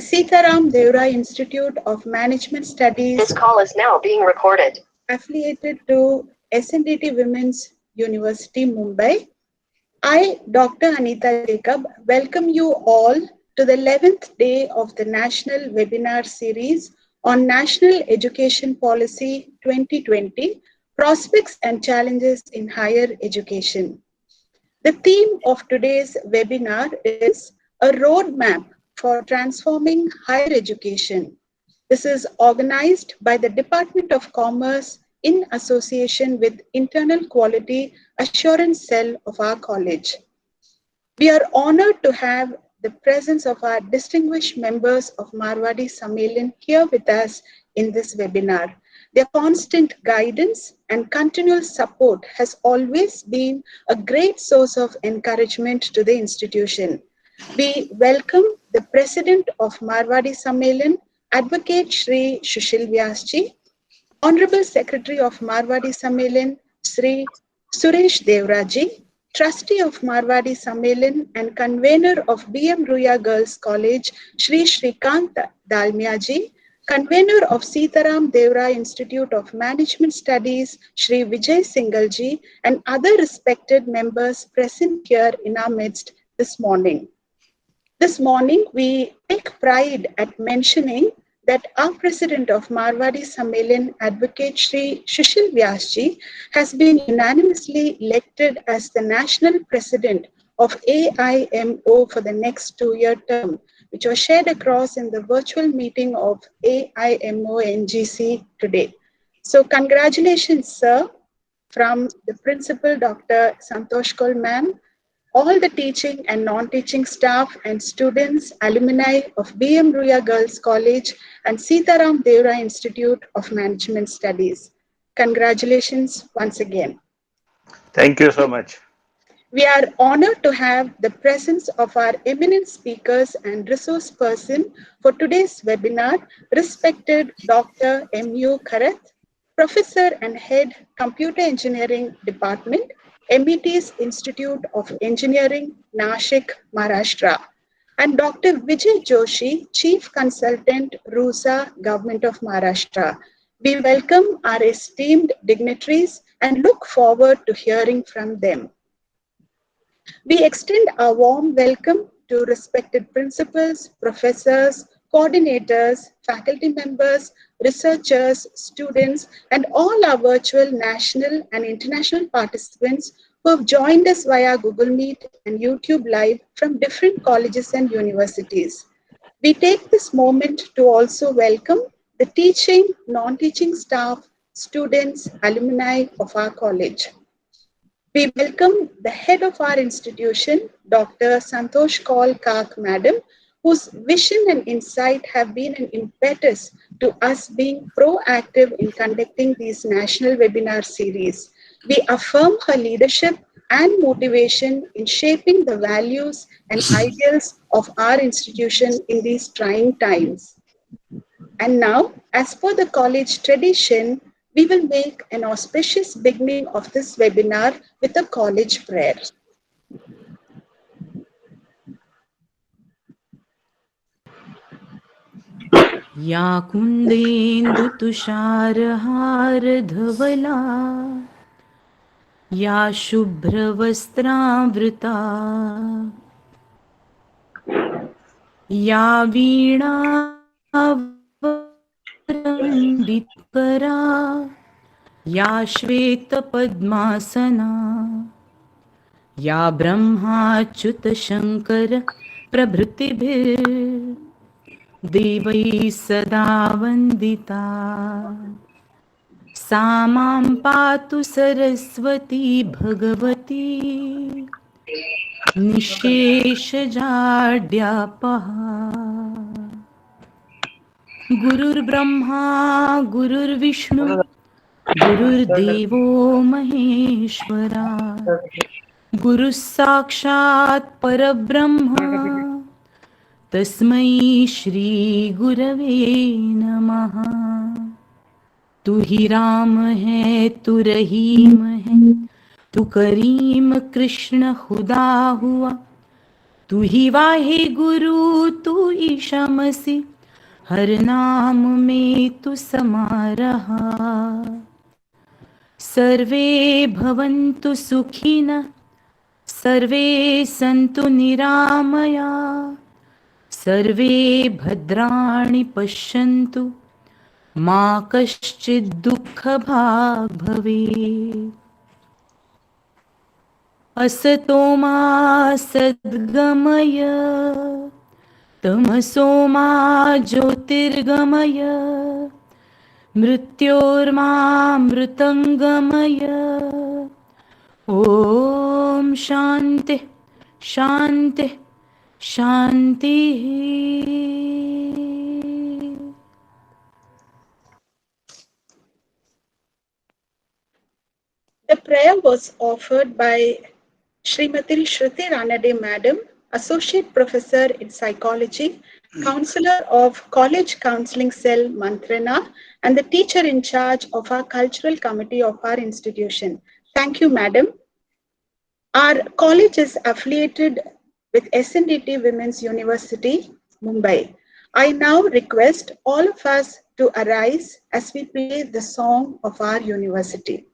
Sitaram Devrai Institute of Management Studies. This call is now being recorded. Affiliated to SNDT Women's University, Mumbai. I, Dr. Anita Jacob, welcome you all to the 11th day of the National Webinar Series on National Education Policy 2020, Prospects and Challenges in Higher Education. The theme of today's webinar is a roadmap for transforming higher education. This is organized by the Department of Commerce in association with Internal Quality Assurance Cell of our college. We are honored to have the presence of our distinguished members of Marwadi Sammelan here with us in this webinar. Their constant guidance and continual support has always been a great source of encouragement to the institution. We welcome the President of Marwadi Sammelan, Advocate Shri Sushil Vyasji, Honorable Secretary of Marwadi Sammelan, Shri Suresh Devraji, Trustee of Marwadi Sammelan and Convener of B.M. Ruya Girls College, Shri Shrikant Dalmiaji, Convener of Sitaram Devrai Institute of Management Studies, Shri Vijay Singalji, and other respected members present here in our midst this morning. This morning, we take pride at mentioning that our President of Marwadi Sammelan, Advocate Shri Sushil Vyasji, has been unanimously elected as the National President of AIMO for the next 2-year term, which was shared across in the virtual meeting of AIMO NGC today. So congratulations, sir, from the Principal, Dr. Santosh Kaul ma'am, all the teaching and non-teaching staff and students, alumni of B.M. Ruya Girls College and Sitaram Devrai Institute of Management Studies. Congratulations once again. Thank you so much. We are honored to have the presence of our eminent speakers and resource person for today's webinar, respected Dr. M.U. Kharat, Professor and Head Computer Engineering Department, MET's Institute of Engineering, Nashik, Maharashtra, and Dr. Vijay Joshi, Chief Consultant, RUSA, Government of Maharashtra. We welcome our esteemed dignitaries and look forward to hearing from them. We extend our warm welcome to respected principals, professors, coordinators, faculty members, researchers, students, and all our virtual national and international participants who have joined us via Google Meet and YouTube Live from different colleges and universities. We take this moment to also welcome the teaching, non-teaching staff, students, alumni of our college. We welcome the head of our institution, Dr. Santosh Kaul Kak Madam, whose vision and insight have been an impetus to us being proactive in conducting these national webinar series. We affirm her leadership and motivation in shaping the values and ideals of our institution in these trying times. And now, as per the college tradition, we will make an auspicious beginning of this webinar with a college prayer. या कुन्देन्दु तुषारहार धवला या शुभ्रवस्त्रावृता या वीणावरम्बितकरा या श्वेतपद्मासना या ब्रह्माच्युतशङ्कर प्रभृतिभिर्देवैः सदा वन्दिता सा मां पातु सरस्वती भगवती निःशेषजाड्यापहा गुरुर्ब्रह्मा गुरुर्विष्णु गुरुर्देवो महेश्वरा गुरुः साक्षात् परब्रह्म तस्मै श्री गुरवे नमः। तू ही राम है तू रहीम है तू करीम कृष्ण खुदा हुआ तू ही वाहे गुरु तू ही शमसी, हर नाम में तू समा रहा। सर्वे भवन्तु सुखिनः, सर्वे सन्तु निरामया, सर्वे भद्राणि पश्यन्तु, मा कश्चित् दुःखभाग् भवेत्। असतो मा सद्गमय, तमसो मा ज्योतिर्गमय, मृत्योर्मामृतङ्गमय। ॐ शान्तिः शान्तिः शान्तिः। The prayer was offered by Srimati Shruti Ranade Madam, Associate Professor in Psychology, Counselor of College Counseling Cell, Mantrana, and the teacher in charge of our cultural committee of our institution. Thank you, Madam. Our college is affiliated with SNDT Women's University, Mumbai. I now request all of us to arise as we play the song of our university.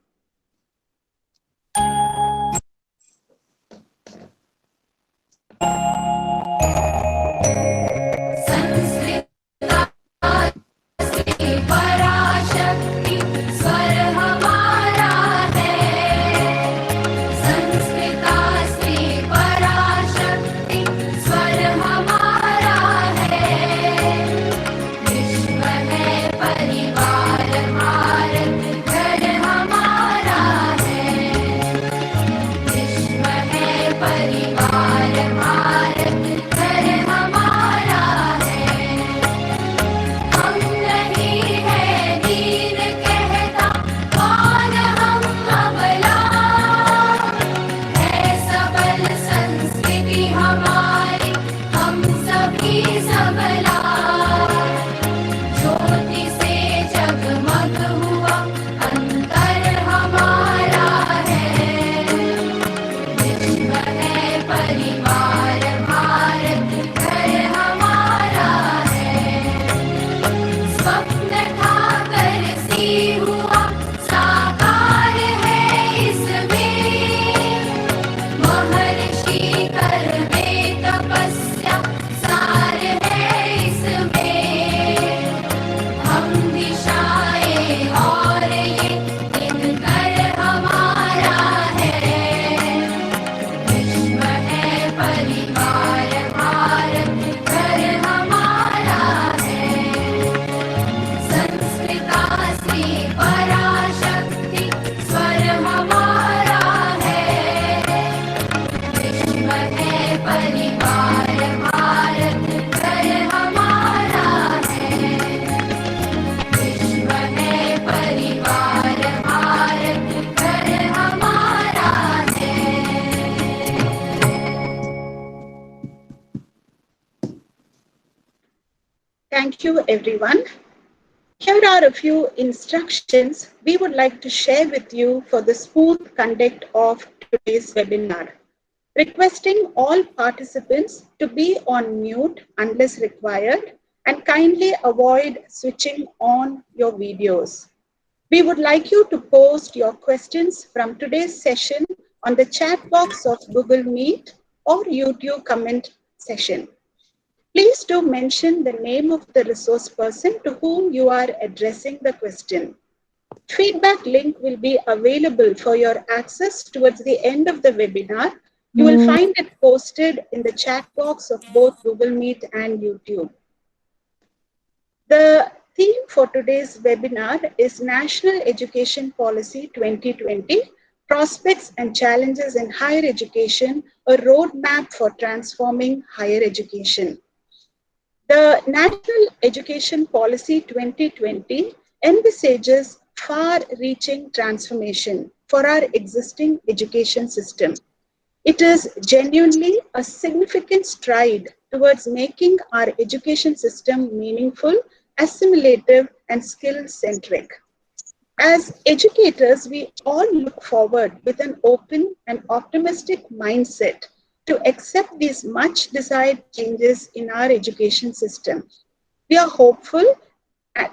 Thank you, everyone. Here are a few instructions we would like to share with you for the smooth conduct of today's webinar. Requesting all participants to be on mute unless required and kindly avoid switching on your videos. We would like you to post your questions from today's session on the chat box of Google Meet or YouTube comment session. Please do mention the name of the resource person to whom you are addressing the question. Feedback link will be available for your access towards the end of the webinar. You will find it posted in the chat box of both Google Meet and YouTube. The theme for today's webinar is National Education Policy 2020, Prospects and Challenges in Higher Education, a Roadmap for Transforming Higher Education. The National Education Policy 2020 envisages far-reaching transformation for our existing education system. It is genuinely a significant stride towards making our education system meaningful, assimilative, and skill-centric. As educators, we all look forward with an open and optimistic mindset to accept these much desired changes in our education system. We are hopeful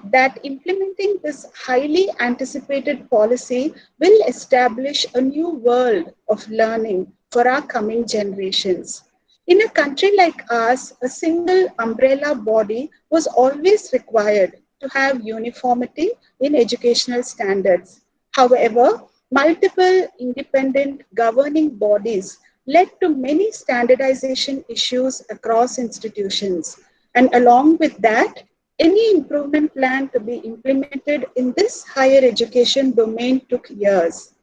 that implementing this highly anticipated policy will establish a new world of learning for our coming generations. In a country like ours, a single umbrella body was always required to have uniformity in educational standards. However, multiple independent governing bodies led to many standardization issues across institutions. And along with that, any improvement plan to be implemented in this higher education domain took years.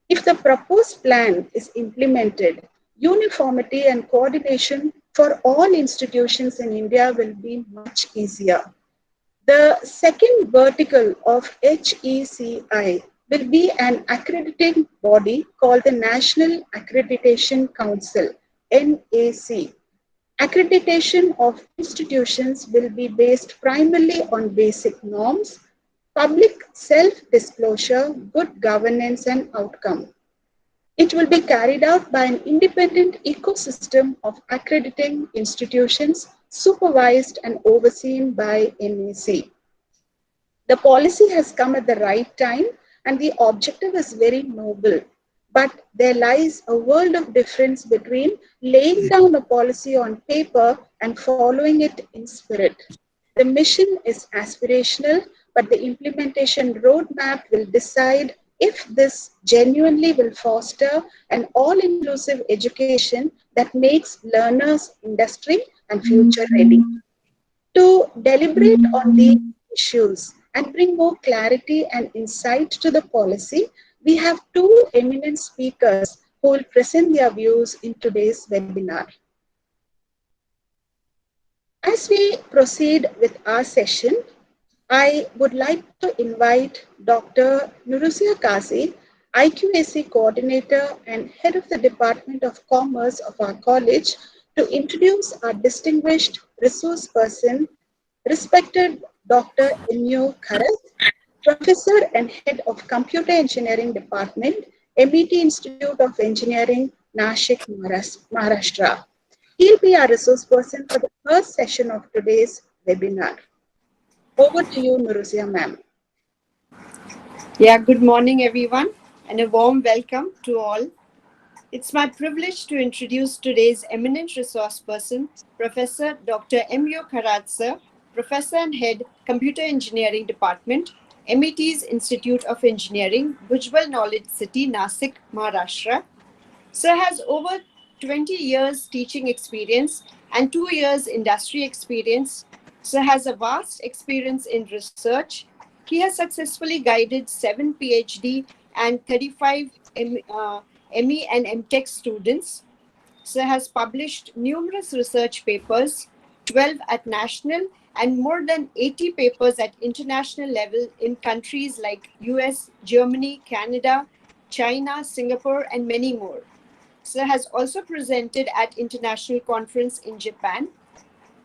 If the proposed plan is implemented, uniformity and coordination for all institutions in India will be much easier. The second vertical of HECI will be an accrediting body called the National Accreditation Council, NAC. Accreditation of institutions will be based primarily on basic norms, public self-disclosure, good governance, and outcome. It will be carried out by an independent ecosystem of accrediting institutions supervised and overseen by NAC. The policy has come at the right time and the objective is very noble. But there lies a world of difference between laying down a policy on paper and following it in spirit. The mission is aspirational, but the implementation roadmap will decide if this genuinely will foster an all-inclusive education that makes learners industry and future ready. To deliberate on these issues and bring more clarity and insight to the policy, we have two eminent speakers who will present their views in today's webinar. As we proceed with our session, I would like to invite Dr. Nurusia Kazi, IQAC coordinator and head of the Department of Commerce of our college, to introduce our distinguished resource person, respected Dr. Kharat, Professor and Head of Computer Engineering Department, MET Institute of Engineering, Nashik, Maharashtra. He'll be our resource person for the first session of today's webinar. Over to you, Nurusia ma'am. Yeah, good morning, everyone, and a warm welcome to all. It's my privilege to introduce today's eminent resource person, Professor Dr. M.U. Kharat, sir, Professor and Head, Computer Engineering Department, MET's Institute of Engineering, Bhujbal Knowledge City, Nashik, Maharashtra. Sir has over 20 years teaching experience and 2 years industry experience. Sir has a vast experience in research. He has successfully guided 7 PhD and 35 ME and MTech students. Sir has published numerous research papers, 12 at national and more than 80 papers at international level in countries like US, Germany, Canada, China, Singapore, and many more. Sir has also presented at international conference in Japan.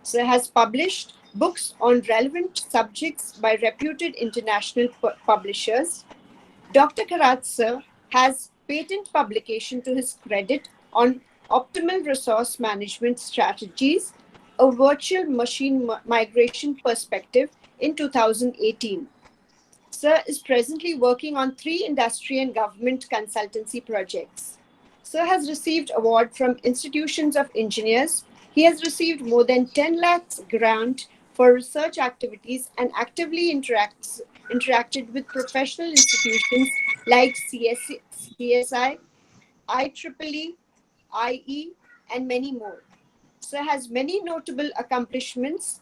Sir has published books on relevant subjects by reputed international publishers. Dr. Kharat, sir, has patent publication to his credit on optimal resource management strategies, a virtual machine migration perspective in 2018. Sir is presently working on 3 industry and government consultancy projects. Sir has received award from institutions of engineers. He has received more than 10 lakhs grant for research activities and actively interacted with professional institutions like CSI, IEEE, IE, and many more. Sir has many notable accomplishments.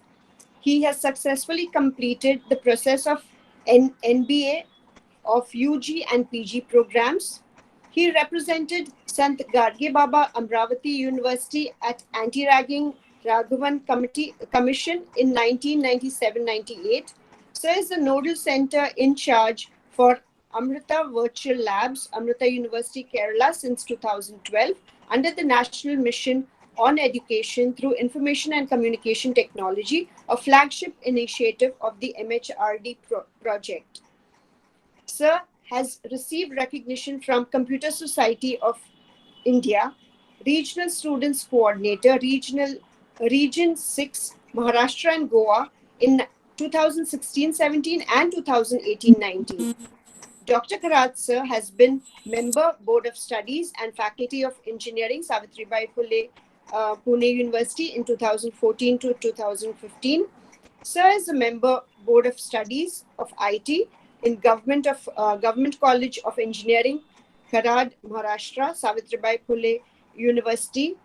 He has successfully completed the process of NBA of UG and PG programs. He represented Sant Garge Baba Amravati University at Anti-Ragging Raghavan Commission in 1997-98. Sir is the nodal center in charge for Amrita Virtual Labs, Amrita University, Kerala since 2012 under the National Mission on Education through Information and Communication Technology, a flagship initiative of the MHRD project. Sir has received recognition from Computer Society of India, Regional Students Coordinator, Region 6, Maharashtra and Goa in 2016-17 and 2018-19. Dr. Kharat sir has been member Board of Studies and Faculty of Engineering, Savitribai Phule, Pune University in 2014 to 2015. Sir is a member Board of Studies of IT in Government College of Engineering, Kharat, Maharashtra, Savitribai Phule University,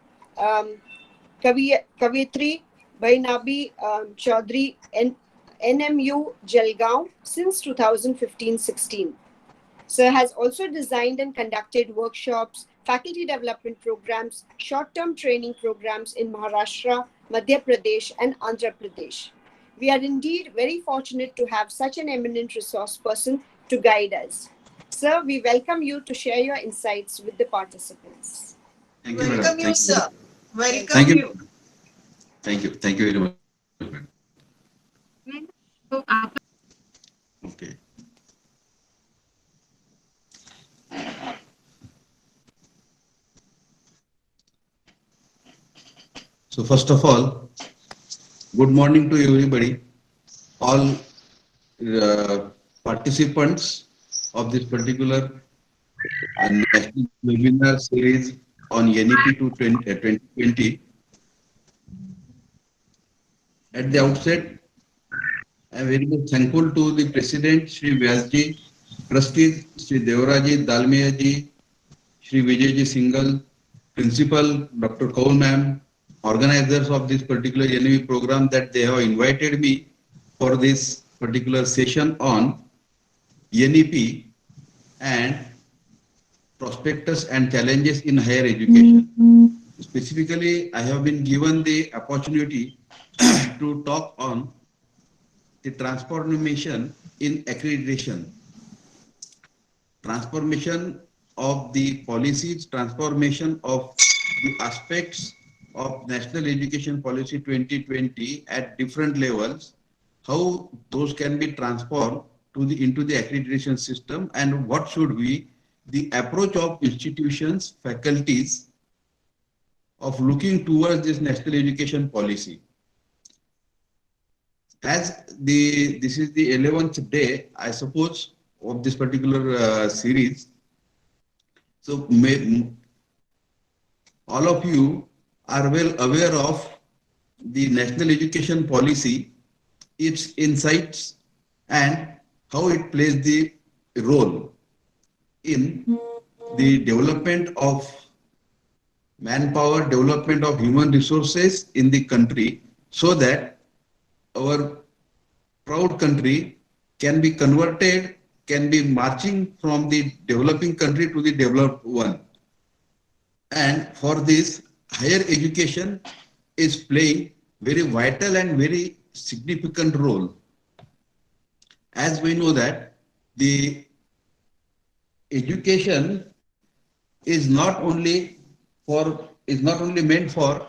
Kavitri Bainabi Chaudhary, NMU Jalgaon since 2015-16. Sir has also designed and conducted workshops, faculty development programs, short-term training programs in Maharashtra, Madhya Pradesh, and Andhra Pradesh. We are indeed very fortunate to have such an eminent resource person to guide us. Sir, we welcome you to share your insights with the participants. Thank you, Welcome madam. you, sir. Welcome Thank you. you. Thank you. Thank you very much. Okay. So first of all, good morning to everybody, all participants of this particular national webinar series on NEP 2020. At the outset, I am very much thankful to the President, Shri Vyasji, Trustees, Shri Devaraji Dalmiyaji, Shri Vijay Singhal, Principal, Dr. Kaul Ma'am, organizers of this particular NEP program, that they have invited me for this particular session on NEP and prospectus and challenges in higher education. Specifically, I have been given the opportunity to talk on the transformation in accreditation, transformation of the policies, transformation of the aspects of National Education Policy 2020 at different levels, how those can be transformed into the accreditation system, and what should be the approach of institutions, faculties of looking towards this National Education Policy. As this is the 11th day, I suppose, of this particular series, so all of you are well aware of the National Education Policy, its insights, and how it plays the role in the development of manpower, development of human resources in the country, so that our proud country can be converted, can be marching from the developing country to the developed one. And for this, higher education is playing very vital and very significant role. As we know that the education is not only meant for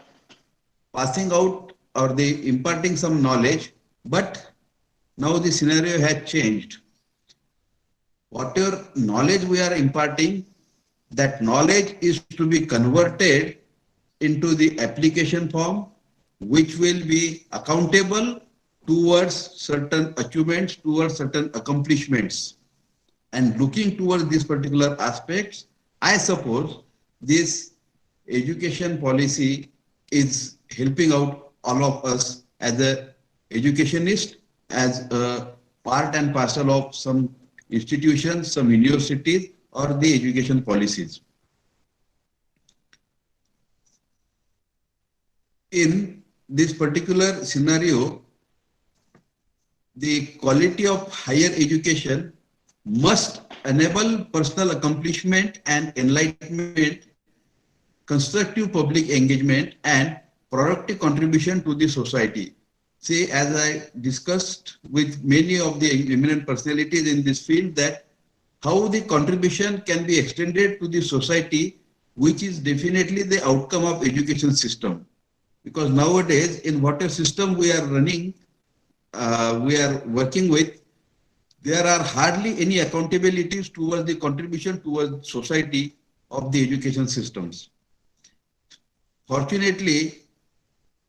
passing out or the imparting some knowledge, but now the scenario has changed. Whatever knowledge we are imparting, that knowledge is to be converted into the application form, which will be accountable towards certain achievements, towards certain accomplishments. And looking towards these particular aspects, I suppose this education policy is helping out all of us as an educationist, as a part and parcel of some institutions, some universities, or the education policies. In this particular scenario, the quality of higher education must enable personal accomplishment and enlightenment, constructive public engagement, and productive contribution to the society. See, as I discussed with many of the eminent personalities in this field, that how the contribution can be extended to the society, which is definitely the outcome of education system. Because nowadays, in whatever system we are running, we are working with, there are hardly any accountabilities towards the contribution towards society of the education systems. Fortunately,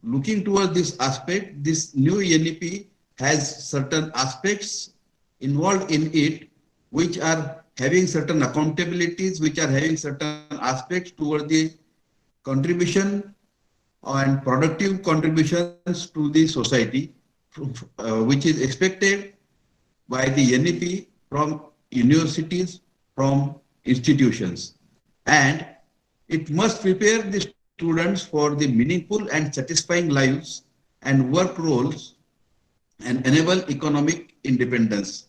looking towards this aspect, this new NEP has certain aspects involved in it, which are having certain accountabilities, which are having certain aspects towards the contribution and productive contributions to the society, which is expected by the NEP from universities, from institutions. And it must prepare the students for the meaningful and satisfying lives and work roles and enable economic independence.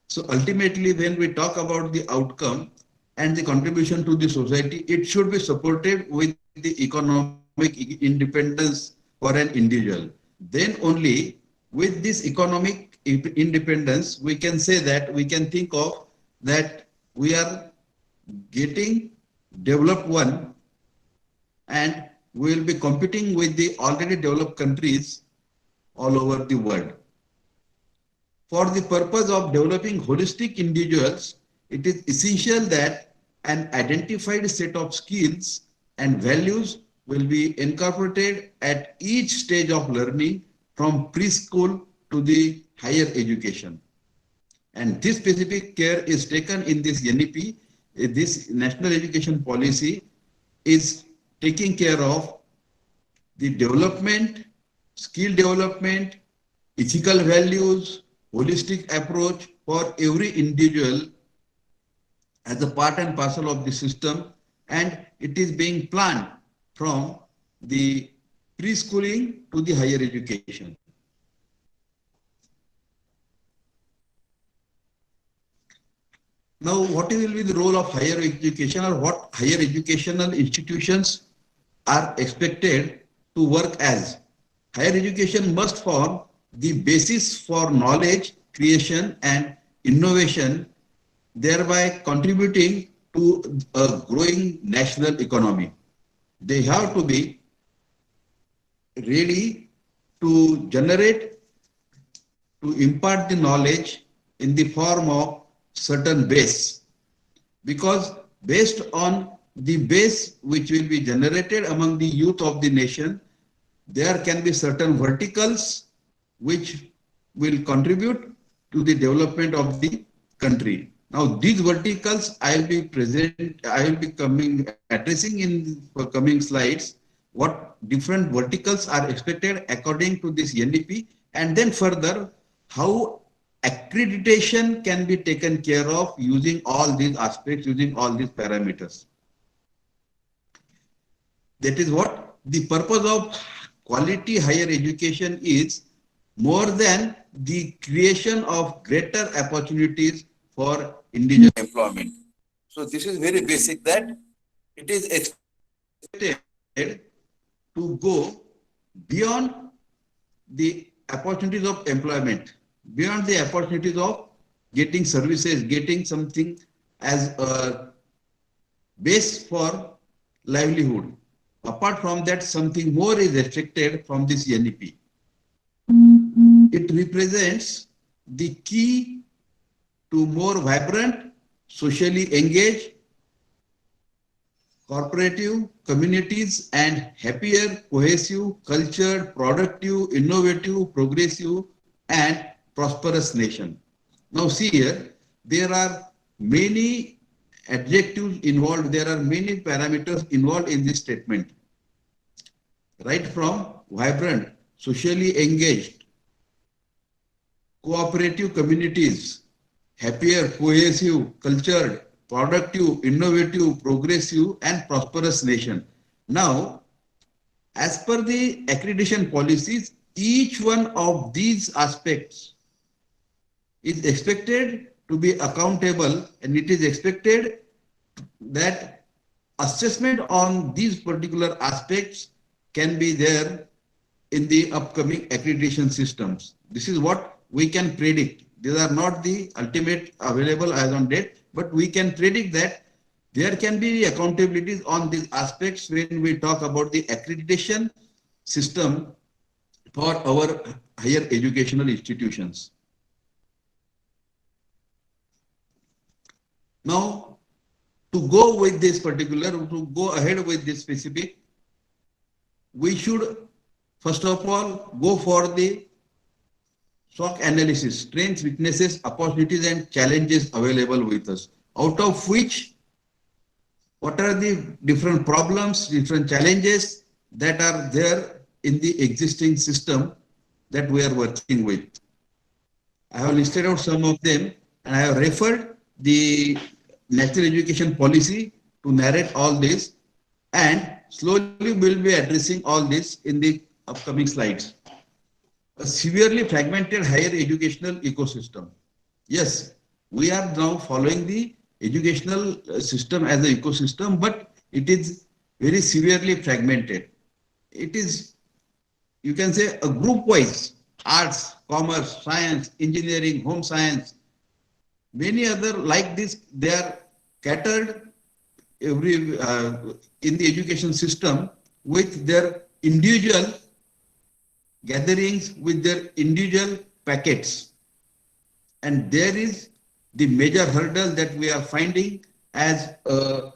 So ultimately, when we talk about the outcome and the contribution to the society, it should be supported with the economic independence for an individual. Then only with this economic independence, we can say that we can think of that we are getting developed one, and we will be competing with the already developed countries all over the world. For the purpose of developing holistic individuals, it is essential that an identified set of skills and values will be incorporated at each stage of learning from preschool to the higher education. And this specific care is taken in this NEP. This National Education Policy is taking care of the development, skill development, ethical values, holistic approach for every individual as a part and parcel of the system, and it is being planned from the preschooling to the higher education. Now, what will be the role of higher education, or what higher educational institutions are expected to work as? Higher education must form the basis for knowledge creation and innovation, thereby contributing to a growing national economy. They have to be ready to generate, to impart the knowledge in the form of certain base, because based on the base which will be generated among the youth of the nation, there can be certain verticals which will contribute to the development of the country. Now, these verticals I will be addressing in coming slides, what different verticals are expected according to this NEP, and then further how accreditation can be taken care of using all these aspects, using all these parameters. That is what the purpose of quality higher education is, more than the creation of greater opportunities for individual employment. So this is very basic, that it is expected to go beyond the opportunities of employment, beyond the opportunities of getting services, getting something as a base for livelihood. Apart from that, something more is expected from this NEP. It represents the key to more vibrant, socially engaged, cooperative communities and happier, cohesive, cultured, productive, innovative, progressive, and prosperous nation. Now see here, there are many adjectives involved, there are many parameters involved in this statement. Right from vibrant, socially engaged, cooperative communities, happier, cohesive, cultured, productive, innovative, progressive, and prosperous nation. Now, as per the accreditation policies, each one of these aspects is expected to be accountable, and it is expected that assessment on these particular aspects can be there in the upcoming accreditation systems. This is what we can predict. These are not the ultimate available as on date, but we can predict that there can be accountabilities on these aspects when we talk about the accreditation system for our higher educational institutions. Now, to go with this particular, to go ahead with this specific, we should first of all go for the SWOT analysis, strengths, weaknesses, opportunities and challenges available with us, out of which what are the different problems, different challenges that are there in the existing system that we are working with. I have listed out some of them and I have referred the national education policy to narrate all this, and slowly we'll be addressing all this in the upcoming slides. A severely fragmented higher educational ecosystem. Yes, we are now following the educational system as an ecosystem, but it is very severely fragmented. It is, you can say, a group wise: arts, commerce, science, engineering, home science, many other like this. They are catered in the education system with their individual gatherings, with their individual packets. And there is the major hurdle that we are finding as a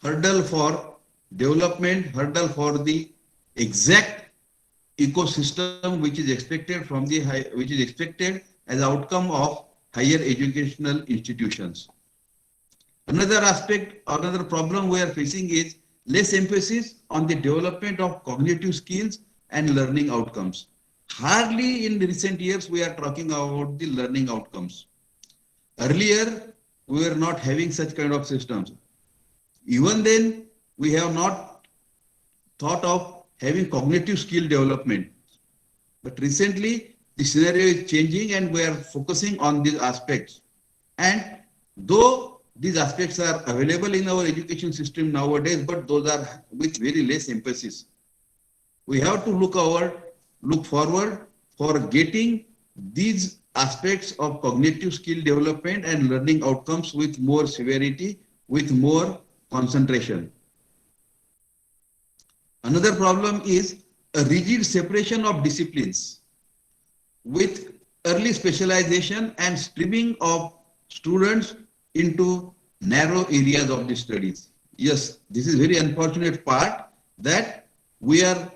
hurdle for development, hurdle for the exact ecosystem which is expected from the which is expected as outcome of higher educational institutions. Another aspect, another problem we are facing is less emphasis on the development of cognitive skills and learning outcomes. Hardly in recent years we are talking about the learning outcomes. Earlier we were not having such kind of systems. Even then we have not thought of having cognitive skill development. But recently the scenario is changing and we are focusing on these aspects. And though these aspects are available in our education system nowadays, but those are with very less emphasis. We have to look forward for getting these aspects of cognitive skill development and learning outcomes with more severity, with more concentration. Another problem is a rigid separation of disciplines with early specialization and streaming of students into narrow areas of the studies. Yes, this is very unfortunate part that we are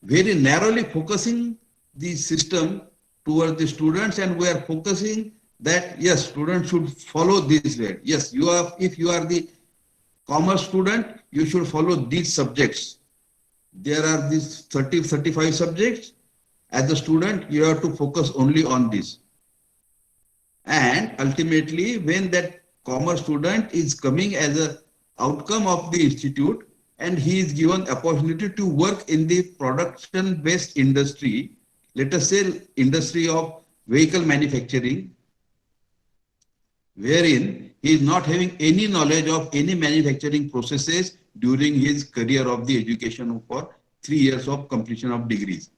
very narrowly focusing the system towards the students, and we are focusing that yes, students should follow this way. Yes, if you are the commerce student, you should follow these subjects. There are these 35 subjects. As a student, you have to focus only on this. And ultimately, when that commerce student is coming as an outcome of the institute and he is given opportunity to work in the production-based industry, let us say industry of vehicle manufacturing, wherein he is not having any knowledge of any manufacturing processes during his career of the education for 3 years of completion of degrees.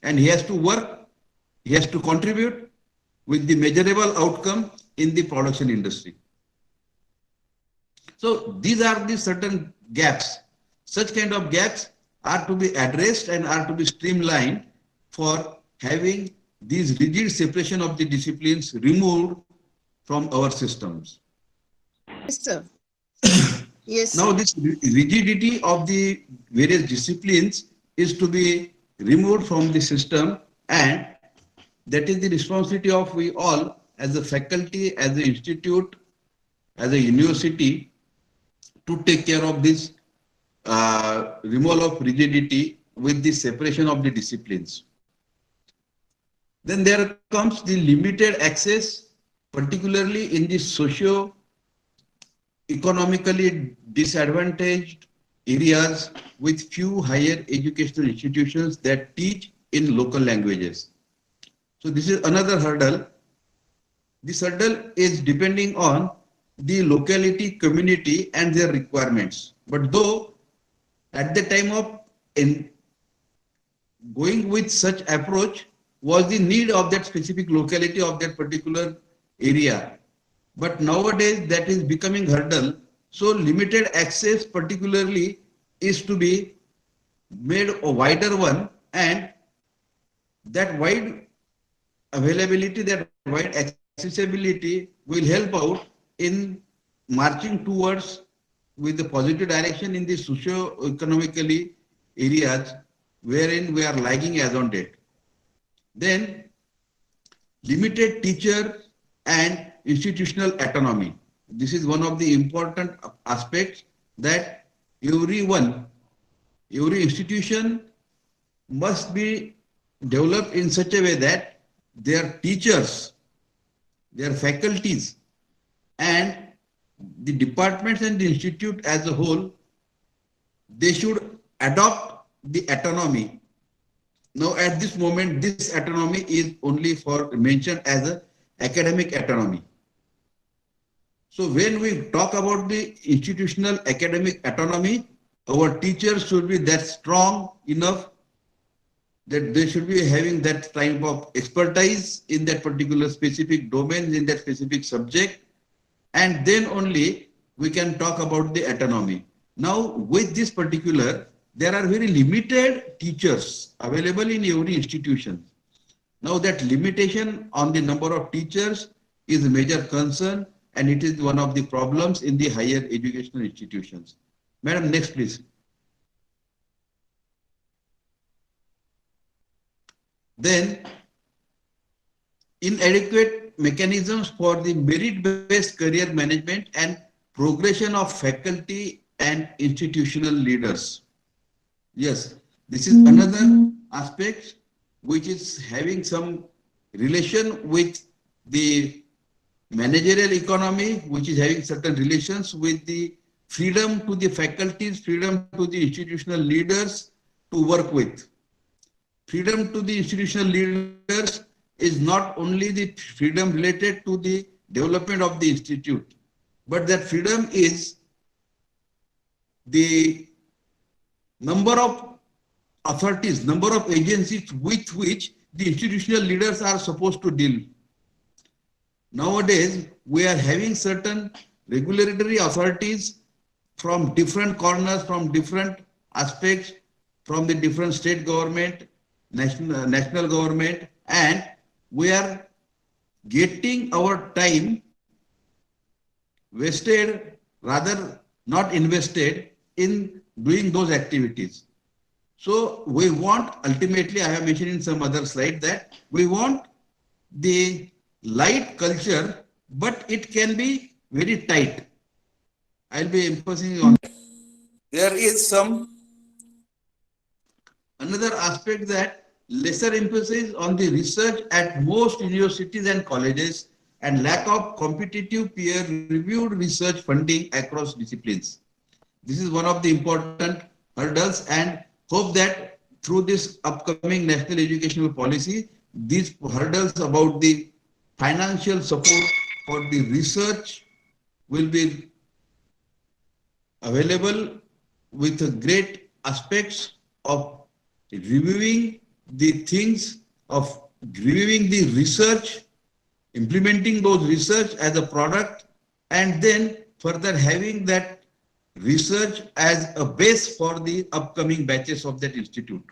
And he has to work, he has to contribute with the measurable outcome in the production industry. So these are the certain gaps. Such kind of gaps are to be addressed and are to be streamlined for having these rigid separation of the disciplines removed from our systems. Yes, sir. Yes. Now this rigidity of the various disciplines is to be removed from the system, and that is the responsibility of we all as a faculty, as an institute, as a university, to take care of this removal of rigidity with the separation of the disciplines. Then there comes the limited access, particularly in the socio-economically disadvantaged areas with few higher educational institutions that teach in local languages. So this is another hurdle. This hurdle is depending on the locality, community and their requirements. But though at the time of going with such approach was the need of that specific locality of that particular area. But nowadays that is becoming hurdle. So limited access particularly is to be made a wider one, and that wide availability, that wide accessibility will help out in marching towards with the positive direction in the socio-economically areas wherein we are lagging as on date. Then limited teacher and institutional autonomy. This is one of the important aspects that every institution must be developed in such a way that their teachers, their faculties, and the departments and the institute as a whole, they should adopt the autonomy. Now, at this moment, this autonomy is only for mentioned as a academic autonomy. So when we talk about the institutional academic autonomy, our teachers should be that strong enough that they should be having that type of expertise in that particular specific domain, in that specific subject, and then only we can talk about the autonomy. Now, with this particular, there are very limited teachers available in every institution. Now, that limitation on the number of teachers is a major concern, and it is one of the problems in the higher educational institutions. Madam, next please. Then, inadequate mechanisms for the merit-based career management and progression of faculty and institutional leaders. Yes, this is another aspect which is having some relation with the managerial economy, which is having certain relations with the freedom to the faculties, freedom to the institutional leaders to work with. Freedom to the institutional leaders is not only the freedom related to the development of the institute, but that freedom is the number of authorities, number of agencies with which the institutional leaders are supposed to deal. Nowadays, we are having certain regulatory authorities from different corners, from different aspects, from the different state government, national government, and we are getting our time wasted, rather not invested in doing those activities. So we want, ultimately, I have mentioned in some other slide that we want the light culture, but it can be very tight. I'll be emphasizing on that. There is some another aspect that lesser emphasis on the research at most universities and colleges and lack of competitive peer-reviewed research funding across disciplines. This is one of the important hurdles, and hope that through this upcoming national educational policy, these hurdles about the financial support for the research will be available with great aspects of reviewing the things, of reviewing the research, implementing those research as a product, and then further having that research as a base for the upcoming batches of that institute.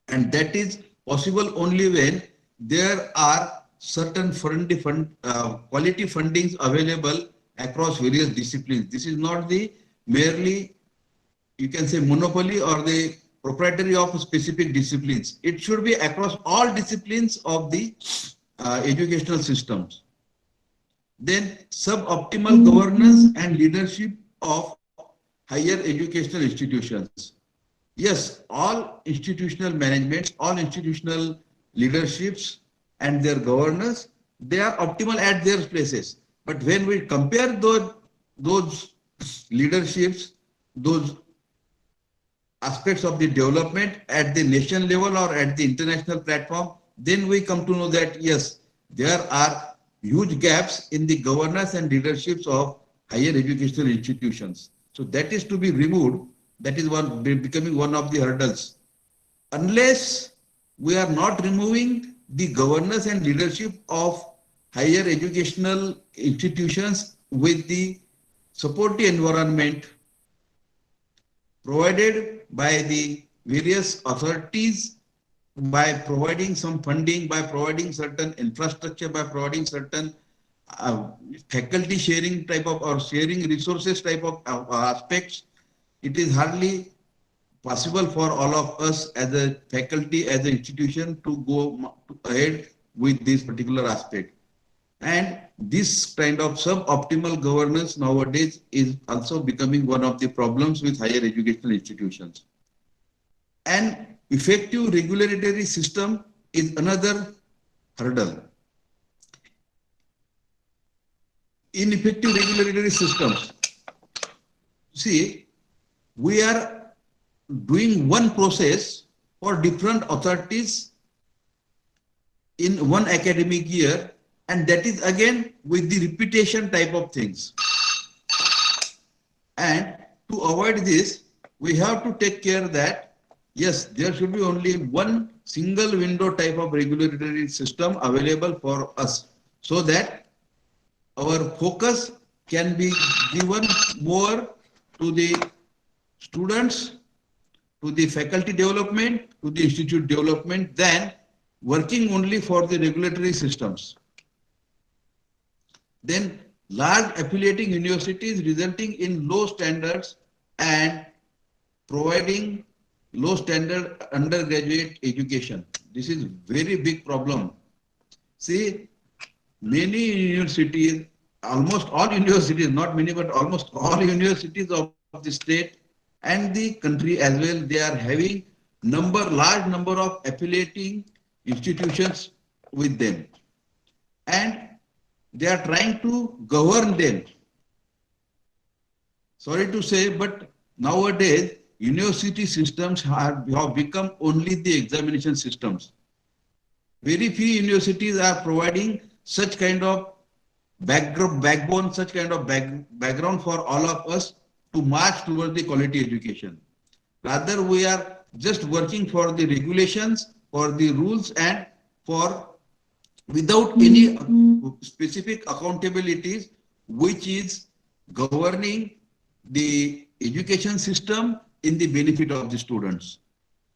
And that is possible only when there are certain quality fundings available across various disciplines. This is not the merely, you can say, monopoly or the proprietary of specific disciplines. It should be across all disciplines of the educational systems. Then suboptimal governance and leadership of higher educational institutions. Yes, all institutional managements, all institutional leaderships and their governance, they are optimal at their places. But when we compare those leaderships, those aspects of the development at the nation level or at the international platform, then we come to know that yes, there are huge gaps in the governance and leaderships of higher educational institutions. So that is to be removed. That is becoming one of the hurdles. Unless we are not removing the governance and leadership of higher educational institutions with the supportive environment provided by the various authorities, by providing some funding, by providing certain infrastructure, by providing certain faculty sharing type of or sharing resources type of aspects, it is hardly possible for all of us as a faculty, as an institution to go ahead with this particular aspect. And this kind of suboptimal governance nowadays is also becoming one of the problems with higher educational institutions. An effective regulatory system is another hurdle. Ineffective regulatory systems. See, we are doing one process for different authorities in one academic year, and that is again with the repetition type of things. And to avoid this, we have to take care that, yes, there should be only one single window type of regulatory system available for us, so that our focus can be given more to the students, to the faculty development, to the institute development than working only for the regulatory systems. Then large affiliating universities resulting in low standards and providing low standard undergraduate education. This is very big problem. See, many universities, almost all universities, not many, but almost all universities of the state and the country as well, they are having large number of affiliating institutions with them. And they are trying to govern them. Sorry to say, but nowadays, university systems have become only the examination systems. Very few universities are providing such kind of backbone, such kind of background for all of us to march towards the quality education. Rather, we are just working for the regulations, for the rules, and for without any specific accountabilities, which is governing the education system in the benefit of the students.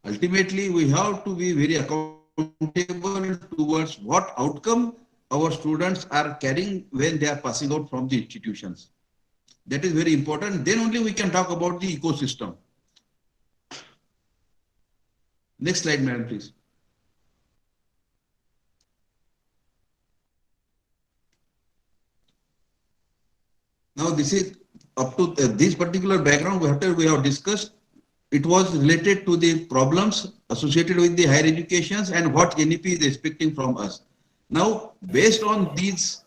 Ultimately, we have to be very accountable towards what outcome our students are carrying when they are passing out from the institutions. That is very important. Then only we can talk about the ecosystem. Next slide, madam, please. Now, this is up to this particular background we have discussed. It was related to the problems associated with the higher educations and what NEP is expecting from us. Now, based on these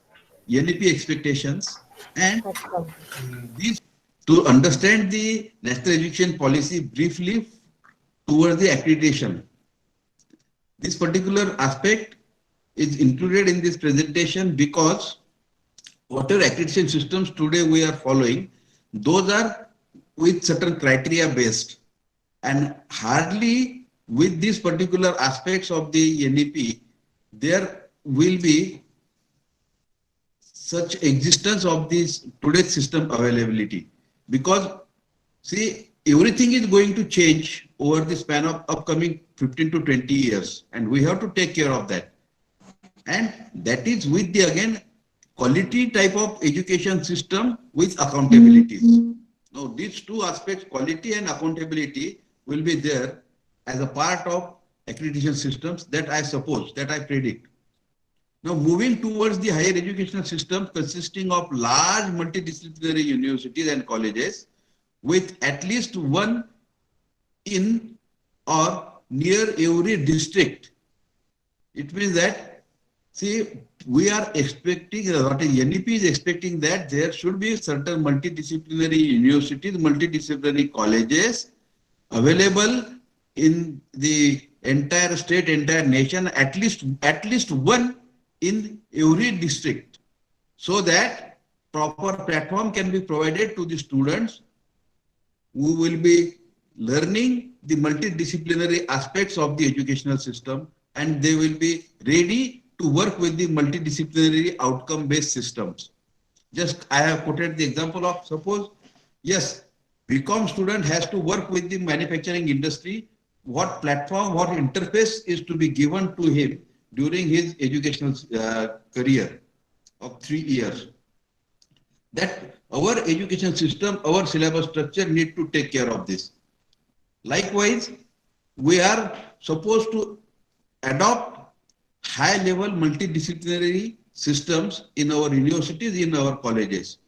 NEP expectations and these, to understand the national education policy briefly towards the accreditation, this particular aspect is included in this presentation because whatever accreditation systems today we are following, those are with certain criteria based, and hardly with these particular aspects of the NEP, there will be such existence of this today's system availability. Because see, everything is going to change over the span of upcoming 15 to 20 years, and we have to take care of that. And that is with the, again, quality type of education system with accountabilities. Now, these two aspects, quality and accountability, will be there as a part of accreditation systems that I suppose, that I predict. Now, moving towards the higher educational system consisting of large multidisciplinary universities and colleges with at least one in or near every district. It means that, see, we are expecting, what NEP is expecting, that there should be certain multidisciplinary universities, multidisciplinary colleges available in the entire state, entire nation, at least one in every district, so that proper platform can be provided to the students who will be learning the multidisciplinary aspects of the educational system, and they will be ready to work with the multidisciplinary outcome-based systems. Just I have quoted the example of, suppose, yes, BCom student has to work with the manufacturing industry. What platform, what interface is to be given to him during his educational career. of 3 years. That our education system, our syllabus structure need to take care of this. Likewise, we are supposed to adopt high-level multidisciplinary systems in our universities, in our colleges.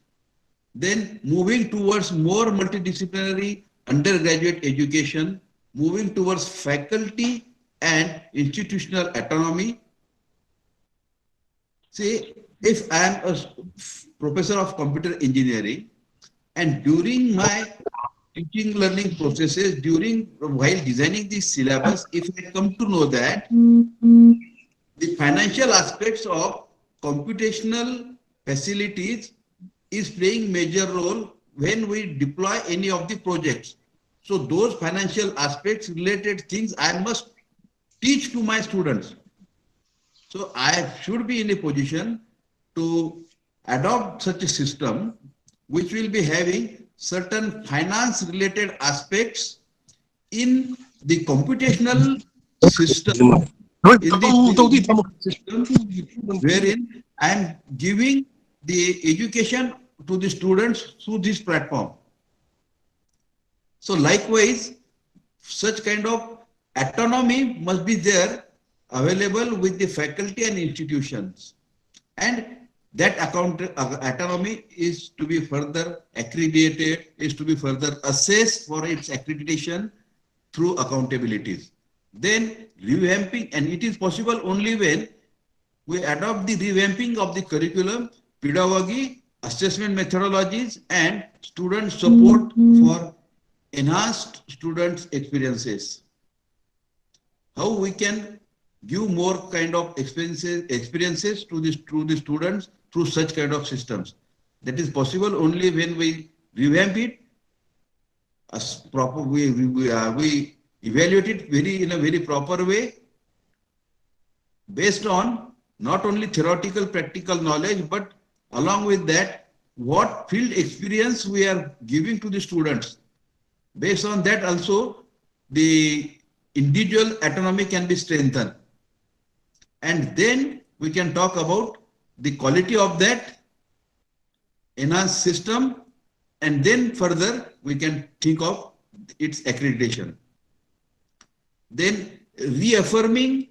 Then moving towards more multidisciplinary undergraduate education, moving towards faculty and institutional autonomy. See, if I am a professor of computer engineering and during my teaching learning processes, while designing the syllabus, if I come to know that the financial aspects of computational facilities is playing major role when we deploy any of the projects. So those financial aspects related things I must teach to my students. So I should be in a position to adopt such a system which will be having certain finance related aspects in the computational system, wherein I am giving the education to the students through this platform. So likewise, such kind of autonomy must be there available with the faculty and institutions. And that autonomy is to be further accredited, is to be further assessed for its accreditation through accountabilities. Then revamping, and it is possible only when we adopt the revamping of the curriculum, pedagogy, assessment methodologies, and student support for enhanced students' experiences. How we can give more kind of experiences to the students through such kind of systems. That is possible only when we revamp it as proper. We evaluate it in a very proper way, based on not only theoretical practical knowledge, but along with that, what field experience we are giving to the students. Based on that also, the individual autonomy can be strengthened. And then we can talk about the quality of that enhanced system, and then further we can think of its accreditation. Then reaffirming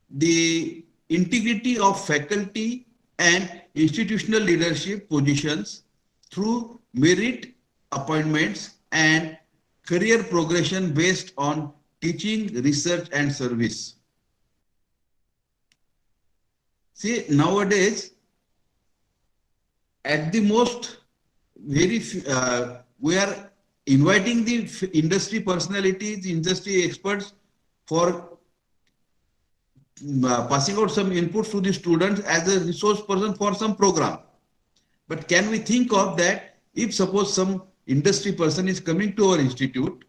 the integrity of faculty and institutional leadership positions through merit appointments and career progression based on teaching, research, and service. See, nowadays, at the most, we are inviting the industry personalities, industry experts for passing out some inputs to the students as a resource person for some program. But can we think of that if suppose some industry person is coming to our institute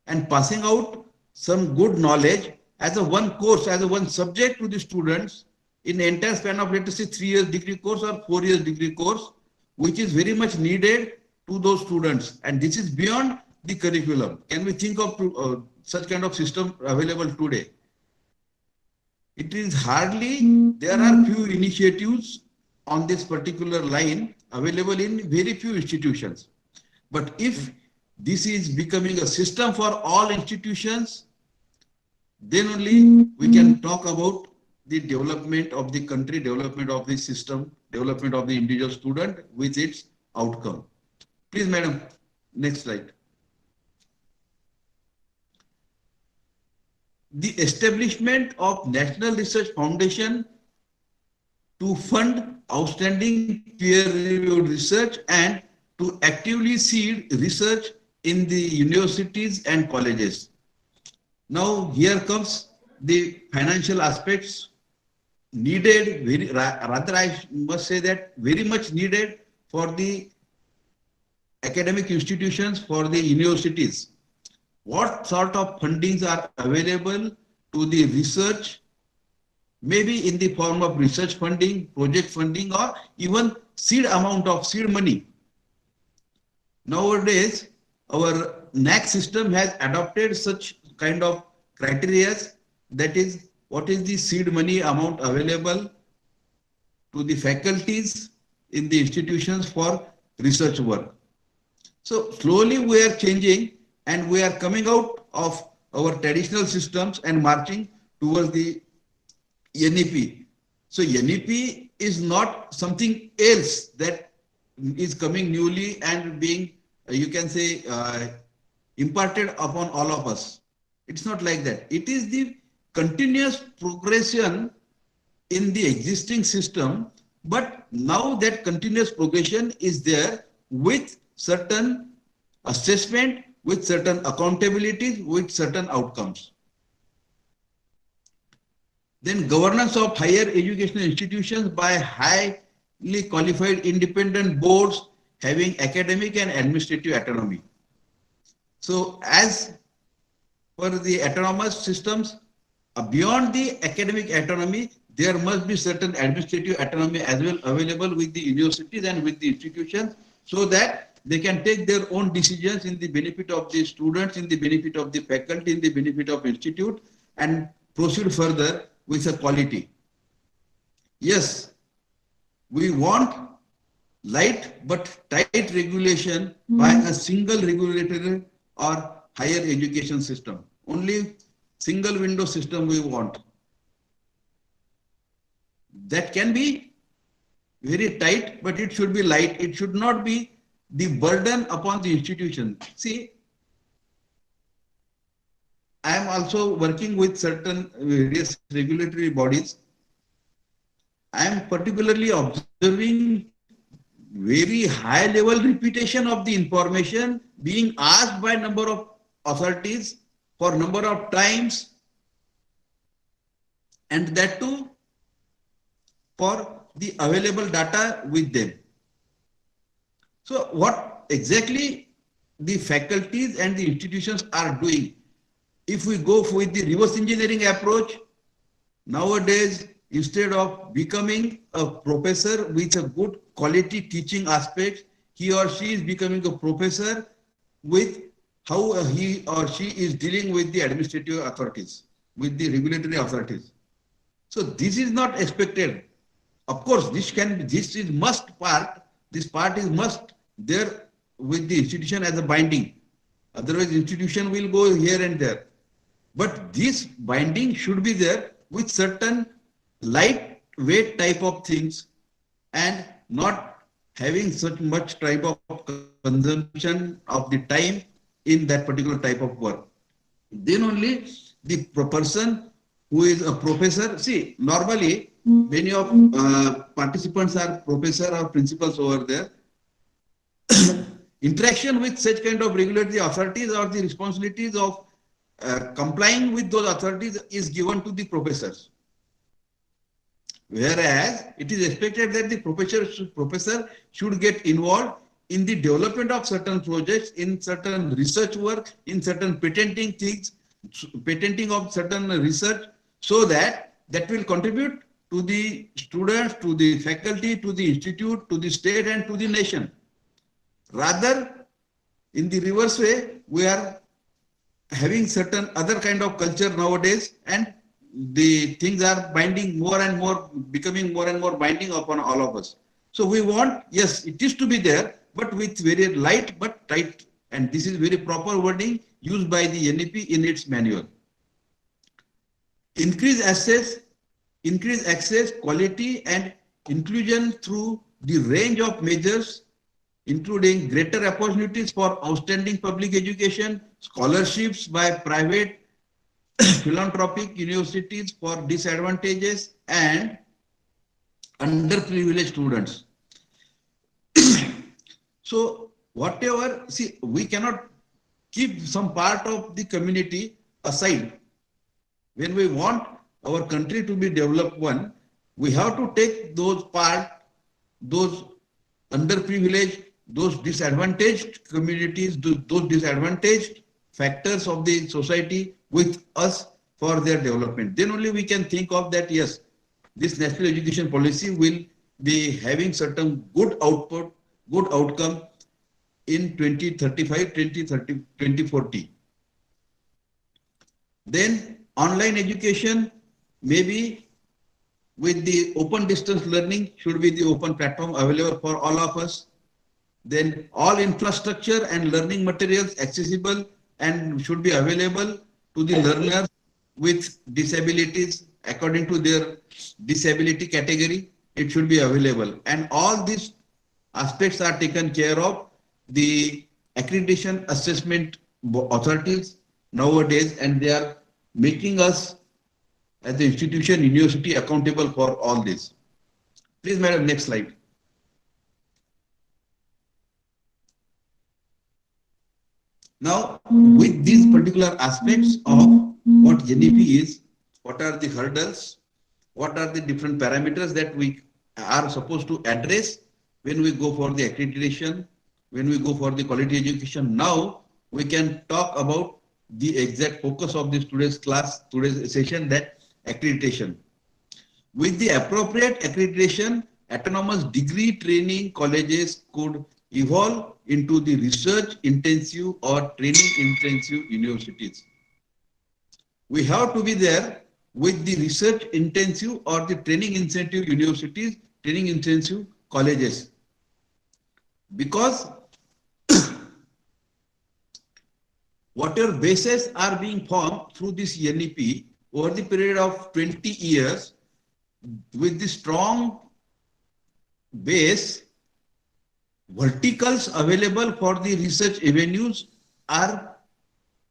and passing out some good knowledge as a one course, as a one subject to the students in the entire span of, let us say, 3 years degree course or 4 years degree course, which is very much needed to those students. And this is beyond the curriculum. Can we think of such kind of system available today? It is hardly, there are few initiatives on this particular line available in very few institutions. But if this is becoming a system for all institutions, then only we can talk about the development of the country, development of the system, development of the individual student with its outcome. Please, madam, next slide. The establishment of National Research Foundation to fund outstanding peer-reviewed research and to actively seed research in the universities and colleges. Now, here comes the financial aspects needed, rather I must say that very much needed for the academic institutions, for the universities. What sort of fundings are available to the research, maybe in the form of research funding, project funding, or even seed amount of seed money. Nowadays, our NEP system has adopted such kind of criteria, that is, what is the seed money amount available to the faculties in the institutions for research work. So slowly we are changing and we are coming out of our traditional systems and marching towards the NEP. So NEP is not something else that is coming newly and being, you can say, imparted upon all of us. It's not like that. It is the continuous progression in the existing system, but now that continuous progression is there with certain assessment, with certain accountabilities, with certain outcomes. Then governance of higher educational institutions by highly qualified independent boards having academic and administrative autonomy. So as per the autonomous systems, beyond the academic autonomy, there must be certain administrative autonomy as well available with the universities and with the institutions, so that they can take their own decisions in the benefit of the students, in the benefit of the faculty, in the benefit of institute, and proceed further with a quality. Yes, we want light but tight regulation by a single regulatory or higher education system. Only single window system we want. That can be very tight, but it should be light. It should not be the burden upon the institution. See, I am also working with certain various regulatory bodies. I am particularly observing very high level repetition of the information being asked by number of authorities for number of times, and that too for the available data with them. So what exactly the faculties and the institutions are doing? If we go with the reverse engineering approach, nowadays, instead of becoming a professor with a good quality teaching aspect, he or she is becoming a professor with how he or she is dealing with the administrative authorities, with the regulatory authorities. So this is not expected. Of course, this is must part. This part is must there with the institution as a binding. Otherwise, institution will go here and there. But this binding should be there with certain lightweight type of things and not having such much type of consumption of the time in that particular type of work. Then only the person who is a professor, see, normally many of participants are professor or principals over there. Interaction with such kind of regulatory authorities or the responsibilities of complying with those authorities is given to the professors. Whereas it is expected that the professor should get involved in the development of certain projects, in certain research work, in certain patenting things, patenting of certain research, so that will contribute to the students, to the faculty, to the institute, to the state and to the nation. Rather, in the reverse way, we are having certain other kind of culture nowadays, and the things are binding more and more, becoming more and more binding upon all of us. So we want, yes, it is to be there, but with very light but tight. And this is very proper wording used by the NEP in its manual. Increase access, quality and inclusion through the range of measures, including greater opportunities for outstanding public education, scholarships by private philanthropic universities for disadvantages and underprivileged students. So whatever, see, we cannot keep some part of the community aside. When we want our country to be developed one, we have to take those part, those underprivileged, those disadvantaged communities, those disadvantaged factors of the society with us for their development. Then only we can think of that, yes, this national education policy will be having certain good output, good outcome in 2035, 2040. Then online education may be with the open distance learning should be the open platform available for all of us. Then all infrastructure and learning materials accessible and should be available to the learners with disabilities according to their disability category. It should be available, and all these aspects are taken care of the accreditation assessment authorities nowadays, and they are making us as the institution, university accountable for all this. Please, madam, next slide. Now, with these particular aspects of what NEP is, what are the hurdles, what are the different parameters that we are supposed to address when we go for the accreditation, when we go for the quality education. Now, we can talk about the exact focus of this today's class, today's session, that accreditation. With the appropriate accreditation, autonomous degree training colleges could evolve into the research intensive or training intensive universities. We have to be there with the research intensive or the training intensive universities, training intensive colleges. Because whatever bases are being formed through this NEP over the period of 20 years, with the strong base, verticals available for the research avenues are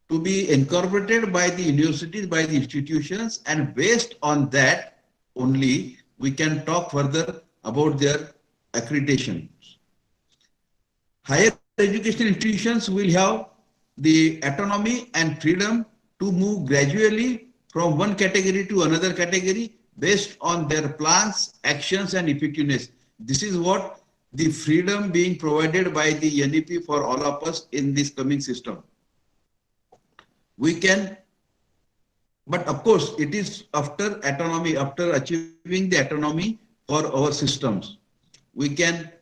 to be incorporated by the universities, by the institutions, and based on that only we can talk further about their accreditation. Higher education institutions will have the autonomy and freedom to move gradually from one category to another category based on their plans, actions, and effectiveness. This is what the freedom being provided by the NEP for all of us in this coming system. We can, but of course, it is after autonomy, after achieving the autonomy for our systems. We can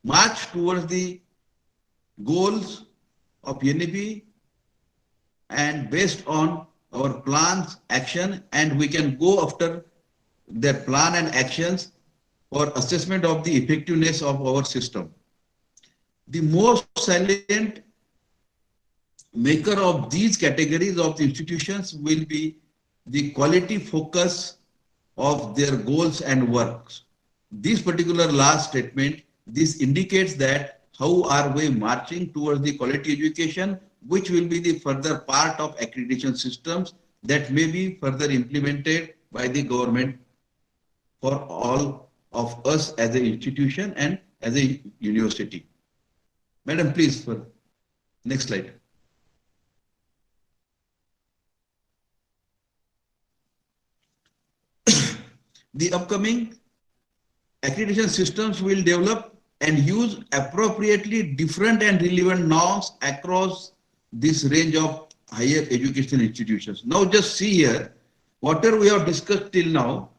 march towards the goals of NEP and based on our plans, action, and we can go after their plan and actions for assessment of the effectiveness of our system. The most salient maker of these categories of the institutions will be the quality focus of their goals and works. This particular last statement, this indicates that how are we marching towards the quality education, which will be the further part of accreditation systems that may be further implemented by the government for all of us as an institution and as a university. Madam, please, for next slide. The upcoming accreditation systems will develop and use appropriately different and relevant norms across this range of higher education institutions. Now just see here, whatever we have discussed till now,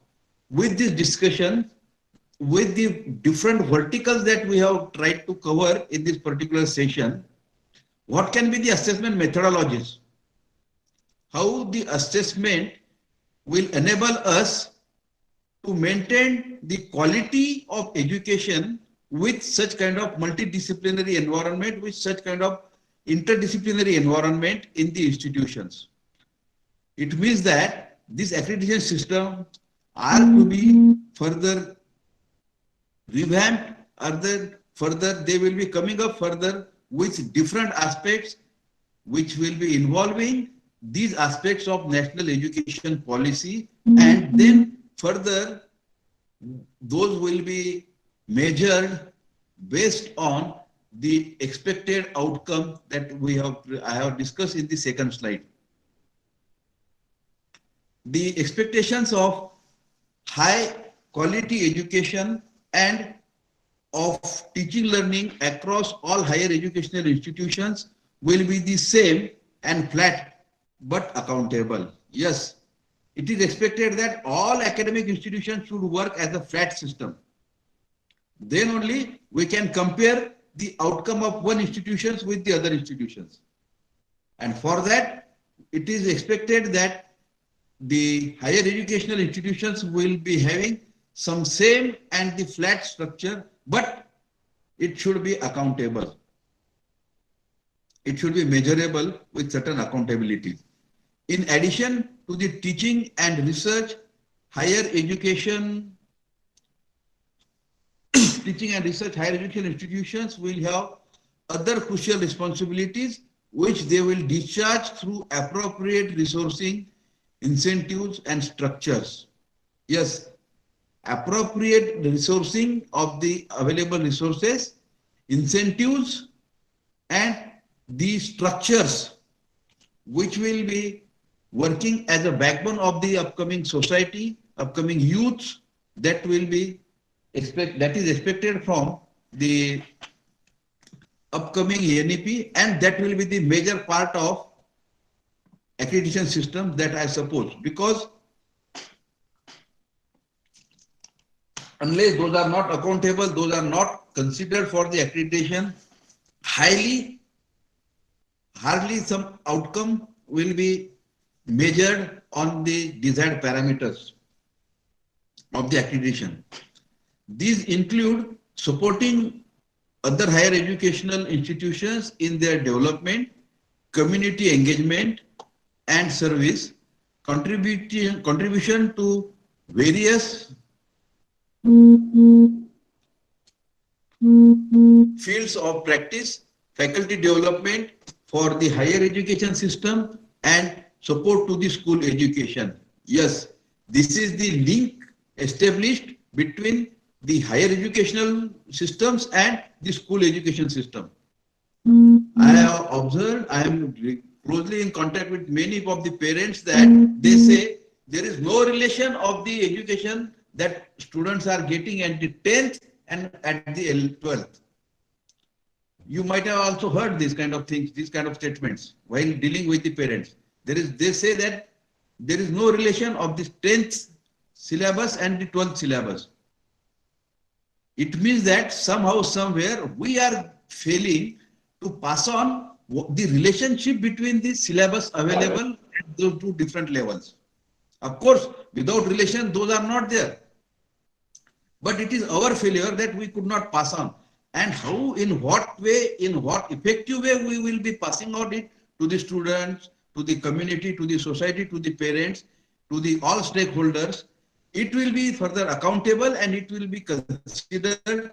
with this discussion, with the different verticals that we have tried to cover in this particular session, what can be the assessment methodologies? How the assessment will enable us to maintain the quality of education with such kind of multidisciplinary environment, with such kind of interdisciplinary environment in the institutions. It means that this accreditation system are to be further revamped, further they will be coming up further with different aspects which will be involving these aspects of national education policy, and then further those will be measured based on the expected outcome that I have discussed in the second slide. The expectations of high quality education and of teaching learning across all higher educational institutions will be the same and flat but accountable. Yes, it is expected that all academic institutions should work as a flat system. Then only we can compare the outcome of one institution with the other institutions. And for that, it is expected that the higher educational institutions will be having some same and the flat structure, but it should be accountable. It should be measurable with certain accountability. In addition to the teaching and research, higher education, teaching and research, higher education institutions will have other crucial responsibilities which they will discharge through appropriate resourcing, incentives and structures. Yes, appropriate resourcing of the available resources, incentives and the structures which will be working as a backbone of the upcoming society, upcoming youths, that will be that is expected from the upcoming NEP, and that will be the major part of accreditation system, that I suppose, because unless those are not accountable, those are not considered for the accreditation, hardly some outcome will be measured on the desired parameters of the accreditation. These include supporting other higher educational institutions in their development, community engagement and service, contribution to various fields of practice, faculty development for the higher education system and support to the school education. Yes, this is the link established between the higher educational systems and the school education system. I have observed, I am closely in contact with many of the parents that they say there is no relation of the education that students are getting at the 10th and at the 12th. You might have also heard these kind of things, these kind of statements while dealing with the parents. They say that there is no relation of the 10th syllabus and the 12th syllabus. It means that somehow, somewhere, we are failing to pass on the relationship between the syllabus available at those two different levels. Of course, without relation, those are not there. But it is our failure that we could not pass on. And how, in what way, in what effective way we will be passing on it to the students, to the community, to the society, to the parents, to the all stakeholders. It will be further accountable and it will be considered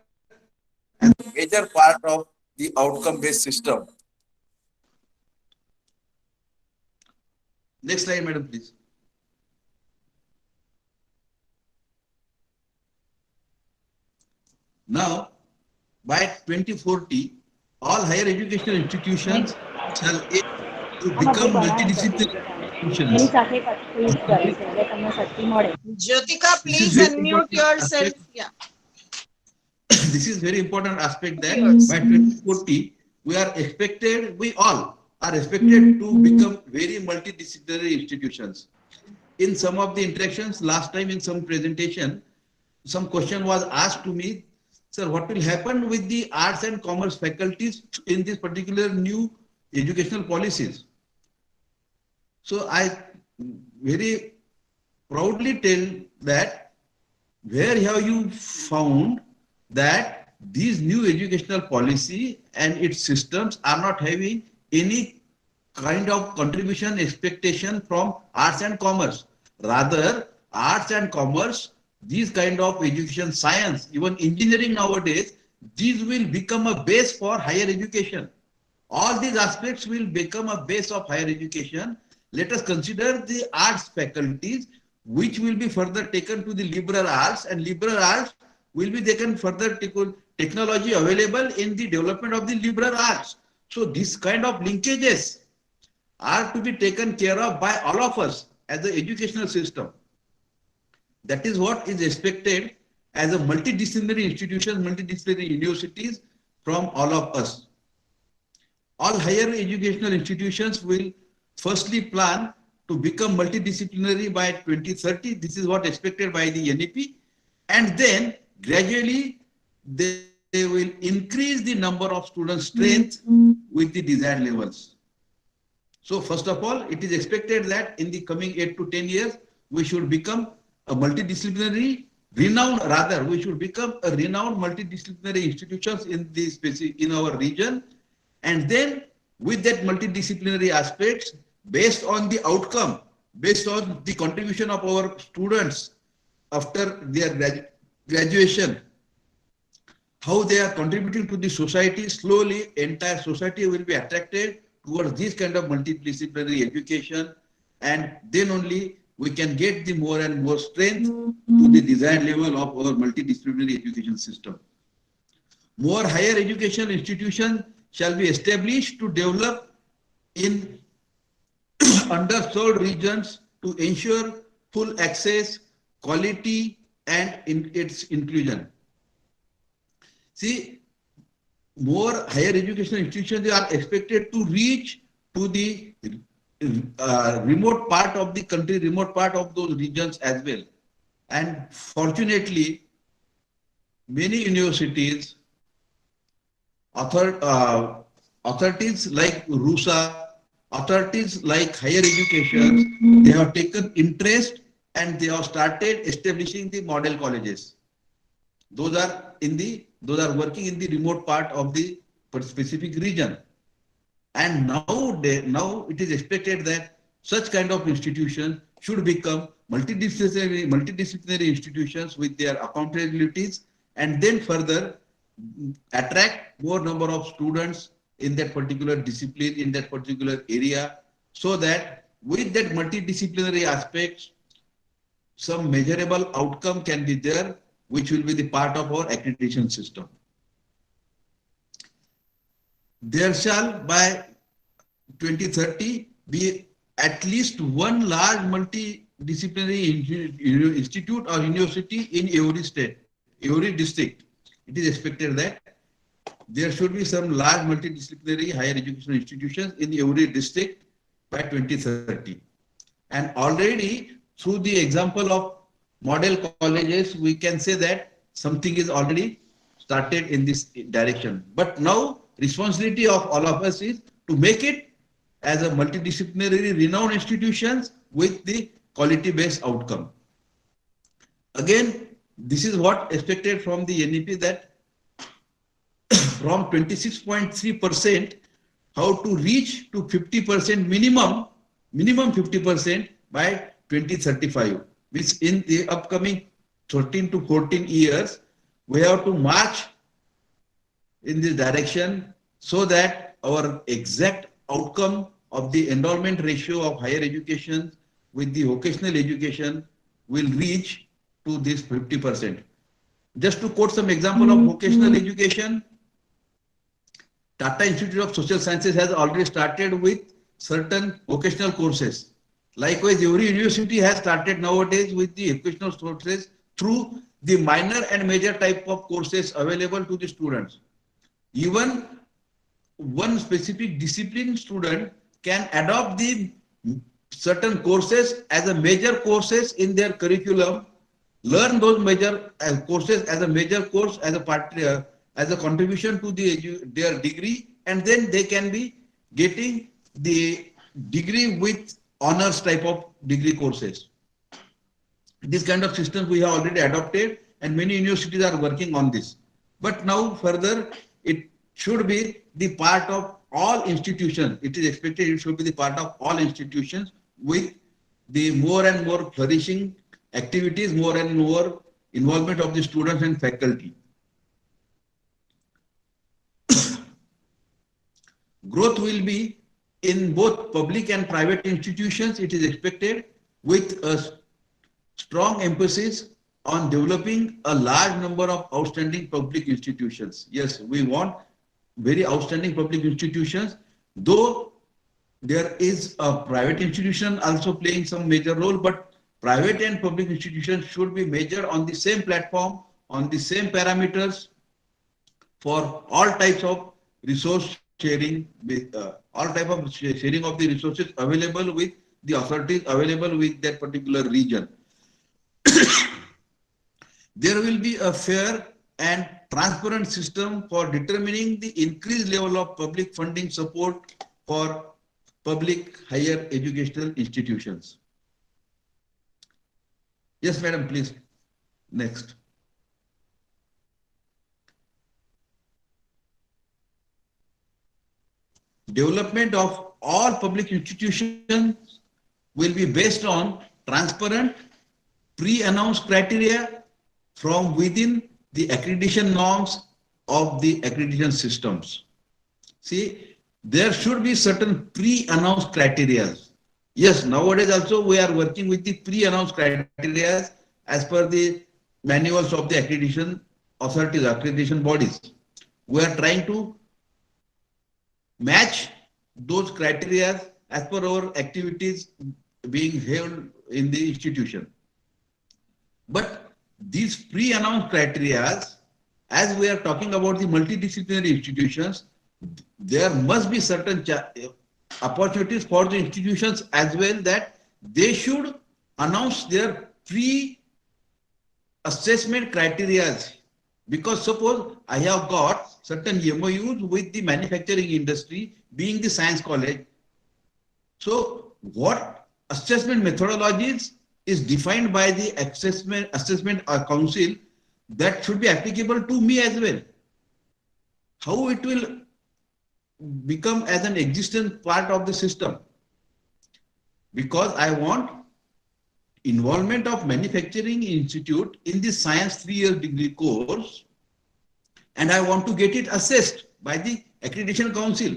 as a major part of the outcome-based system. Next slide, madam, please. Now, by 2040, all higher educational institutions shall aim to become multidisciplinary institutions. Jyotika, please unmute yourself. Yeah. This is very important aspect that by 2040, we all are expected to become very multidisciplinary institutions. In some of the interactions, last time in some presentation, some question was asked to me, sir, what will happen with the arts and commerce faculties in this particular new educational policies? So I very proudly tell that where have you found that these new educational policy and its systems are not having any kind of contribution expectation from arts and commerce. Rather, arts and commerce, these kind of education, science, even engineering nowadays, these will become a base for higher education. All these aspects will become a base of higher education. Let us consider the arts faculties, which will be further taken to the liberal arts, and liberal arts will be taken further to technology available in the development of the liberal arts. So this kind of linkages are to be taken care of by all of us as the educational system. That is what is expected as a multidisciplinary institution, multidisciplinary universities from all of us. All higher educational institutions will firstly plan to become multidisciplinary by 2030. This is what expected by the NEP. And then gradually they will increase the number of student strength with the desired levels. So first of all, it is expected that in the coming 8 to 10 years, we should become a multidisciplinary renowned, rather, we should become a renowned multidisciplinary institutions in the specific, in our region. And then with that multidisciplinary aspects, based on the outcome, based on the contribution of our students after their graduation, how they are contributing to the society, slowly entire society will be attracted towards this kind of multidisciplinary education, and then only we can get the more and more strength to the desired level of our multidisciplinary education system. More higher education institutions shall be established to develop in underserved regions to ensure full access, quality, and in its inclusion. See, more higher education institutions are expected to reach to the remote part of the country, remote part of those regions as well. And fortunately, many universities, authorities like RUSA, authorities like higher education, they have taken interest and they have started establishing the model colleges. Those are working in the remote part of the specific region. And now it is expected that such kind of institutions should become multidisciplinary institutions with their accountabilities, and then further attract more number of students in that particular discipline, in that particular area, so that with that multidisciplinary aspects, some measurable outcome can be there, which will be the part of our accreditation system. There shall by 2030 be at least one large multidisciplinary institute or university in every state, every district. It is expected that there should be some large multidisciplinary higher education institutions in every district by 2030. And already through the example of model colleges, we can say that something is already started in this direction. But now responsibility of all of us is to make it as a multidisciplinary renowned institutions with the quality-based outcome. Again, this is what expected from the NEP, that from 26.3%, how to reach to 50% minimum 50% by 2035, which in the upcoming 13 to 14 years, we have to march in this direction so that our exact outcome of the enrollment ratio of higher education with the vocational education will reach to this 50%. Just to quote some example of vocational education, Tata Institute of Social Sciences has already started with certain vocational courses. Likewise, every university has started nowadays with the vocational courses through the minor and major type of courses available to the students. Even one specific discipline student can adopt the certain courses as a major courses in their curriculum, learn those major courses as a major course as a part, as a contribution to their degree, and then they can be getting the degree with honors type of degree courses. This kind of system we have already adopted, and many universities are working on this. But now further, it should be the part of all institutions. It is expected it should be the part of all institutions with the more and more flourishing activities, more and more involvement of the students and faculty. Growth will be in both public and private institutions, it is expected, with a strong emphasis on developing a large number of outstanding public institutions. Yes, we want very outstanding public institutions, though there is a private institution also playing some major role, but private and public institutions should be measured on the same platform, on the same parameters for all types of resource sharing, with all type of sharing of the resources available with the authorities available with that particular region. There will be a fair and transparent system for determining the increased level of public funding support for public higher educational institutions. Yes, madam, please. Next. Development of all public institutions will be based on transparent, pre-announced criteria from within the accreditation norms of the accreditation systems. See, there should be certain pre-announced criteria. Yes, nowadays also we are working with the pre-announced criteria as per the manuals of the accreditation authorities, accreditation bodies. We are trying to match those criteria as per our activities being held in the institution. But these pre-announced criteria, as we are talking about the multidisciplinary institutions, there must be certain opportunities for the institutions as well, that they should announce their pre-assessment criteria. Because suppose I have got certain MOUs with the manufacturing industry, being the science college. So what assessment methodologies is defined by the assessment council, that should be applicable to me as well. How it will become as an existent part of the system? Because I want involvement of manufacturing institute in the science 3-year degree course, and I want to get it assessed by the accreditation council.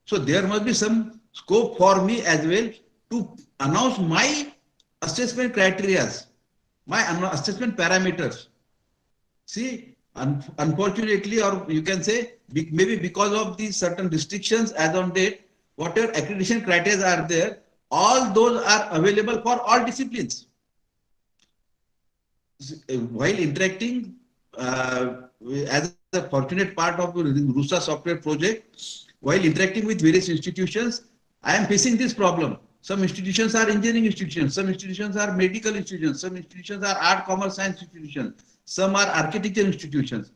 So there must be some scope for me as well to announce my assessment criteria, my assessment parameters. See, unfortunately, or you can say maybe because of these certain restrictions as on date, whatever accreditation criteria are there, all those are available for all disciplines. While interacting as a fortunate part of the RUSA software project, while interacting with various institutions, I am facing this problem. Some institutions are engineering institutions, some institutions are medical institutions, some institutions are art, commerce, science institutions, some are architecture institutions.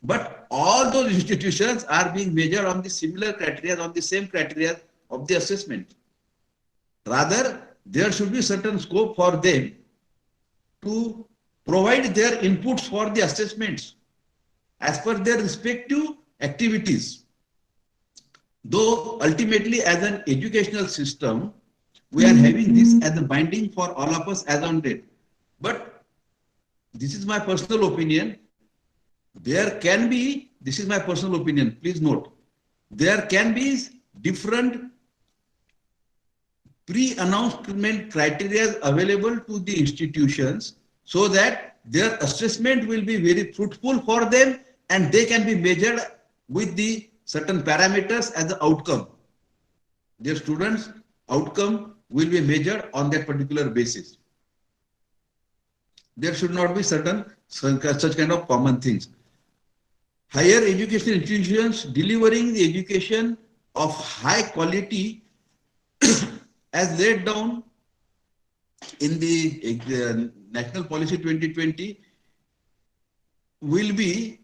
But all those institutions are being measured on the similar criteria, on the same criteria of the assessment. Rather, there should be certain scope for them to provide their inputs for the assessments as per their respective activities. Though ultimately as an educational system, we are having this as a binding for all of us as on date. But this is my personal opinion. There can be, this is my personal opinion, please note, there can be different pre-announcement criteria available to the institutions so that their assessment will be very fruitful for them and they can be measured with the certain parameters as the outcome. Their students' outcome will be measured on that particular basis. There should not be certain such kind of common things. Higher education institutions delivering the education of high quality as laid down in the National Policy 2020 will be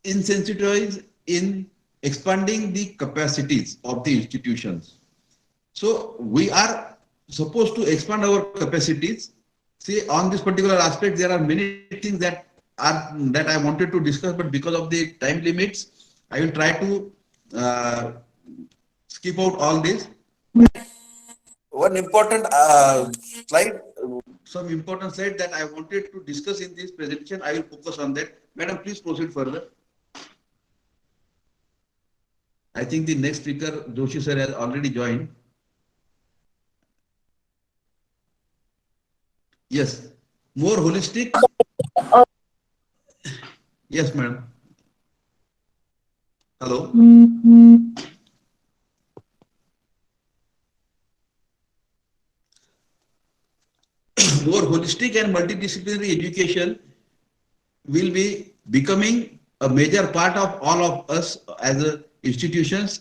insensitized in expanding the capacities of the institutions. So we are supposed to expand our capacities. See, on this particular aspect, there are many things that I wanted to discuss, but because of the time limits, I will try to skip out all this. One important slide, some important slide that I wanted to discuss in this presentation, I will focus on that. Madam, please proceed further. I think the next speaker, Joshi sir, has already joined. Yes, more holistic. Yes, madam. Hello. More holistic and multidisciplinary education will be becoming a major part of all of us as institutions.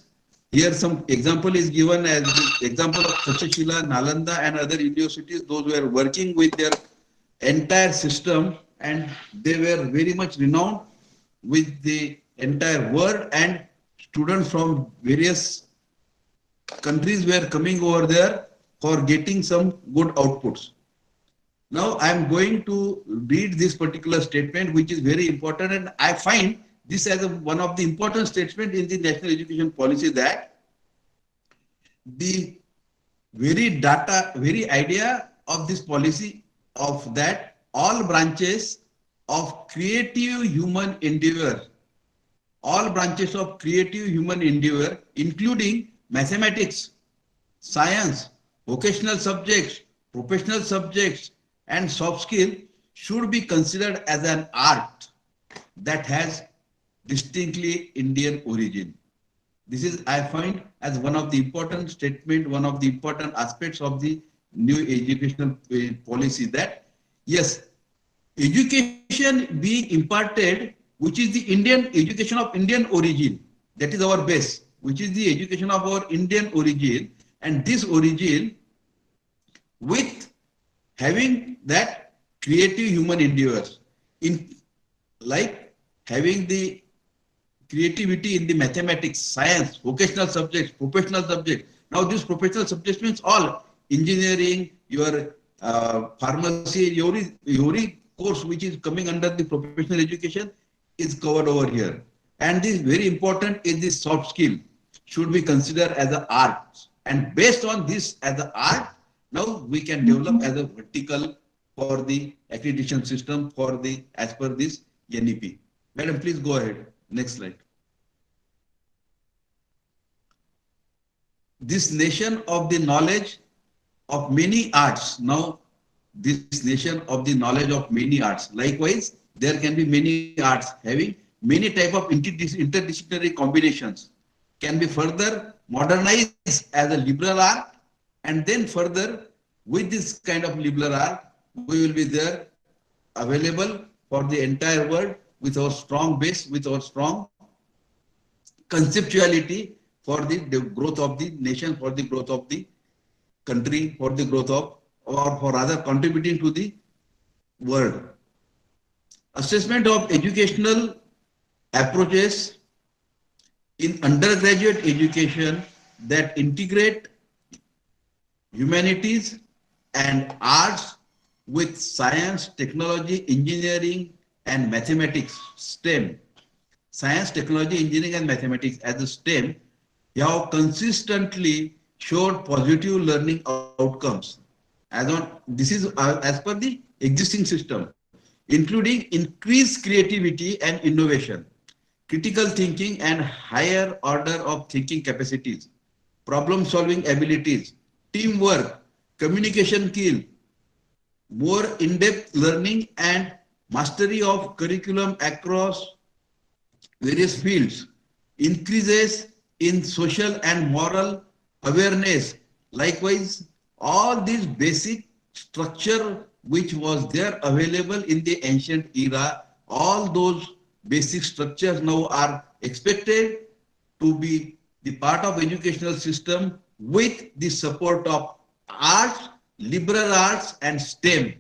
Here some example is given as the example of Takshashila, Nalanda and other universities. Those were working with their entire system and they were very much renowned with the entire world, and students from various countries were coming over there for getting some good outputs. Now I am going to read this particular statement, which is very important, and I find this as one of the important statements in the national education policy, that the very idea of this policy of that all branches of creative human endeavor, including mathematics, science, vocational subjects, professional subjects, and soft skill, should be considered as an art that has distinctly Indian origin. This is, I find, as one of the important statement, one of the important aspects of the new educational policy, that yes, education being imparted, which is the Indian education of Indian origin, that is our base, which is the education of our Indian origin, and this origin with having that creative human endeavors, in like having the creativity in the mathematics, science, vocational subjects, professional subjects. Now these professional subjects means all engineering, your pharmacy, your course which is coming under the professional education is covered over here. And this very important is the soft skill should be considered as an art. And based on this as an art, now we can develop as a vertical for the accreditation system for the as per this NEP. Madam, please go ahead. Next slide. This nation of the knowledge of many arts. Now, this nation of the knowledge of many arts. Likewise, there can be many arts having many type of interdisciplinary combinations. Can be further modernized as a liberal art, and then further with this kind of liberal art, we will be there available for the entire world with our strong base, with our strong conceptuality for the growth of the nation, for the growth of the country, for the growth of, or for rather contributing to the world. Assessment of educational approaches in undergraduate education that integrate humanities and arts with science, technology, engineering, and mathematics, STEM. Science, technology, engineering, and mathematics as a STEM have consistently showed positive learning outcomes. This is as per the existing system, including increased creativity and innovation, critical thinking and higher order of thinking capacities, problem solving abilities, teamwork, communication skill, more in-depth learning and mastery of curriculum across various fields, increases in social and moral awareness. Likewise, all these basic structure which was there available in the ancient era, all those basic structures now are expected to be the part of educational system with the support of arts, liberal arts, and STEM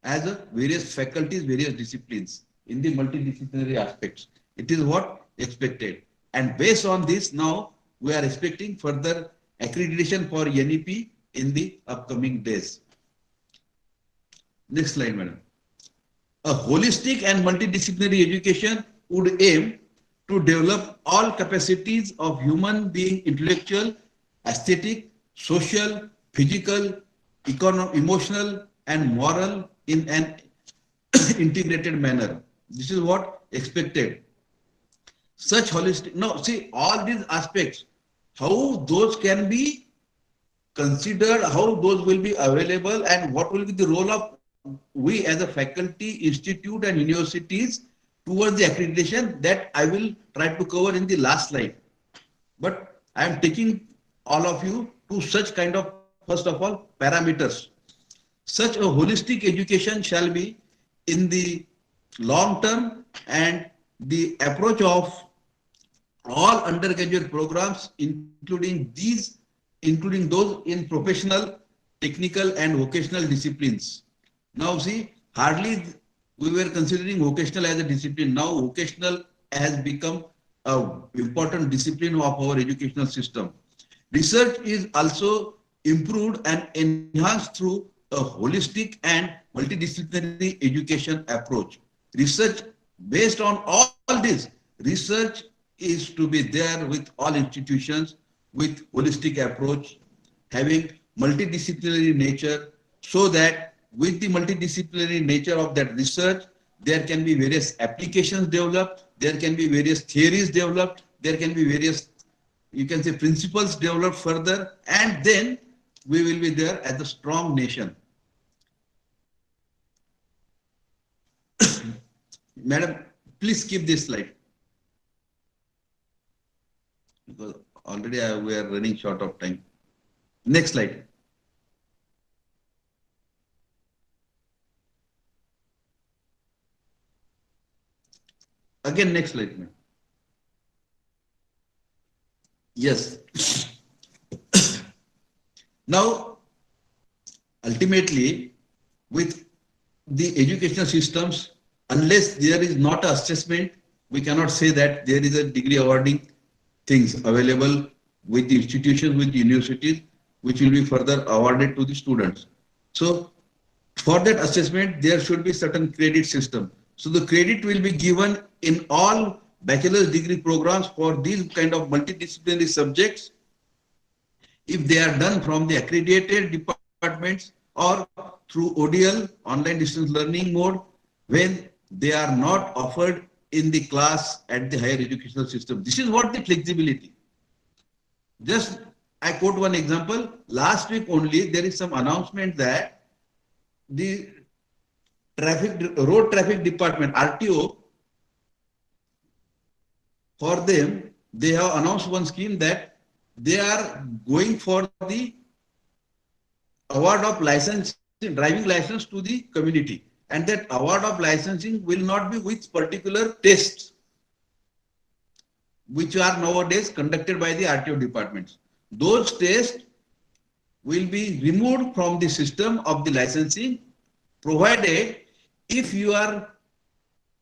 as a various faculties, various disciplines in the multidisciplinary aspects. It is what expected. And based on this, now we are expecting further accreditation for NEP in the upcoming days. Next slide, madam. A holistic and multidisciplinary education would aim to develop all capacities of human being, intellectual, aesthetic, social, physical, emotional, and moral in an integrated manner. This is what expected. Such holistic, now see all these aspects, how those can be considered, how those will be available, and what will be the role of we as a faculty, institute, and universities towards the accreditation, that I will try to cover in the last slide. But I am taking all of you to such kind of, first of all, parameters. Such a holistic education shall be in the long term, and the approach of all undergraduate programs, including those in professional, technical, and vocational disciplines. Now see, hardly we were considering vocational as a discipline. Now vocational has become an important discipline of our educational system. Research is also improved and enhanced through a holistic and multidisciplinary education approach. Research based on all this, research is to be there with all institutions with holistic approach, having multidisciplinary nature, so that with the multidisciplinary nature of that research, there can be various applications developed, there can be various theories developed, there can be various, you can say, principles developed further, and then we will be there as a strong nation. Madam, please skip this slide, because already we are running short of time. Next slide. Again, next slide, ma'am. Yes. Now, ultimately, with the educational systems, unless there is not an assessment, we cannot say that there is a degree awarding things available with the institutions, with the universities, which will be further awarded to the students. So for that assessment, there should be certain credit system. So the credit will be given in all bachelor's degree programs for these kind of multidisciplinary subjects, if they are done from the accredited departments or through ODL, online distance learning mode, when they are not offered in the class at the higher educational system. This is what the flexibility. Just I quote one example. Last week only, there is some announcement that the road traffic department, RTO, for them, they have announced one scheme that they are going for the award of license, driving license to the community. And that award of licensing will not be with particular tests, which are nowadays conducted by the RTO departments. Those tests will be removed from the system of the licensing, provided if you are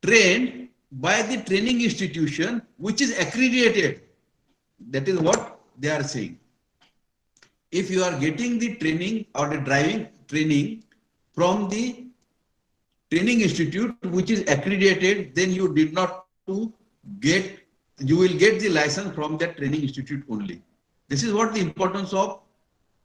trained by the training institution which is accredited. That is what they are saying. If you are getting the training or the driving training from the training institute which is accredited, then you did not to get, you will get the license from that training institute only. This is what the importance of,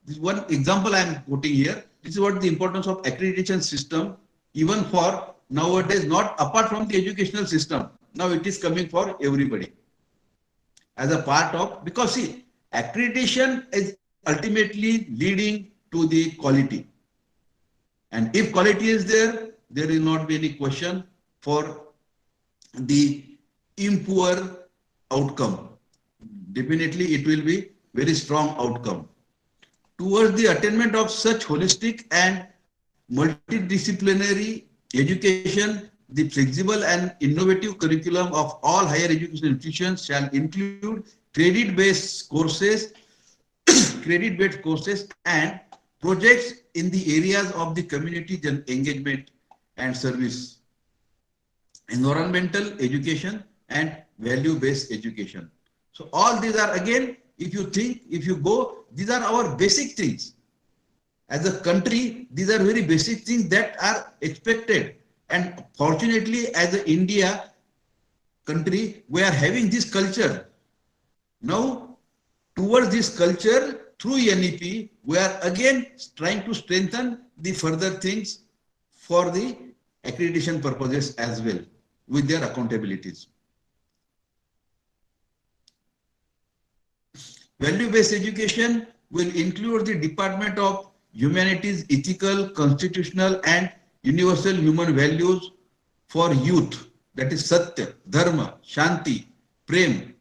this one example I am quoting here. This is what the importance of accreditation system, even for nowadays, not apart from the educational system. Now it is coming for everybody as a part of, because see, accreditation is ultimately leading to the quality. And if quality is there, there will not be any question for the impure outcome. Definitely it will be very strong outcome. Towards the attainment of such holistic and multidisciplinary education, the flexible and innovative curriculum of all higher education institutions shall include credit-based courses, and projects in the areas of the community engagement and service, environmental education and value-based education. So all these are, again, if you think, if you go, these are our basic things. As a country, these are very basic things that are expected. And fortunately, as an India country, we are having this culture. Now, towards this culture, through NEP, we are again trying to strengthen the further things for the accreditation purposes as well, with their accountabilities. Value-based education will include the Department of Humanities, ethical, constitutional, and universal human values for youth. That is Satya, Dharma, Shanti, Prem,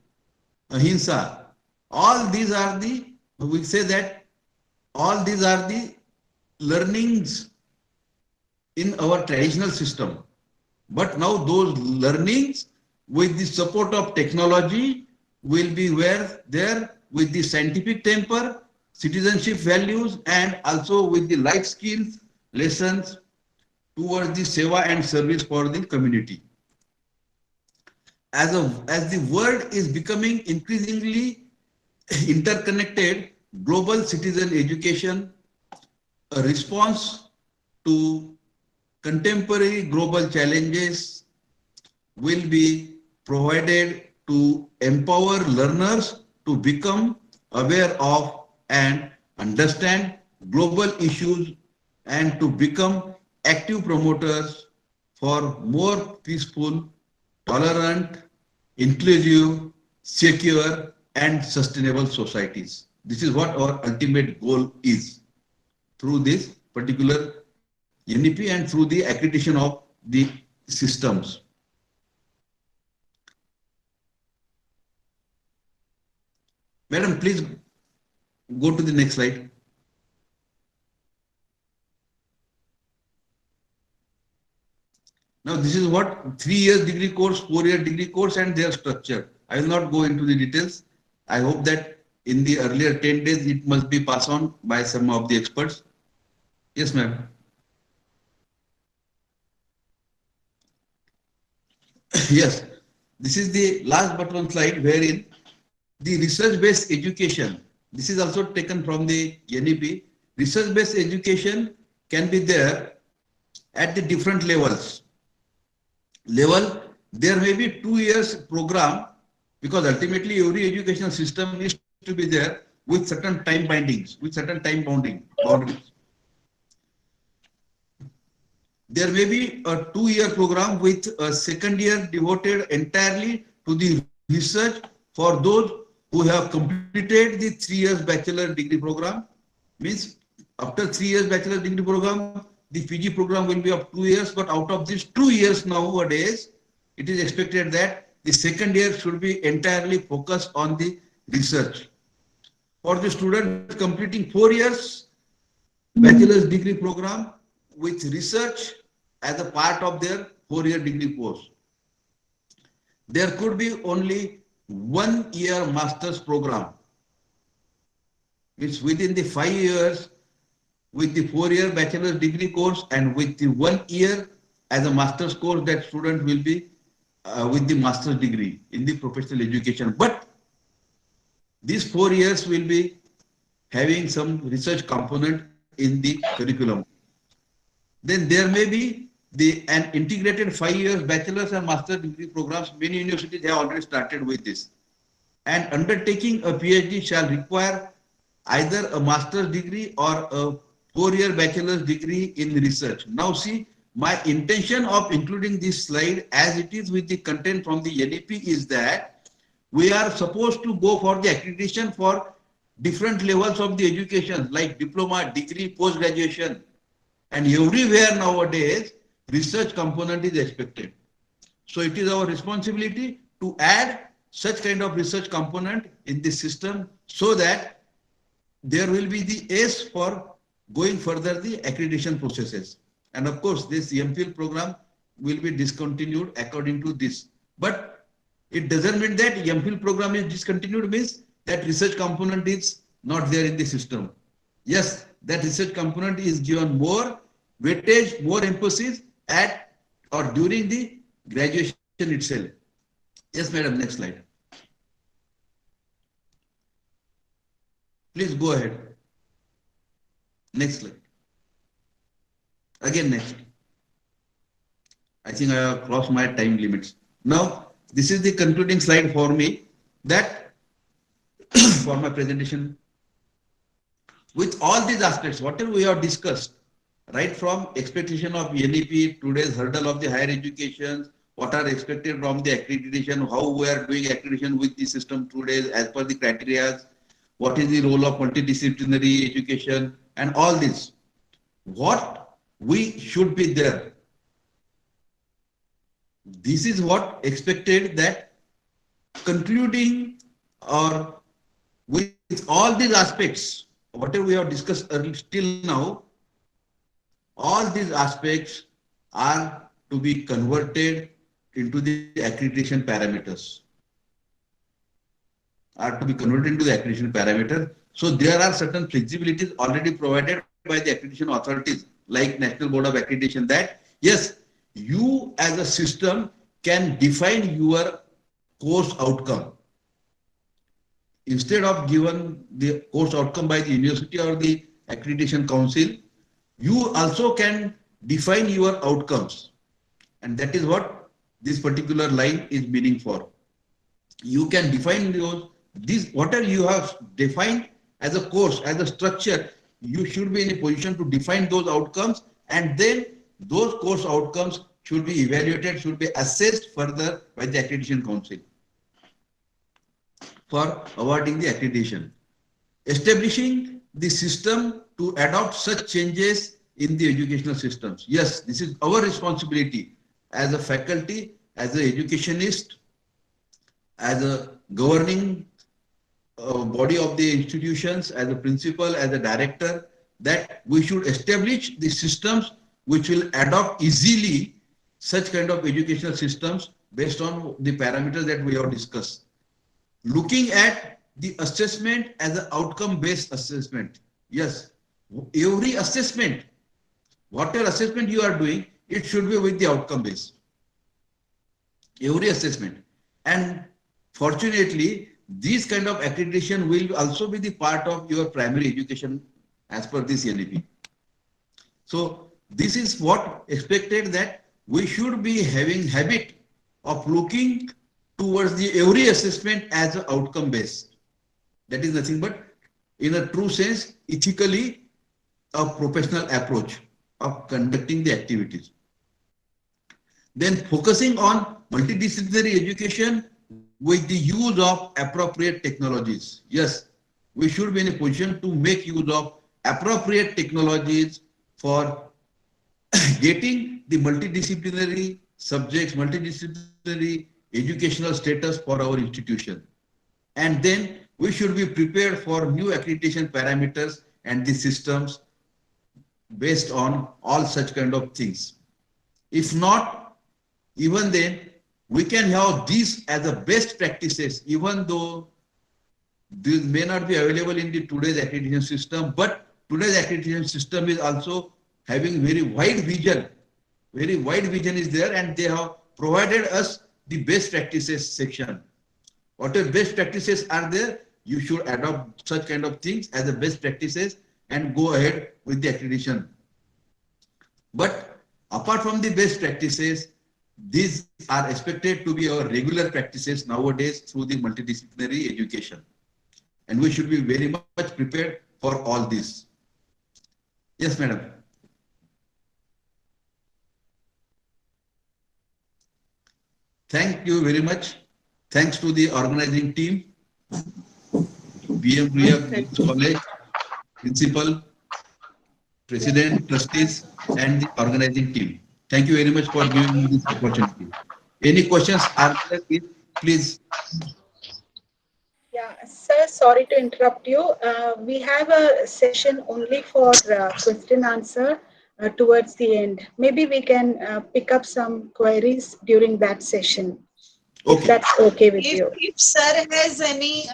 Ahimsa. All these are the, we say that all these are the learnings in our traditional system. But now those learnings with the support of technology will be there with the scientific temper, citizenship values, and also with the life skills, lessons towards the seva and service for the community. As the world is becoming increasingly interconnected, global citizen education, a response to contemporary global challenges will be provided to empower learners to become aware of and understand global issues and to become active promoters for more peaceful, tolerant, inclusive, secure, and sustainable societies. This is what our ultimate goal is through this particular NEP and through the accreditation of the systems. Madam, please go to the next slide. Now, this is what 3 years degree course, 4-year degree course and their structure. I will not go into the details. I hope that in the earlier 10 days, it must be passed on by some of the experts. Yes, ma'am. Yes, this is the last but one slide wherein the research-based education, this is also taken from the NEP. Research-based education can be there at the different levels. There may be 2 years program because ultimately every educational system needs to be there with certain time bindings, with certain time boundaries. There may be a 2-year program with a second year devoted entirely to the research for those who have completed the 3 years bachelor degree program. Means after 3 years bachelor degree program, the PG program will be of 2 years, but out of these 2 years nowadays, it is expected that the second year should be entirely focused on the research. For the students completing 4 years bachelor's degree program with research as a part of their 4-year degree course, there could be only 1 year master's program. It's within the 5 years with the 4-year bachelor's degree course and with the 1 year as a master's course that student will be with the master's degree in the professional education. But these 4 years will be having some research component in the curriculum. Then there may be an integrated 5 years bachelor's and master's degree programs. Many universities have already started with this. And undertaking a PhD shall require either a master's degree or a 4-year bachelor's degree in research. Now see, my intention of including this slide as it is with the content from the NEP is that we are supposed to go for the accreditation for different levels of the education like diploma, degree, post-graduation. And everywhere nowadays, research component is expected. So it is our responsibility to add such kind of research component in the system so that there will be the ace for going further the accreditation processes. And of course, this MPhil program will be discontinued according to this. But it doesn't mean that MPhil program is discontinued means that research component is not there in the system. Yes, that research component is given more weightage, more emphasis at or during the graduation itself. Yes, madam, next slide. Please go ahead. Next slide. Again, next. I think I have crossed my time limits. Now, this is the concluding slide for me that for my presentation. With all these aspects, whatever we have discussed, right from expectation of NEP, today's hurdle of the higher education, what are expected from the accreditation, how we are doing accreditation with the system today as per the criteria, what is the role of multidisciplinary education, and all this. What we should be there. This is what expected that concluding or with all these aspects, whatever we have discussed earlier till now, all these aspects are to be converted into the accreditation parameters. So there are certain flexibilities already provided by the accreditation authorities like National Board of Accreditation that yes, you as a system can define your course outcome. Instead of given the course outcome by the university or the accreditation council, you also can define your outcomes. And that is what this particular line is meaning for. You can define whatever you have defined as a course, as a structure, you should be in a position to define those outcomes, and then those course outcomes should be evaluated, should be assessed further by the Accreditation Council for awarding the accreditation. Establishing the system to adopt such changes in the educational systems. Yes, this is our responsibility as a faculty, as an educationist, as a governing body of the institutions, as a principal, as a director, that we should establish the systems which will adopt easily such kind of educational systems based on the parameters that we have discussed. Looking at the assessment as an outcome-based assessment. Yes, every assessment, whatever assessment you are doing, it should be with the outcome base. Every assessment. And fortunately, these kind of accreditation will also be the part of your primary education as per this NEP. So this is what expected, that we should be having habit of looking towards the every assessment as an outcome based. That is nothing but, in a true sense, ethically a professional approach of conducting the activities. Then focusing on multidisciplinary education with the use of appropriate technologies. Yes, we should be in a position to make use of appropriate technologies for getting the multidisciplinary subjects, multidisciplinary educational status for our institution. And then we should be prepared for new accreditation parameters and the systems based on all such kind of things. If not, even then, we can have these as a best practices, even though these may not be available in the today's accreditation system, but today's accreditation system is also having very wide vision. Very wide vision is there, and they have provided us the best practices section. Whatever best practices are there, you should adopt such kind of things as the best practices and go ahead with the accreditation. But apart from the best practices, these are expected to be our regular practices nowadays through the multidisciplinary education. And we should be very much prepared for all this. Yes, madam. Thank you very much. Thanks to the organizing team, BM College, principal, president, trustees, and the organizing team. Thank you very much for giving me this opportunity. Any questions are there, please? Yeah, sir, sorry to interrupt you. We have a session only for question answer towards the end. Maybe we can pick up some queries during that session. Okay. If that's okay with you. If sir has any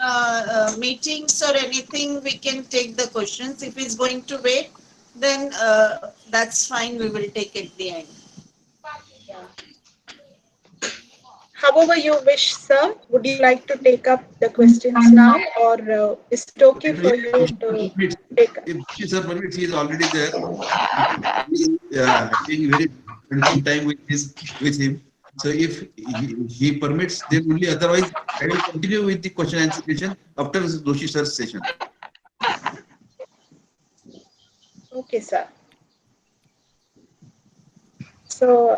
meetings or anything, we can take the questions. If he's going to wait, then that's fine. We will take at the end. However you wish, sir. Would you like to take up the questions now, or is it okay for you to take up? If sir permits, he is already there. Having very spending time with him. So if he permits, then only. Otherwise, I will continue with the question and answer session after Joshi sir's session. Okay, sir. So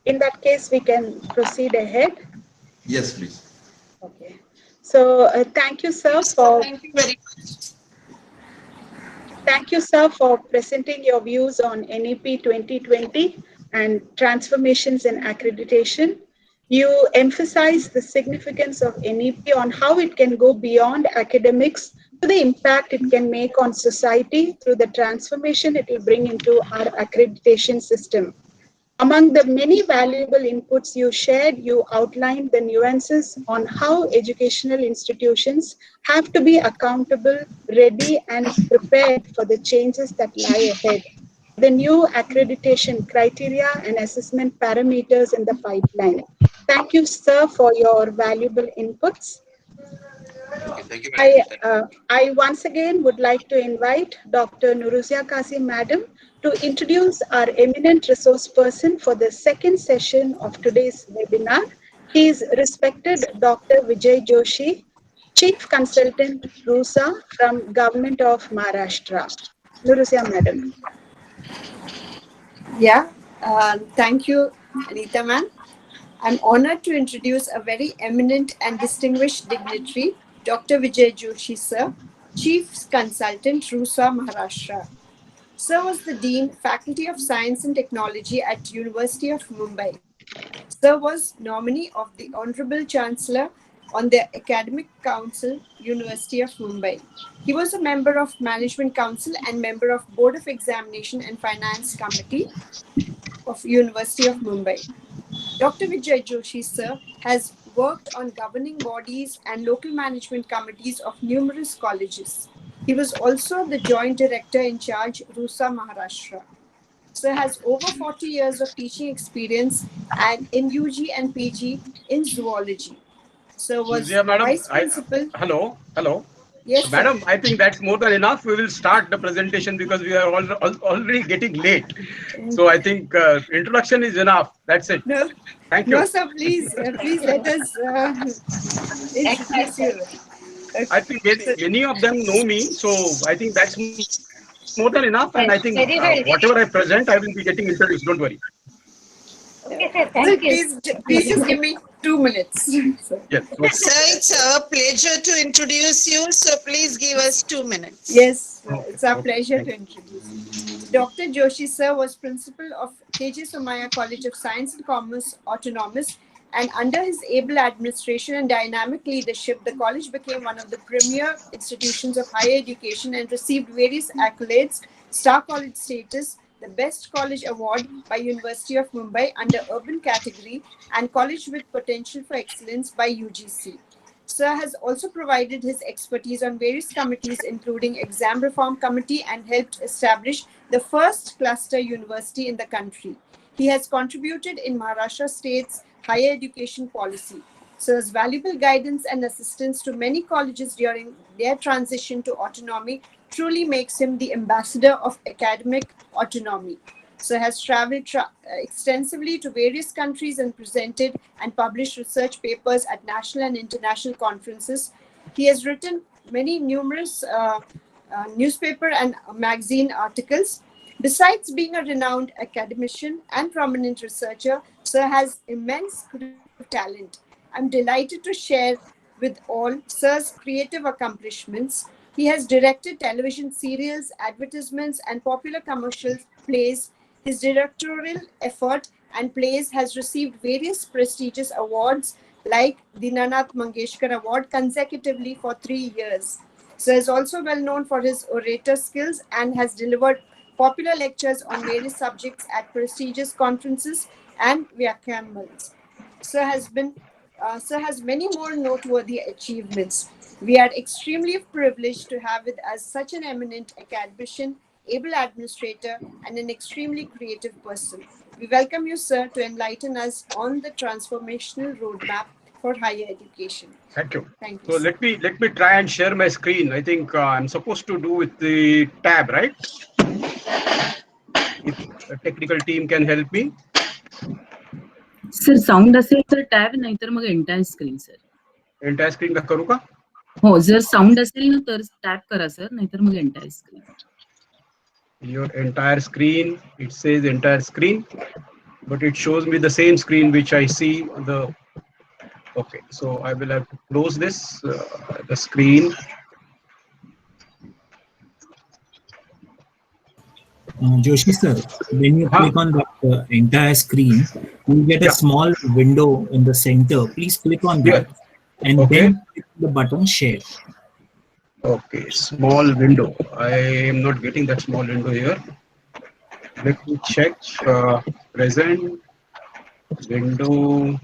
in that case, we can proceed ahead. Yes, please. Okay. So thank you, sir, for Thank you very much. Thank you, sir, for presenting your views on NEP 2020 and transformations in accreditation. You emphasize the significance of NEP on how it can go beyond academics to the impact it can make on society through the transformation it will bring into our accreditation system. Among the many valuable inputs you shared, you outlined the nuances on how educational institutions have to be accountable, ready, and prepared for the changes that lie ahead. The new accreditation criteria and assessment parameters in the pipeline. Thank you, sir, for your valuable inputs. Okay, thank you very much. I once again would like to invite Dr. Nuruzia Kasim Madam to introduce our eminent resource person for the second session of today's webinar. He is respected Dr. Vijay Joshi, Chief Consultant RUSA from Government of Maharashtra. Nuruzia Madam. Yeah, thank you, Anita ma'am. I'm honored to introduce a very eminent and distinguished dignitary, Dr. Vijay Joshi, sir, Chief Consultant, RUSA, Maharashtra. Sir was the Dean, Faculty of Science and Technology at University of Mumbai. Sir was nominee of the Honorable Chancellor on the Academic Council, University of Mumbai. He was a member of Management Council and member of Board of Examination and Finance Committee of University of Mumbai. Dr. Vijay Joshi, sir, has worked on governing bodies and local management committees of numerous colleges. He was also the joint director in charge, RUSA Maharashtra. Sir has over 40 years of teaching experience and in UG and PG in zoology. Sir was Madam, vice principal. Hello. Yes, Madam, sir. I think that's more than enough. We will start the presentation because we are already getting late. So I think introduction is enough. That's it. No, Thank you. no, sir. Please let us introduce you. I think many of them know me, so I think that's more than enough. And I think whatever I present, I will be getting introduced. Don't worry. Okay, sir. Sir, Thank you. please just give me 2 minutes. Yes. Okay. Sir, it's a pleasure to introduce you. So please give us 2 minutes. Yes, Okay, it's our okay, pleasure thank to introduce. Dr. Joshi, sir, was principal of KJ Somaya College of Science and Commerce, Autonomous, and under his able administration and dynamic leadership, the college became one of the premier institutions of higher education and received various accolades, Star College status, the Best College Award by University of Mumbai under Urban category, and College with Potential for Excellence by UGC. Sir has also provided his expertise on various committees, including Exam Reform Committee, and helped establish the first cluster university in the country. He has contributed in Maharashtra State's higher education policy. Sir's valuable guidance and assistance to many colleges during their transition to autonomy truly makes him the ambassador of academic autonomy. Sir has traveled extensively to various countries and presented and published research papers at national and international conferences. He has written many numerous newspaper and magazine articles. Besides being a renowned academician and prominent researcher, Sir has immense creative talent. I'm delighted to share with all Sir's creative accomplishments. He has directed television serials, advertisements, and popular commercial plays. His directorial effort and plays has received various prestigious awards like the Nanath Mangeshkar Award consecutively for 3 years. Sir is also well known for his orator skills and has delivered popular lectures on various subjects at prestigious conferences and Vyakyanmals. Sir has many more noteworthy achievements. We are extremely privileged to have with us such an eminent academician, able administrator, and an extremely creative person. We welcome you, sir, to enlighten us on the transformational roadmap for higher education. Thank you. Thank you. So Sir. let me try and share my screen. I think I'm supposed to do with the tab, right? If the technical team can help me. Sir sound असेल तर tab नाहीतर मग entire screen sir Entire screen का करू का? हो जर sound असेल ना तर टॅप करा सर नाहीतर मग entire screen Your entire screen, it says entire screen, but it shows me the same screen which I see on the. Okay, so I will have to close this the screen. Joshi sir, when you click on the entire screen, you get a small window in the center. Please click on that and then click the button share. Okay, small window. I am not getting that small window here. Let me check. Present window.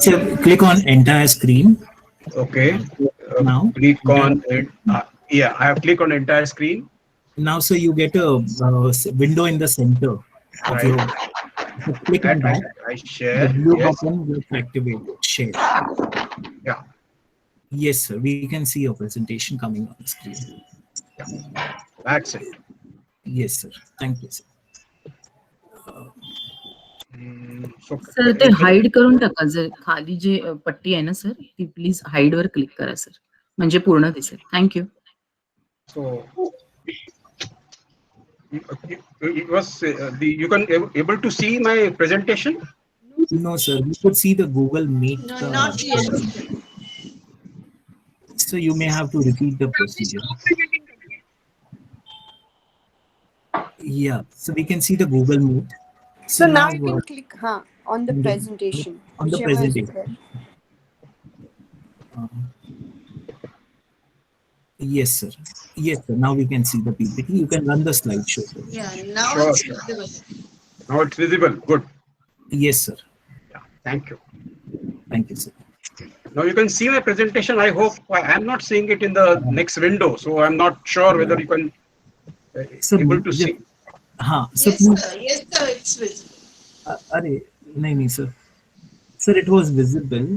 So click on entire screen. Okay. Now click on it. Yeah, I have clicked on entire screen. Now, so you get a window in the center. Right. So click on that. I share. The blue Yes. button will activate share. Yeah. Yes, sir. We can see your presentation coming on the screen. Yeah, that's it. Yes, sir. Thank you, sir. So, sir ते hide करून टाका, जर खाली जे पट्टी आहे ना sir, ती please hide were click करा सर, म्हणजे पूर्ण दिसेल. Thank you. so it was you can able to see my presentation? No, sir. We could see the Google Meet. No, not yet. So you may have to repeat the procedure. Yeah. So we can see the Google Meet. So now you can click on the presentation. On the whichever is presentation. there. Yes, sir. Yes, sir. Now we can see the PPT. You can run the slideshow. Yeah, now Sure, it's sure. visible. Now it's visible. Good. Yes, sir. Yeah, thank you. Thank you, sir. Now you can see my presentation. I hope I'm not seeing it in the next window, so I'm not sure whether you can able to see. So Yes, please, sir. Yes, sir. It's visible. no, sir. Sir, it was visible.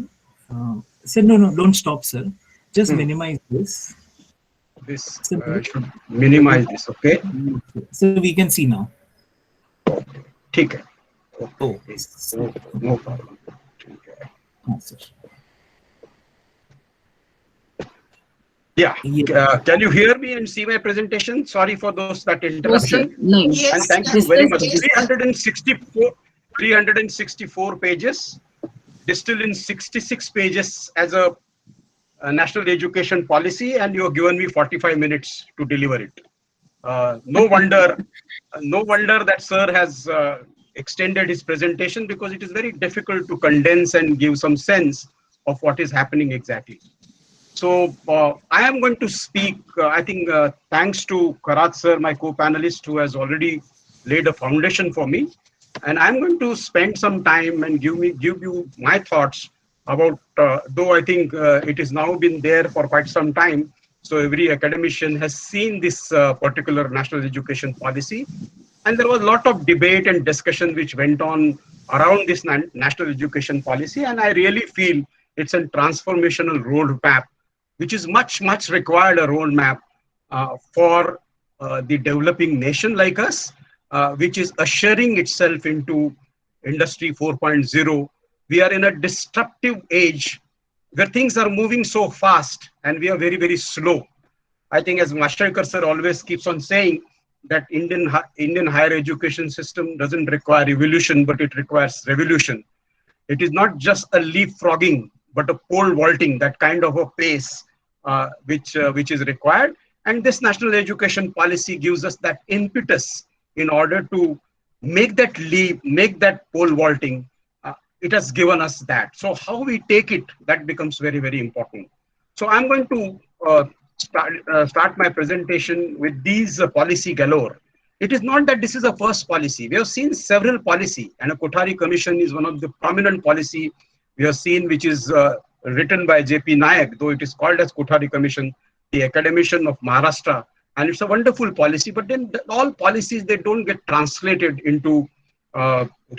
Sir, no, don't stop, sir. Just minimize this. This should minimize this, okay? So we can see now. ठीक है. Okay. No problem. Sir. Yeah. Can you hear me and see my presentation? Sorry for that interruption. Yes, and thank you very much. 364 pages, distilled in 66 pages as a national education policy, and you have given me 45 minutes to deliver it. No wonder that sir has extended his presentation, because it is very difficult to condense and give some sense of what is happening exactly. So I am going to speak, I think, thanks to Kharat sir, my co-panelist, who has already laid a foundation for me. And I'm going to spend some time and give you my thoughts about, though I think it has now been there for quite some time. So every academician has seen this particular national education policy. And there was a lot of debate and discussion which went on around this national education policy. And I really feel it's a transformational roadmap, which is much required a roadmap for the developing nation like us, which is ushering itself into Industry 4.0. We are in a disruptive age where things are moving so fast and we are very slow. I think, as Mashtraikar sir always keeps on saying, that Indian higher education system doesn't require evolution, but it requires revolution. It is not just a leapfrogging, but a pole vaulting, that kind of a pace which is required. And this national education policy gives us that impetus in order to make that leap, make that pole vaulting. It has given us that. So how we take it, that becomes very important. So I'm going to start my presentation with these policy galore. It is not that this is a first policy. We have seen several policy, and a Kothari Commission is one of the prominent policy we have seen, which is written by J.P. Nayak, though it is called as Kothari Commission, the academician of Maharashtra. And it's a wonderful policy, but then all policies, they don't get translated into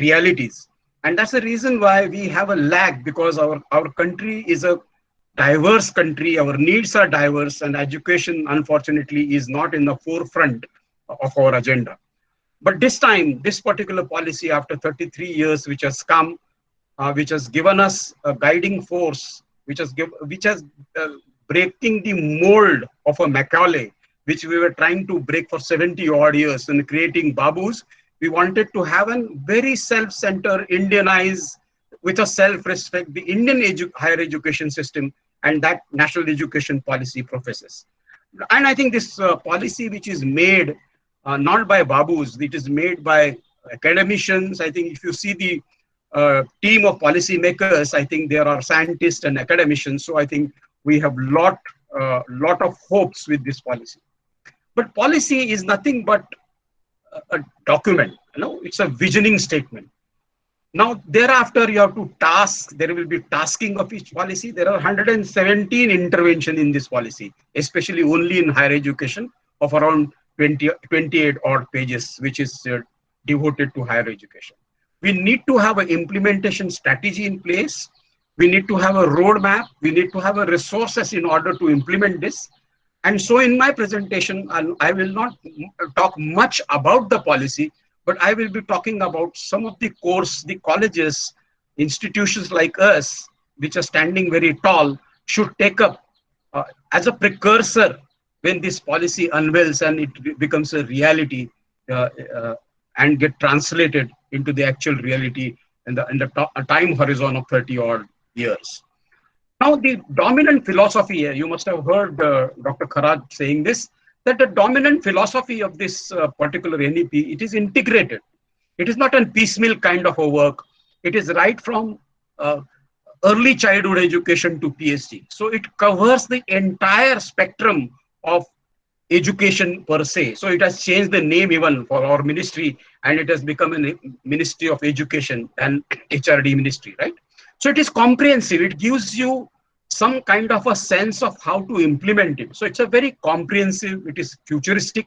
realities. And that's the reason why we have a lag, because our country is a diverse country, our needs are diverse, and education, unfortunately, is not in the forefront of our agenda. But this time, this particular policy, after 33 years, which has come, which has given us a guiding force, which has breaking the mold of a Macaulay, which we were trying to break for 70 odd years, and creating Babus. We wanted to have a very self-centered, Indianized, with a self-respect, the Indian higher education system, and that national education policy professes. And I think this policy, which is made not by Babus, it is made by academicians. I think if you see the team of policy makers, I think there are scientists and academicians. So I think we have lot of hopes with this policy. But policy is nothing but a document. It's a visioning statement. Now, thereafter, you have to there will be tasking of each policy. There are 117 interventions in this policy, especially only in higher education, of around 28 odd pages, which is devoted to higher education. We need to have an implementation strategy in place. We need to have a roadmap. We need to have a resources in order to implement this. And so in my presentation, I will not talk much about the policy, but I will be talking about some of the course, the colleges, institutions like us, which are standing very tall, should take up as a precursor when this policy unveils and it becomes a reality uh, uh, and get translated into the actual reality in the time horizon of 30 odd years. Now, the dominant philosophy, you must have heard Dr. Kharat saying this, that the dominant philosophy of this particular NEP, it is integrated. It is not a piecemeal kind of a work. It is right from early childhood education to PhD. So it covers the entire spectrum of education per se. So it has changed the name even for our ministry, and it has become a Ministry of Education and HRD ministry, right? So it is comprehensive. It gives you some kind of a sense of how to implement it. So it's a very comprehensive, it is futuristic.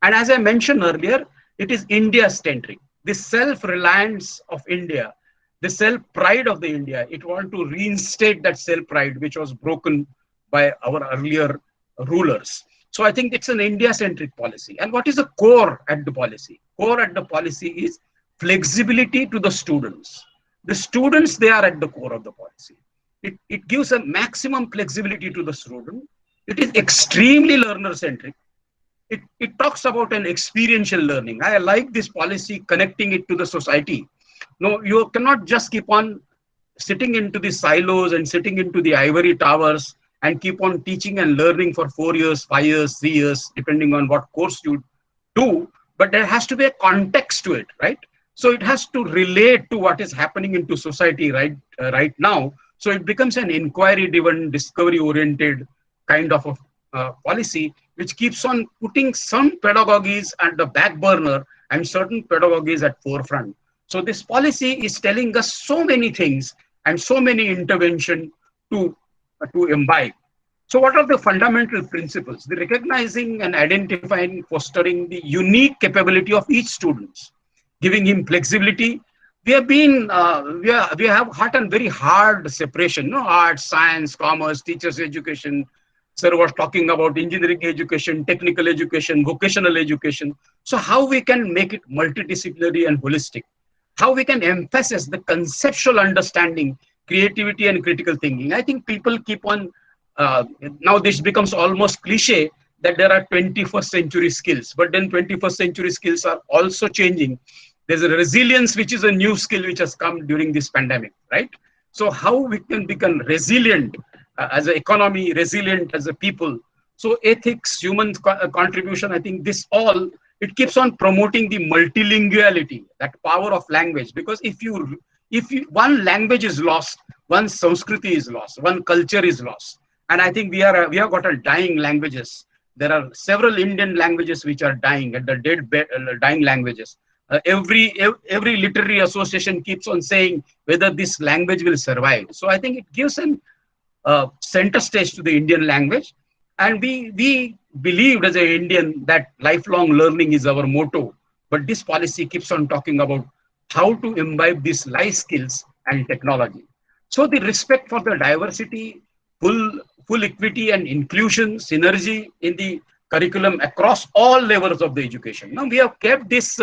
And as I mentioned earlier, it is India-centric. The self-reliance of India, the self-pride of the India, it wants to reinstate that self-pride which was broken by our earlier rulers. So I think it's an India-centric policy. And what is the core at the policy? Core at the policy is flexibility to the students. The students, they are at the core of the policy. It gives a maximum flexibility to the student. It is extremely learner-centric. It talks about an experiential learning. I like this policy connecting it to the society. No, you cannot just keep on sitting into the silos and sitting into the ivory towers and keep on teaching and learning for 4 years, 5 years, 3 years, depending on what course you do. But there has to be a context to it, right? So it has to relate to what is happening into society right now. So it becomes an inquiry-driven, discovery-oriented kind of a policy, which keeps on putting some pedagogies at the back burner and certain pedagogies at forefront. So this policy is telling us so many things and so many intervention to imbibe. So what are the fundamental principles? The recognizing and identifying, fostering the unique capability of each student, giving him flexibility. We have been, we have had a very hard separation, no? Arts, science, commerce, teachers' education. Sir was talking about engineering education, technical education, vocational education. So how we can make it multidisciplinary and holistic? How we can emphasize the conceptual understanding, creativity and critical thinking. I think people keep on, now this becomes almost cliche that there are 21st century skills, but then 21st century skills are also changing. There's a resilience, which is a new skill which has come during this pandemic, right? So how we can become resilient as an economy, resilient as a people. So ethics, human contribution, I think this all, it keeps on promoting the multilinguality, that power of language. Because if one language is lost, one Sanskriti is lost, one culture is lost. And I think we have got a dying languages. There are several Indian languages which are dying, at the dying languages. Every literary association keeps on saying whether this language will survive. So I think it gives an center stage to the Indian language. And we believed as an Indian that lifelong learning is our motto. But this policy keeps on talking about how to imbibe these life skills and technology. So the respect for the diversity, full equity and inclusion, synergy in the curriculum across all levels of the education. Now we have kept this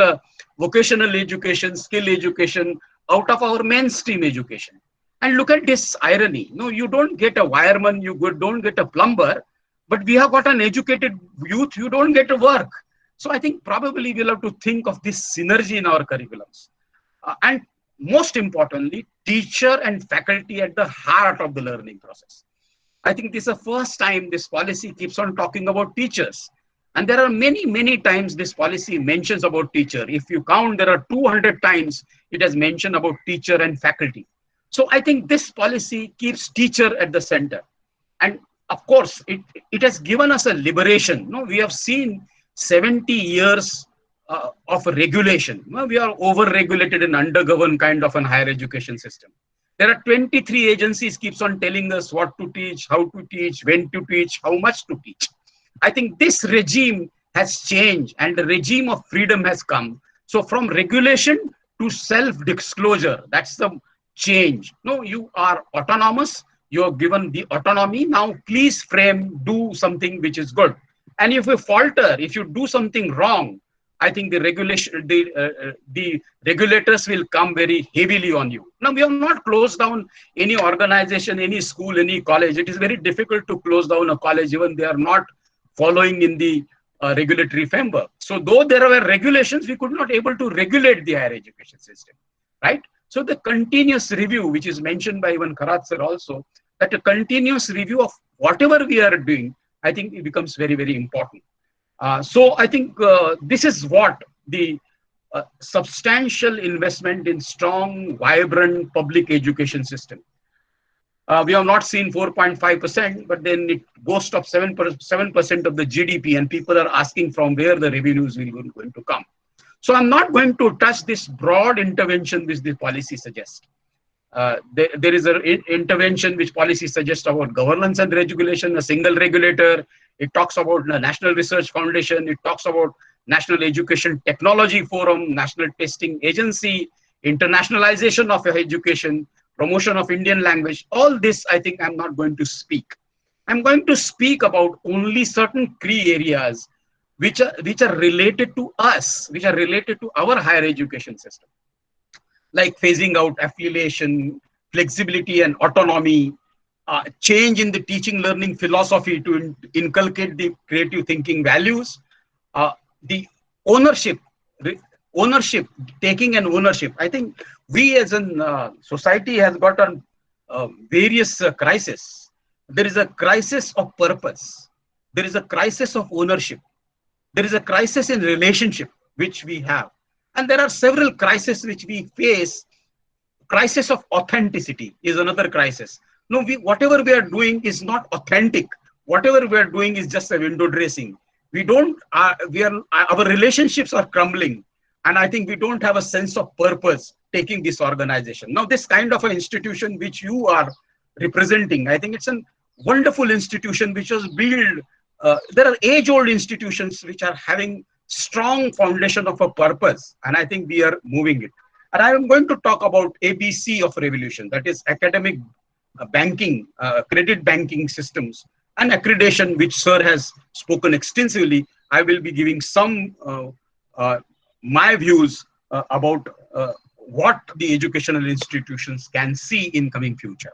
vocational education, skill education out of our mainstream education. And look at this irony. No, you don't get a wireman, you don't get a plumber, but we have got an educated youth, you don't get to work. So I think probably we'll have to think of this synergy in our curriculums. And most importantly, teacher and faculty at the heart of the learning process. I think this is the first time this policy keeps on talking about teachers. And there are many times this policy mentions about teacher. If you count, there are 200 times it has mentioned about teacher and faculty. So I think this policy keeps teacher at the center. And of course, it has given us a liberation. No, we have seen 70 years of regulation. No, we are over-regulated and under-governed kind of an higher education system. There are 23 agencies keeps on telling us what to teach, how to teach, when to teach, how much to teach. I think this regime has changed and the regime of freedom has come. So from regulation to self-disclosure, that's the change. No, you are autonomous. You are given the autonomy. Now, please do something which is good. And if you falter, if you do something wrong, I think the regulators will come very heavily on you. Now, we have not closed down any organization, any school, any college. It is very difficult to close down a college even they are not following in the regulatory framework. So though there were regulations, we could not able to regulate the higher education system, right? So the continuous review, which is mentioned by even Kharat sir also, that a continuous review of whatever we are doing, I think it becomes very, very important. So I think this is what the substantial investment in strong, vibrant public education system. We have not seen 4.5%, but then it goes up 7% of the GDP, and people are asking from where the revenues will going to come. So I'm not going to touch this broad intervention which the policy suggests. There is an intervention which policy suggests about governance and regulation, a single regulator. It talks about the National Research Foundation. It talks about National Education Technology Forum, National Testing Agency, internationalization of education, promotion of Indian language. All this, I think I'm not going to speak. I'm going to speak about only certain key areas which are related to us, which are related to our higher education system, like phasing out affiliation, flexibility and autonomy, change in the teaching learning philosophy to inculcate the creative thinking values, the ownership, taking an ownership. I think we as a society has got on various crises. There is a crisis of purpose. There is a crisis of ownership. There is a crisis in relationship which we have. And there are several crises which we face. Crisis of authenticity is another crisis. No, whatever we are doing is not authentic. Whatever we are doing is just a window dressing. Our relationships are crumbling. And I think we don't have a sense of purpose taking this organization. Now, this kind of an institution which you are representing, I think it's a wonderful institution which was built. There are age-old institutions which are having strong foundation of a purpose, and I think we are moving it. And I am going to talk about ABC of revolution, that is academic banking, credit banking systems, and accreditation, which sir has spoken extensively. I will be giving some my views about what the educational institutions can see in coming future.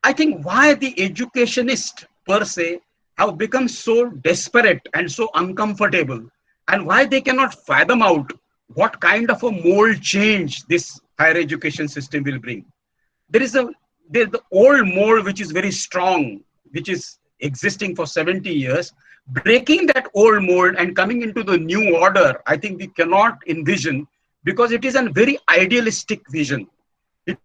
I think why the educationists per se have become so desperate and so uncomfortable, and why they cannot fathom out what kind of a mold change this higher education system will bring. There's the old mold which is very strong, which is existing for 70 years. Breaking that old mold and coming into the new order, I think we cannot envision, because it is a very idealistic vision. It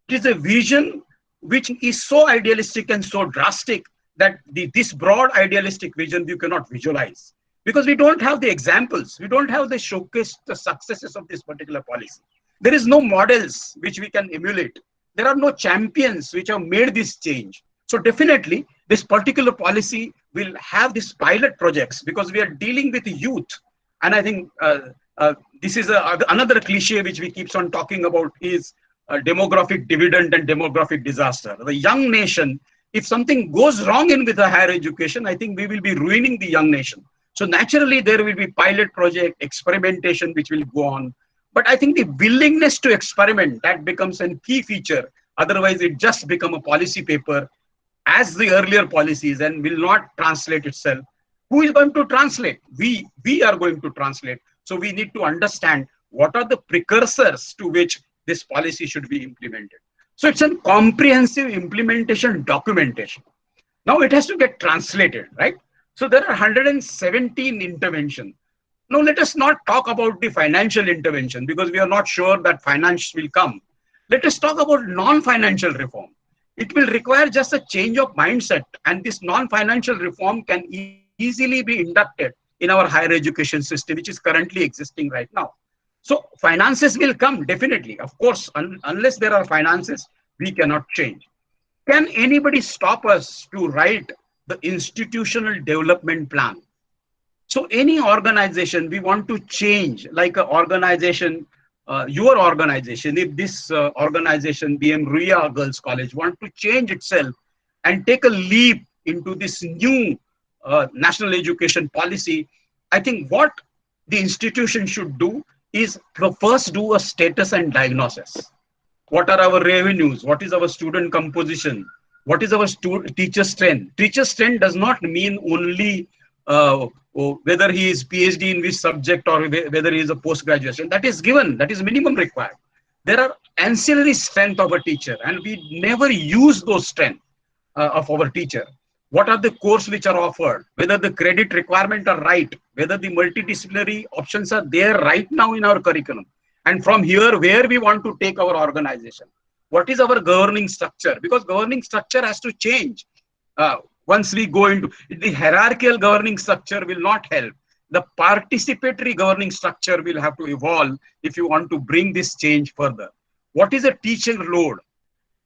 is a vision which is so idealistic and so drastic that this broad idealistic vision you cannot visualize, because we don't have the examples. We don't have the showcase the successes of this particular policy. There is no models which we can emulate. There are no champions which have made this change. So definitely this particular policy will have these pilot projects, because we are dealing with youth. And I think this is another cliche which we keeps on talking about is demographic dividend and demographic disaster. The young nation, if something goes wrong with the higher education, I think we will be ruining the young nation. So naturally there will be pilot project, experimentation which will go on. But I think the willingness to experiment, that becomes a key feature. Otherwise it just become a policy paper as the earlier policies and will not translate itself. Who is going to translate? We are going to translate. So we need to understand what are the precursors to which this policy should be implemented. So it's a comprehensive implementation documentation. Now it has to get translated, right? So there are 117 interventions. Now let us not talk about the financial intervention, because we are not sure that finance will come. Let us talk about non-financial reform. It will require just a change of mindset, and this non-financial reform can easily be inducted in our higher education system, which is currently existing right now. So finances will come, definitely. Of course, unless there are finances, we cannot change. Can anybody stop us to write the institutional development plan? So any organization we want to change, like an organization your organization, if this organization, BM Ruya Girls College, want to change itself and take a leap into this new national education policy, I think what the institution should do is first do a status and diagnosis. What are our revenues? What is our student composition? What is our teacher strength? Teacher strength does not mean only whether he is PhD in which subject or whether he is a post-graduation. That is given, that is minimum required. There are ancillary strength of a teacher, and we never use those strength of our teacher. What are the courses which are offered? Whether the credit requirement are right, whether the multidisciplinary options are there right now in our curriculum. And from here, where we want to take our organization. What is our governing structure? Because governing structure has to change. Once we go into the hierarchical governing structure will not help. The participatory governing structure will have to evolve if you want to bring this change further. What is a teaching load?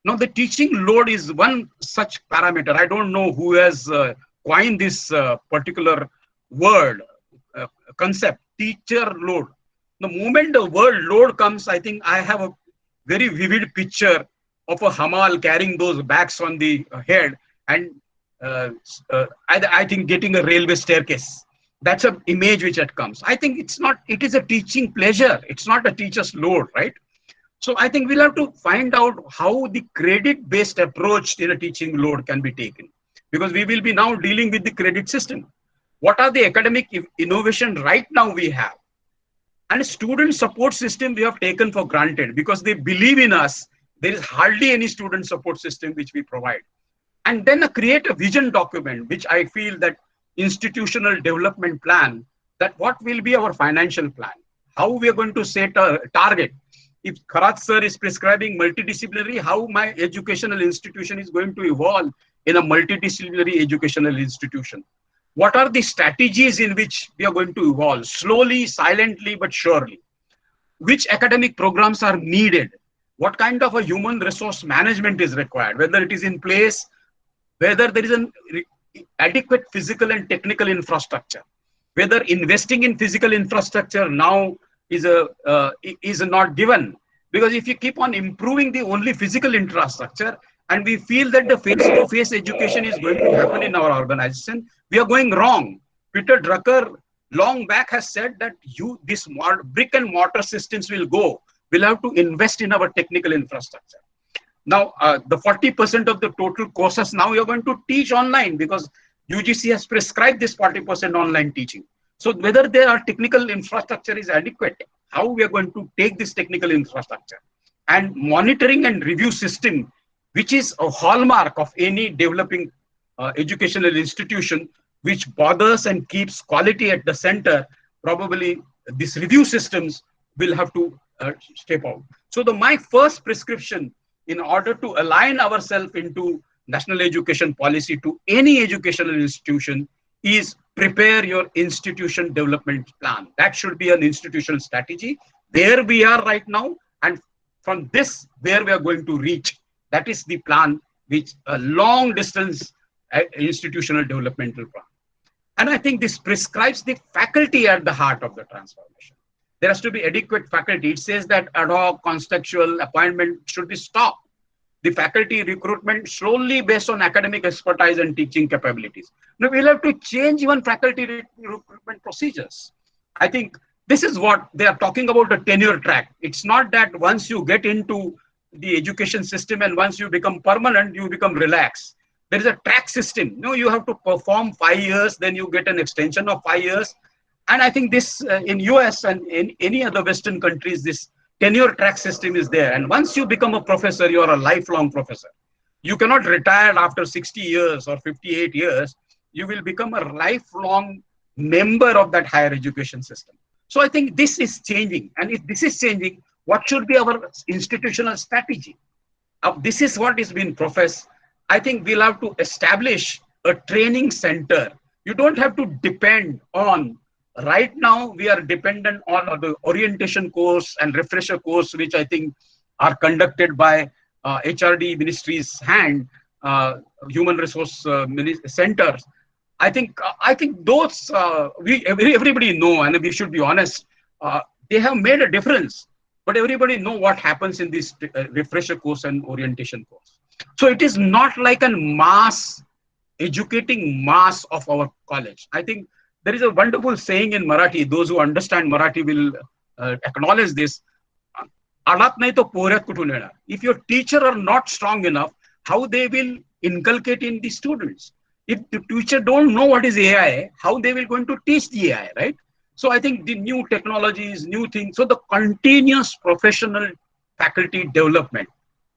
Now, the teaching load is one such parameter. I don't know who has coined this particular word, concept, teacher load. The moment the word load comes, I think I have a very vivid picture of a hamal carrying those bags on the head and I think getting a railway staircase. That's an image which it comes. I think it's not, it is a teaching pleasure. It's not a teacher's load, right? So I think we'll have to find out how the credit-based approach in a teaching load can be taken, because we will be now dealing with the credit system. What are the academic innovation right now we have? And a student support system we have taken for granted because they believe in us. There is hardly any student support system which we provide. And then create a vision document, which I feel that institutional development plan, that what will be our financial plan, how we are going to set a target. If Kharat sir is prescribing multidisciplinary, how my educational institution is going to evolve in a multidisciplinary educational institution. What are the strategies in which we are going to evolve, slowly, silently, but surely? Which academic programs are needed? What kind of a human resource management is required, whether it is in place, whether there is an adequate physical and technical infrastructure, whether investing in physical infrastructure now is not given. Because if you keep on improving the only physical infrastructure, and we feel that the face-to-face education is going to happen in our organization, we are going wrong. Peter Drucker long back has said that this brick and mortar systems will go. We'll have to invest in our technical infrastructure. Now, the 40% of the total courses now you're going to teach online because UGC has prescribed this 40% online teaching. So whether their technical infrastructure is adequate, how we are going to take this technical infrastructure, and monitoring and review system, which is a hallmark of any developing educational institution, which bothers and keeps quality at the center, probably these review systems will have to step out. So my first prescription in order to align ourselves into national education policy to any educational institution is prepare your institution development plan. That should be an institutional strategy. There we are right now, and from this, where we are going to reach. That is the plan, which a long distance institutional developmental plan. And I think this prescribes the faculty at the heart of the transformation. There has to be adequate faculty. It says that ad hoc contextual appointment should be stopped. The faculty recruitment solely based on academic expertise and teaching capabilities. Now we'll have to change even faculty recruitment procedures. I think this is what they are talking about, a tenure track. It's not that once you get into the education system and once you become permanent, you become relaxed. There is a track system. No, you have to perform 5 years, then you get an extension of 5 years. And I think this in US and in any other Western countries, this tenure track system is there. And once you become a professor, you are a lifelong professor. You cannot retire after 60 years or 58 years. You will become a lifelong member of that higher education system. So I think this is changing. And if this is changing, what should be our institutional strategy? This is what is being professed. I think we'll have to establish a training center. You don't have to depend on, right now we are dependent on the orientation course and refresher course, which I think are conducted by HRD ministry's hand, human resource centers. I think those, everybody know, and we should be honest, they have made a difference. but everybody know what happens in this refresher course and orientation course. So it is not like a mass educating mass of our college. I think there is a wonderful saying in Marathi. Those who understand Marathi will acknowledge this. "आडात नाही तो पोऱ्यात कुठून येणार." If your teacher are not strong enough, how they will inculcate in the students? If the teacher don't know what is AI, how they will going to teach the AI, right? So I think the new technologies, new things. So the continuous professional faculty development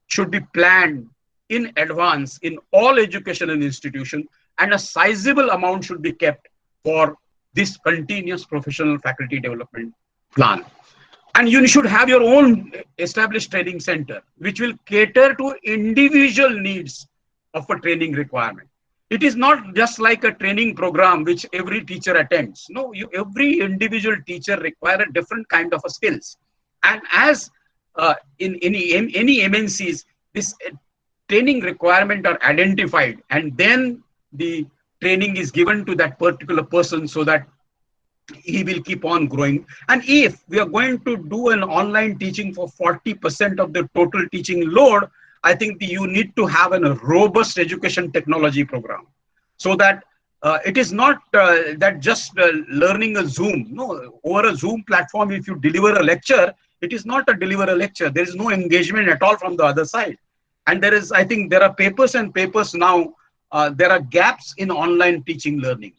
should be planned in advance in all educational institutions, and a sizable amount should be kept for this continuous professional faculty development plan. And you should have your own established training center, which will cater to individual needs of a training requirement. It is not just like a training program which every teacher attends. No, every individual teacher requires a different kind of a skills. And as in any MNCs, this training requirement are identified, and then the training is given to that particular person so that he will keep on growing. And if we are going to do an online teaching for 40% of the total teaching load, I think you need to have a robust education technology program, so that it is not that just learning a Zoom. No, over a Zoom platform, if you deliver a lecture, it is not a deliver a lecture. There is no engagement at all from the other side. And there is, I think there are papers and papers now, there are gaps in online teaching learning.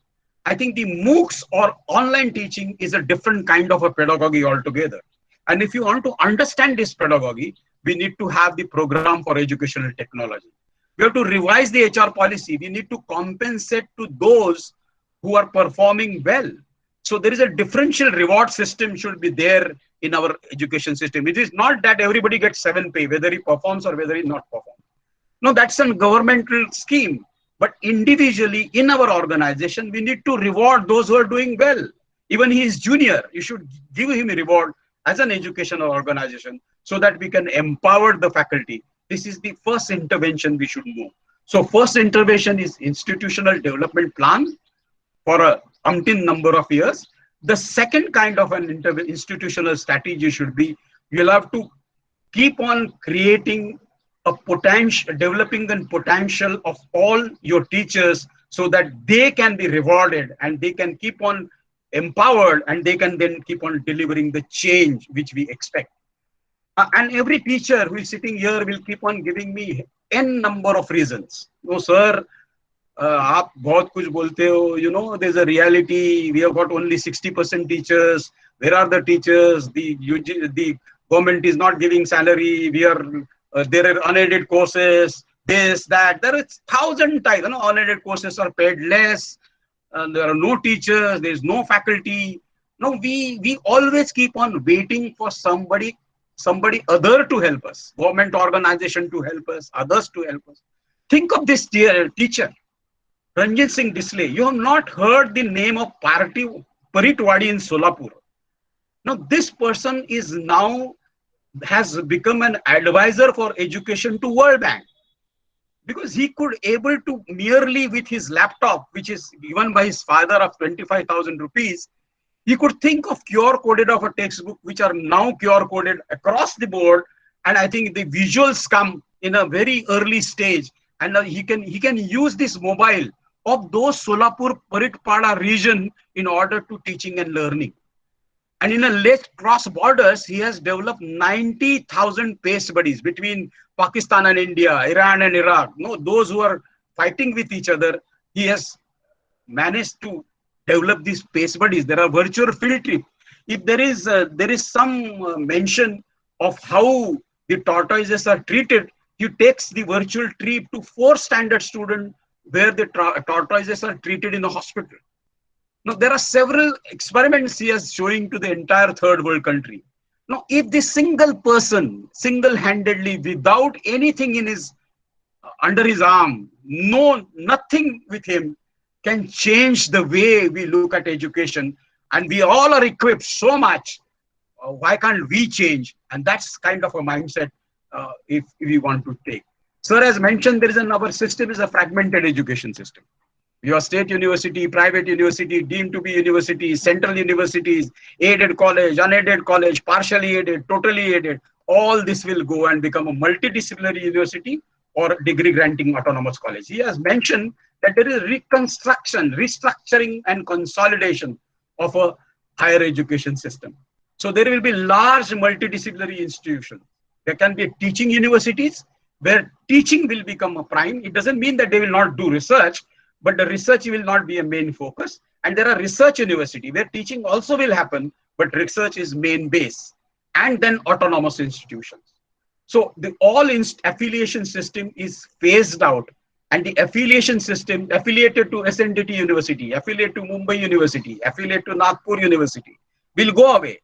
I think the MOOCs or online teaching is a different kind of a pedagogy altogether. And if you want to understand this pedagogy, we need to have the program for educational technology. We have to revise the HR policy. We need to compensate to those who are performing well. So there is a differential reward system should be there in our education system. It is not that everybody gets 7 pay, whether he performs or whether he not performs. No, that's a governmental scheme. But individually in our organization, we need to reward those who are doing well. Even he is junior, you should give him a reward as an educational organization so that we can empower the faculty. This is the first intervention we should move. So first intervention is institutional development plan for a umpteen number of years. The second kind of an institutional strategy should be, you'll have to keep on creating a potential, developing the potential of all your teachers so that they can be rewarded and they can keep on empowered and they can then keep on delivering the change which we expect. And every teacher who is sitting here will keep on giving me n number of reasons. No, sir, आप बहुत कुछ बोलते हो, you know, there's a reality. We have got only 60% teachers. Where are the teachers? The government is not giving salary. We are there are unaided courses. This, that. There is 1,000 types. You know, unaided courses are paid less. There are no teachers. There is no faculty. No, we always keep on waiting for somebody other to help us. Government organization to help us. Others to help us. Think of this teacher. Ranjit Singh Disley, you have not heard the name of Paritwadi in Solapur. Now, this person is now has become an advisor for education to World Bank, because he could able to merely with his laptop, which is given by his father of 25,000 rupees, he could think of QR coded of a textbook, which are now QR coded across the board. And I think the visuals come in a very early stage, and he can use this mobile of those Solapur Paritpada region in order to teaching and learning. And in a late cross borders, he has developed 90,000 pace buddies between Pakistan and India, Iran and Iraq. No, those who are fighting with each other, he has managed to develop these pace buddies. There are virtual field trips. If there is some mention of how the tortoises are treated, he takes the virtual trip to 4 standard students where the tortoises are treated in a hospital. Now, there are several experiments he is showing to the entire third world country. Now, if this single person, single-handedly, without anything in his under his arm, nothing with him, can change the way we look at education, and we all are equipped so much, why can't we change? And that's kind of a mindset if we want to take. Sir has mentioned, there is our system is a fragmented education system. Your state university, private university, deemed to be universities, central universities, aided college, unaided college, partially aided, totally aided, all this will go and become a multidisciplinary university or degree granting autonomous college. He has mentioned that there is reconstruction, restructuring and consolidation of a higher education system. So there will be large multidisciplinary institutions. There can be teaching universities where teaching will become a prime. It doesn't mean that they will not do research, but the research will not be a main focus. And there are research universities where teaching also will happen, but research is main base. And then autonomous institutions. So the affiliation system is phased out, and the affiliation system affiliated to SNDT University, affiliated to Mumbai University, affiliated to Nagpur University will go away,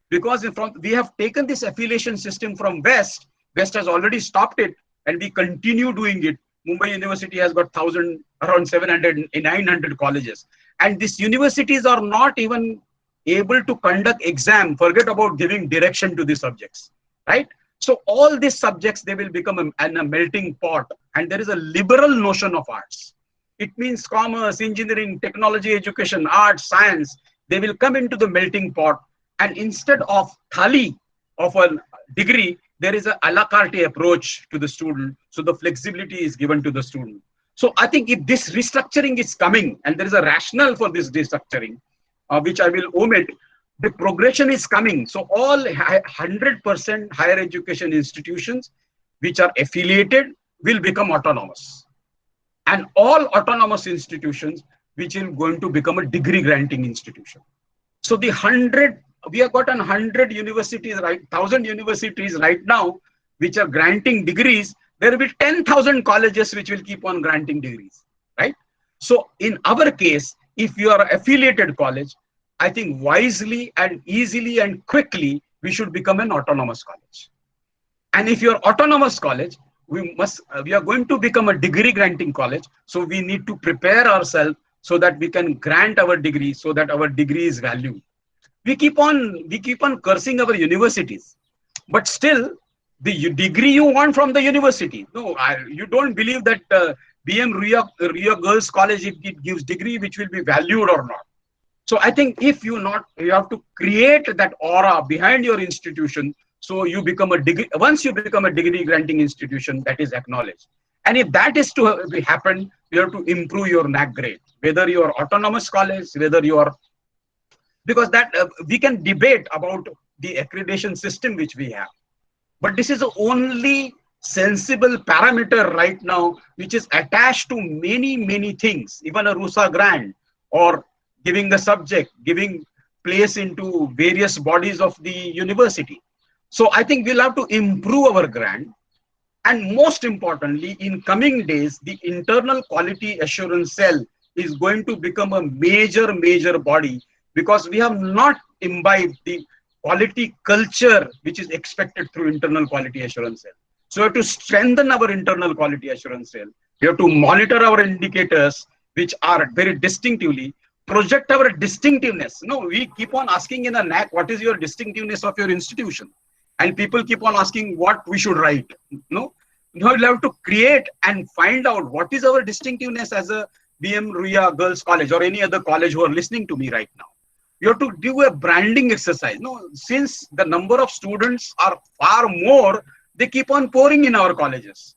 because we have taken this affiliation system from West. West has already stopped it, and we continue doing it. Mumbai University has got around 700, 900 colleges, and these universities are not even able to conduct exam. Forget about giving direction to the subjects, right? So all these subjects, they will become a melting pot, and there is a liberal notion of arts. It means commerce, engineering, technology, education, arts, science, they will come into the melting pot. And instead of thali of a degree, there is a la carte approach to the student. So the flexibility is given to the student. So I think if this restructuring is coming, and there is a rationale for this restructuring, which I will omit, the progression is coming. So all 100% higher education institutions which are affiliated will become autonomous. And all autonomous institutions which are going to become a degree granting institution. So we have got 100 universities, right, 1,000 universities right now, which are granting degrees. There will be 10,000 colleges which will keep on granting degrees, right? So in our case, if you are an affiliated college, I think wisely and easily and quickly, we should become an autonomous college. And if you're autonomous college, we are going to become a degree granting college. So we need to prepare ourselves so that we can grant our degree, so that our degree is valued. We keep on cursing our universities, but still the degree you want from the university. No, you don't believe that BM Ria Girls College, it gives degree which will be valued or not. So I think if you have to create that aura behind your institution. So you become a degree, once you become a degree granting institution, that is acknowledged. And if that is to happen, you have to improve your NAC grade, whether you are autonomous college, whether you are, because that we can debate about the accreditation system which we have. But this is the only sensible parameter right now, which is attached to many things, even a RUSA grant or giving the subject, giving place into various bodies of the university. So I think we'll have to improve our grant. And most importantly, in coming days, the internal quality assurance cell is going to become a major body, because we have not imbibed the quality culture which is expected through internal quality assurance cell. So we have to strengthen our internal quality assurance cell. We have to monitor our indicators, which are very distinctively, project our distinctiveness. No, we keep on asking in a NAC, what is your distinctiveness of your institution? And people keep on asking what we should write. No, we'll have to create and find out what is our distinctiveness as a BM Ria Girls College or any other college who are listening to me right now. You have to do a branding exercise. No, since the number of students are far more, they keep on pouring in our colleges.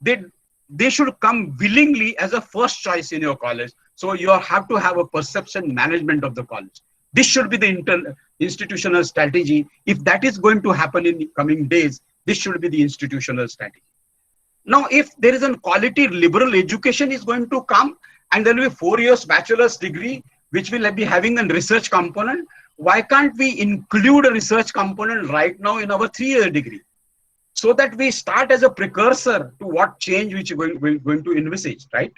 They should come willingly as a first choice in your college. So you have to have a perception management of the college. This should be the institutional strategy. If that is going to happen in the coming days, this should be the institutional strategy. Now, if there is a quality liberal education is going to come, and there will be 4 years bachelor's degree, which will be having a research component, why can't we include a research component right now in our 3-year degree? So that we start as a precursor to what change which we're going to envisage, right?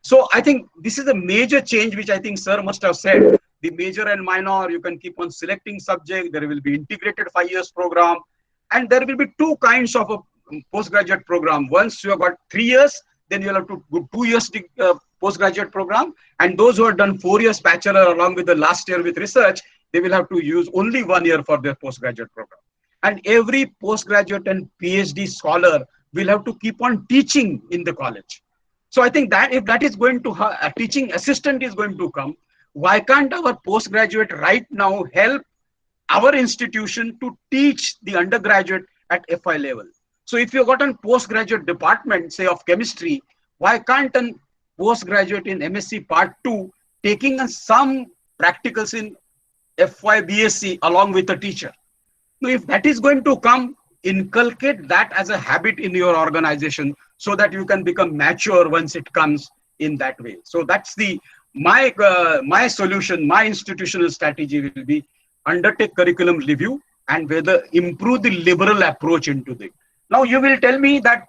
So I think this is a major change which I think sir must have said. The major and minor, you can keep on selecting subject. There will be integrated 5 years program. And there will be 2 kinds of a postgraduate program. Once you have got 3 years, then you'll have to go 2 years postgraduate program. And those who have done 4 years bachelor along with the last year with research, they will have to use only 1 year for their postgraduate program. And every postgraduate and PhD scholar will have to keep on teaching in the college. So I think that if that is going to, a teaching assistant is going to come, why can't our postgraduate right now help our institution to teach the undergraduate at FI level? So if you've got a postgraduate department, say of chemistry, why can't a postgraduate in MSc Part 2 taking some practicals in FY BSc along with a teacher? Now, if that is going to come, inculcate that as a habit in your organization so that you can become mature once it comes in that way. So that's the my solution, my institutional strategy will be undertake curriculum review and whether improve the liberal approach into it. Now you will tell me that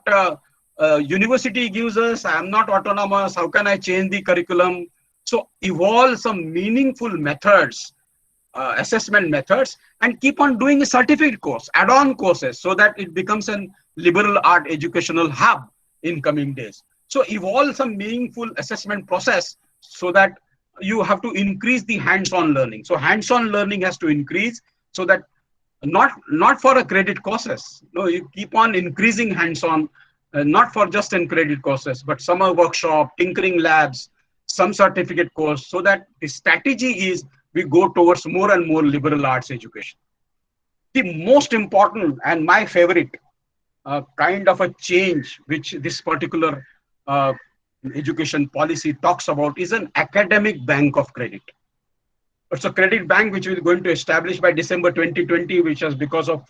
university gives us, I am not autonomous, how can I change the curriculum? So evolve some meaningful methods, assessment methods, and keep on doing a certificate course, add-on courses, so that it becomes a liberal art educational hub in coming days. So evolve some meaningful assessment process so that you have to increase the hands-on learning. So hands-on learning has to increase so that not for a credit courses. No, you keep on increasing hands-on, not for just in credit courses, but summer workshop, tinkering labs, some certificate course, so that the strategy is we go towards more and more liberal arts education. The most important and my favorite kind of a change which this particular education policy talks about is an academic bank of credit. It's a credit bank which we're going to establish by December 2020, which is because of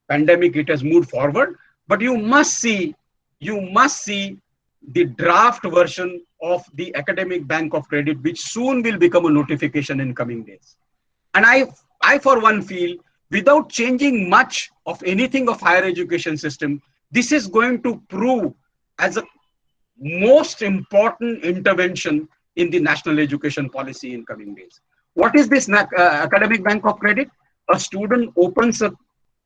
pandemic, it has moved forward. But you must see the draft version of the academic bank of credit, which soon will become a notification in coming days. And I for one feel, without changing much of anything of higher education system, this is going to prove as a most important intervention in the national education policy in coming days. What is this academic bank of credit? A student opens a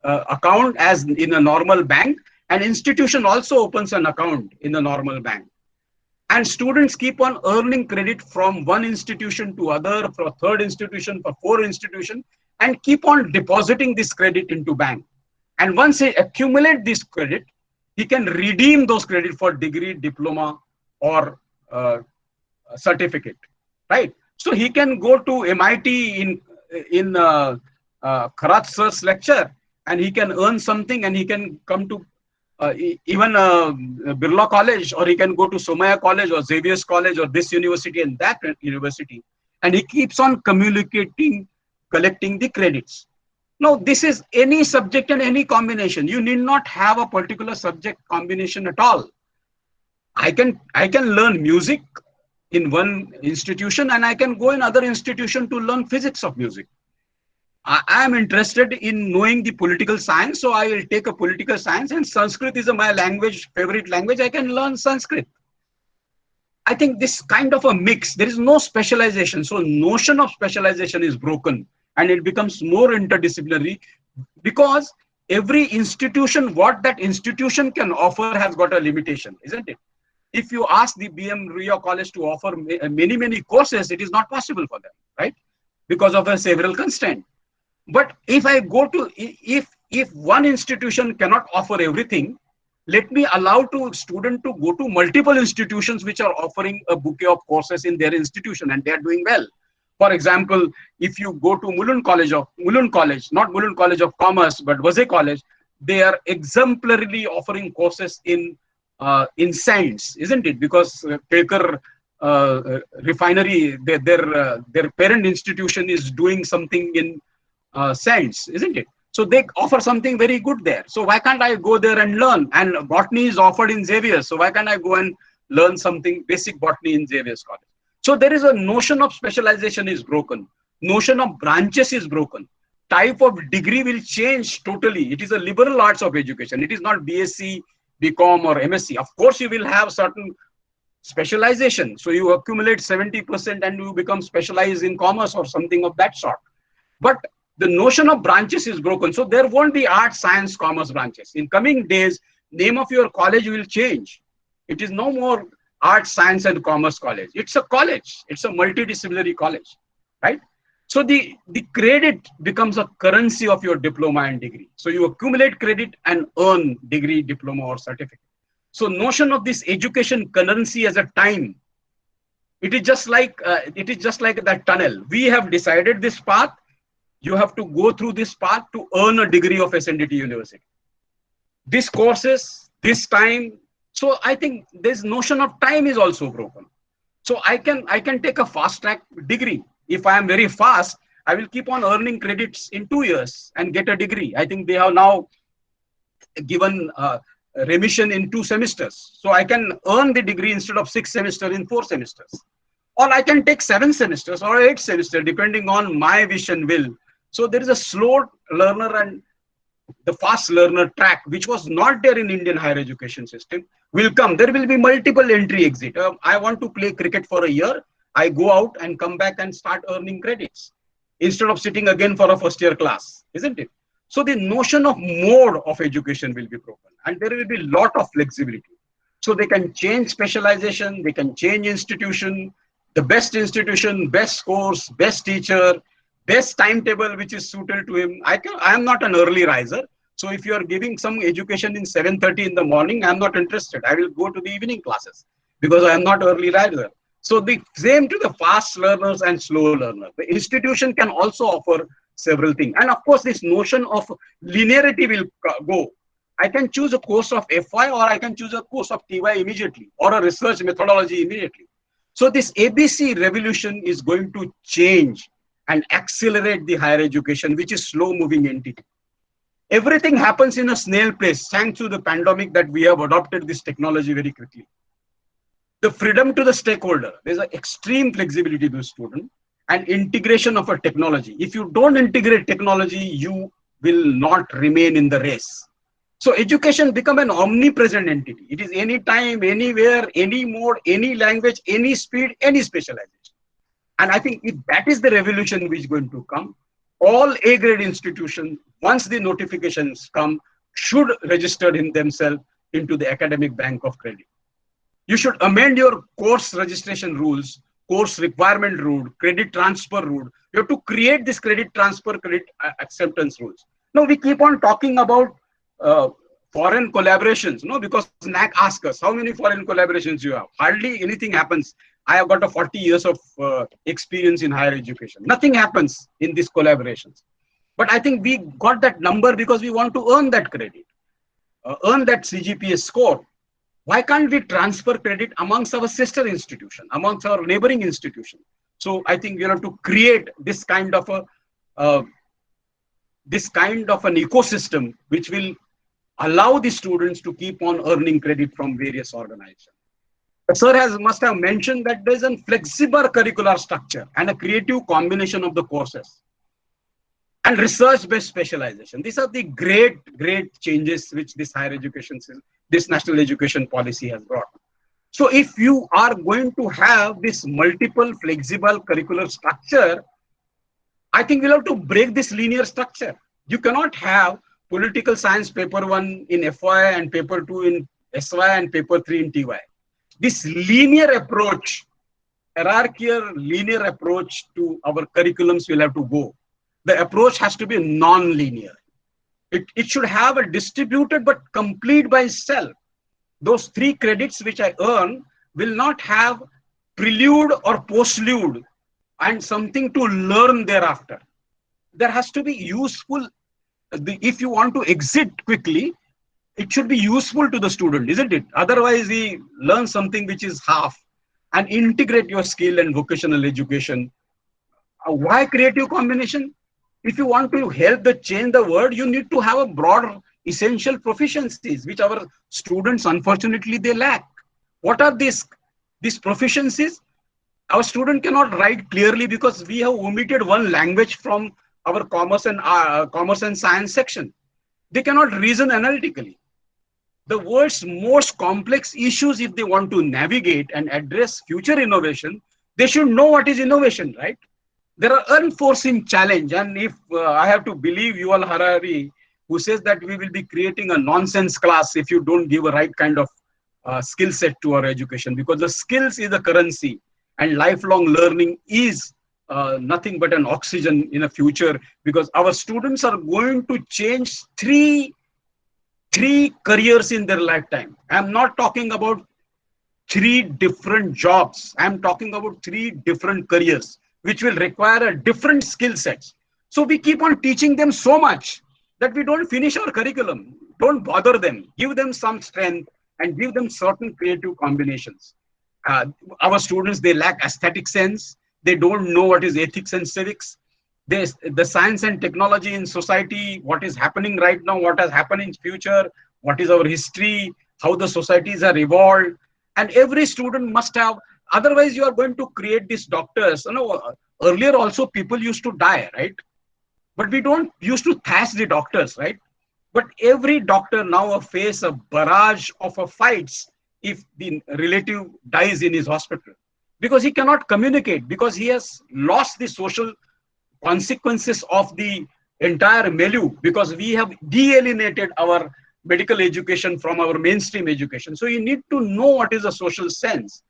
account as in a normal bank. An institution also opens an account in a normal bank. And students keep on earning credit from one institution to other, for a third institution, for fourth institution, and keep on depositing this credit into bank. And once they accumulate this credit, he can redeem those credit for degree, diploma, or certificate, right? So he can go to MIT in Kharat sir's lecture, and he can earn something, and he can come to even Birla College, or he can go to Somaya College or Xavier's College or this university and that university, and he keeps on communicating, collecting the credits. Now, this is any subject and any combination. You need not have a particular subject combination at all. I can learn music in one institution, and I can go in other institution to learn physics of music. I am interested in knowing the political science, so I will take a political science, and Sanskrit is my language, favorite language. I can learn Sanskrit. I think this kind of a mix, there is no specialization. So notion of specialization is broken, and it becomes more interdisciplinary, because every institution, what that institution can offer has got a limitation, isn't it? If you ask the BM Rio College to offer many courses, it is not possible for them, right? Because of a several constraints. But if I go to, if one institution cannot offer everything, let me allow to student to go to multiple institutions which are offering a bouquet of courses in their institution, and they are doing well. For example, if you go to Mulund College, not Mulund College of Commerce, but Vijay College, they are exemplarily offering courses in science, isn't it? Because Kelkar refinery, their parent institution is doing something in science, isn't it? So they offer something very good there. So why can't I go there and learn? And botany is offered in Xavier. So why can't I go and learn something basic botany in Xavier's College? So there is a notion of specialization is broken. Notion of branches is broken. Type of degree will change totally. It is a liberal arts of education. It is not BSc, BCom or MSc. Of course, you will have certain specialization. So you accumulate 70% and you become specialized in commerce or something of that sort. But the notion of branches is broken. So there won't be art, science, commerce branches. In coming days, name of your college will change. It is no more art, science and commerce college. It's a college. It's a multidisciplinary college, right? So the credit becomes a currency of your diploma and degree. So you accumulate credit and earn degree, diploma or certificate. So notion of this education currency as a time, it is just like that tunnel. We have decided this path. You have to go through this path to earn a degree of SNDT University. This courses, this time. So I think this notion of time is also broken. So I can take a fast track degree. If I am very fast, I will keep on earning credits in 2 years and get a degree. I think they have now given remission in 2 semesters. So I can earn the degree instead of 6 semesters in 4 semesters. Or I can take 7 semesters or 8 semesters, depending on my wish and will. So there is a slow learner and the fast learner track, which was not there in Indian higher education system, will come. There will be multiple entry exit. I want to play cricket for a year. I go out and come back and start earning credits instead of sitting again for a first year class, isn't it? So the notion of mode of education will be broken, and there will be a lot of flexibility. So they can change specialization, they can change institution, the best institution, best course, best teacher, best timetable which is suited to him. I am not an early riser. So if you are giving some education in 7:30 in the morning, I am not interested. I will go to the evening classes because I am not early riser. So the same to the fast learners and slow learners. The institution can also offer several things. And of course, this notion of linearity will go. I can choose a course of FY or I can choose a course of TY immediately or a research methodology immediately. So this ABC revolution is going to change and accelerate the higher education, which is slow moving entity. Everything happens in a snail pace thanks to the pandemic that we have adopted this technology very quickly. The freedom to the stakeholder, there's an extreme flexibility to the student and integration of a technology. If you don't integrate technology, you will not remain in the race. So education become an omnipresent entity. It is anytime, anywhere, any mode, any language, any speed, any specialization. And I think if that is the revolution which is going to come, all A-grade institutions, once the notifications come, should register in themselves into the academic bank of credit. You should amend your course registration rules, course requirement rule, credit transfer rule. You have to create this credit transfer, credit acceptance rules. Now we keep on talking about foreign collaborations, no, because NAC asks us, how many foreign collaborations you have? Hardly anything happens. I have got a 40 years of experience in higher education. Nothing happens in these collaborations. But I think we got that number because we want to earn that credit, earn that CGPA score. Why can't we transfer credit amongst our sister institution, amongst our neighboring institution? So I think we have to create this kind of an ecosystem which will allow the students to keep on earning credit from various organizations. The sir must have mentioned that there is a flexible curricular structure and a creative combination of the courses and research-based specialization. These are the great changes which this higher education system, this national education policy has brought. So if you are going to have this multiple flexible curricular structure, I think we'll have to break this linear structure. You cannot have political science paper 1 in FY and paper 2 in SY and paper 3 in TY. This linear approach, hierarchical linear approach to our curriculums will have to go. The approach has to be non-linear. It should have a distributed but complete by itself. Those 3 credits which I earn will not have prelude or postlude and something to learn thereafter. There has to be useful. If you want to exit quickly, it should be useful to the student, isn't it? Otherwise, we learn something which is half and integrate your skill and vocational education. Why creative combination? If you want to help change the world, you need to have a broad essential proficiencies, which our students, unfortunately, they lack. What are these proficiencies? Our student cannot write clearly because we have omitted one language from our commerce and science section. They cannot reason analytically. The world's most complex issues, if they want to navigate and address future innovation, they should know what is innovation, right? There are unforeseen challenge, and if I have to believe Yuval Harari, who says that we will be creating a nonsense class if you don't give a right kind of skill set to our education, because the skills is the currency and lifelong learning is nothing but an oxygen in a future, because our students are going to change three 3 careers in their lifetime. I'm not talking about 3 different jobs. I'm talking about 3 different careers, which will require a different skill sets. So we keep on teaching them so much that we don't finish our curriculum. Don't bother them. Give them some strength and give them certain creative combinations. Our students, they lack aesthetic sense. They don't know what is ethics and civics. The science and technology in society, what is happening right now, what has happened in future, what is our history, how the societies are evolved. And every student must have, otherwise you are going to create these doctors. Earlier also people used to die, right? But we don't used to thatch the doctors, right? But every doctor now face a barrage of fights if the relative dies in his hospital, because he cannot communicate, because he has lost the social consequences of the entire milieu, because we have de-alienated our medical education from our mainstream education. So you need to know what is a social sense.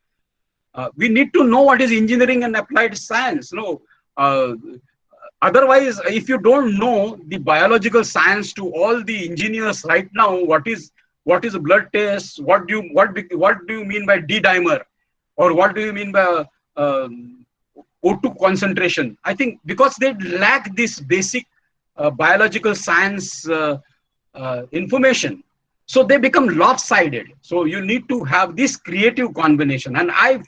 We need to know what is engineering and applied science. Otherwise, if you don't know the biological science to all the engineers right now, what is a blood test? What do you mean by D-dimer, or what do you mean by O2 concentration? I think because they lack this basic biological science information, so they become lopsided. So you need to have this creative combination, and I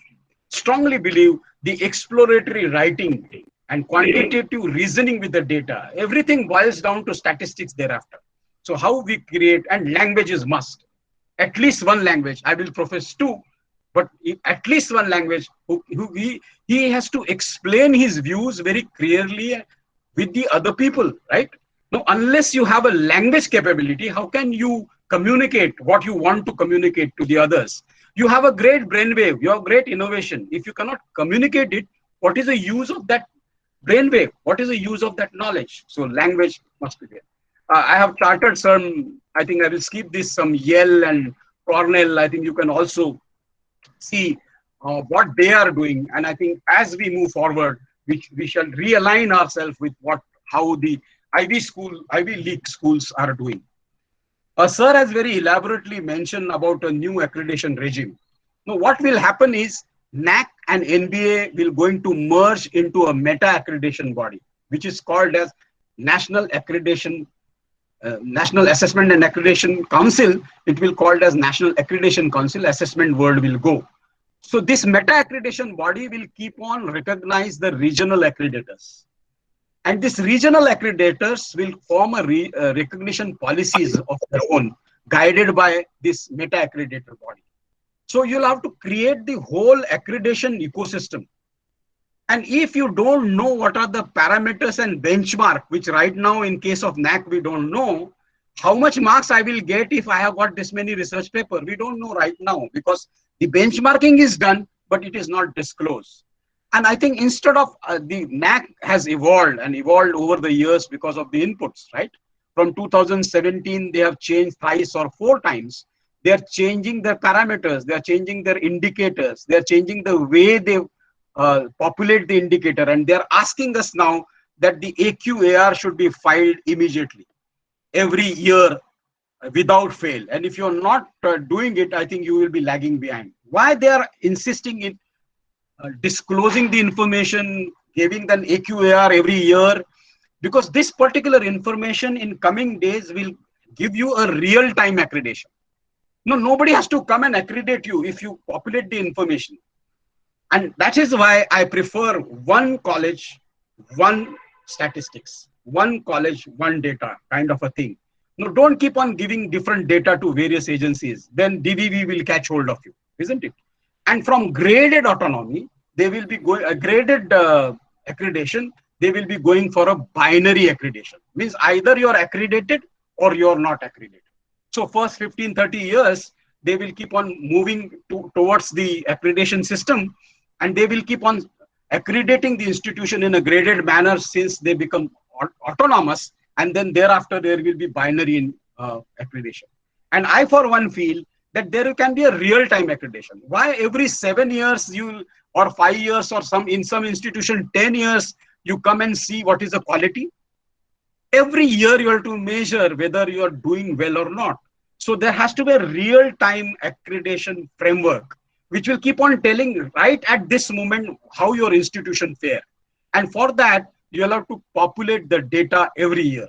strongly believe the exploratory writing and quantitative reasoning with the data, everything boils down to statistics thereafter. So how we create, and language is must. At least one language. I will profess 2, but at least one language. He has to explain his views very clearly with the other people, right? Now, unless you have a language capability, how can you communicate what you want to communicate to the others? You have a great brainwave, you have great innovation. If you cannot communicate it, what is the use of that brainwave? What is the use of that knowledge? So language must be there. I have charted some, I think I will skip this, some Yale and Cornell. I think you can also see what they are doing. And I think as we move forward, we shall realign ourselves with how the Ivy League schools are doing. Sir has very elaborately mentioned about a new accreditation regime. Now, what will happen is NAC and NBA will going to merge into a meta accreditation body, which is called as National Assessment and Accreditation Council. It will called as National Accreditation Council. Assessment word will go. So this meta accreditation body will keep on recognize the regional accreditors. And these regional accreditators will form a recognition policies of their own, guided by this meta accreditor body. So you'll have to create the whole accreditation ecosystem. And if you don't know what are the parameters and benchmark, which right now in case of NAC, we don't know how much marks I will get if I have got this many research paper. We don't know right now, because the benchmarking is done, but it is not disclosed. And I think instead of the NAC has evolved over the years because of the inputs, right? From 2017, they have changed thrice or 4 times. They are changing their parameters. They are changing their indicators. They are changing the way they populate the indicator. And they are asking us now that the AQAR should be filed immediately, every year, without fail. And if you're not doing it, I think you will be lagging behind. Why they are insisting in disclosing the information, giving an AQAR every year? Because this particular information in coming days will give you a real-time accreditation. No, nobody has to come and accredit you if you populate the information. And that is why I prefer one college, one statistics, one college, one data kind of a thing. No, don't keep on giving different data to various agencies. Then DVV will catch hold of you, isn't it? And from graded autonomy, they will be going a graded accreditation. They will be going for a binary accreditation. Means either you're accredited or you're not accredited. So first 15, 30 years, they will keep on moving towards the accreditation system, and they will keep on accrediting the institution in a graded manner since they become autonomous, and then thereafter there will be binary in accreditation. And I for one feel that there can be a real-time accreditation. Why every 7 years or 5 years, or in some institution 10 years, you come and see what is the quality? Every year you have to measure whether you are doing well or not. So there has to be a real-time accreditation framework, which will keep on telling right at this moment how your institution fare. And for that, you'll have to populate the data every year.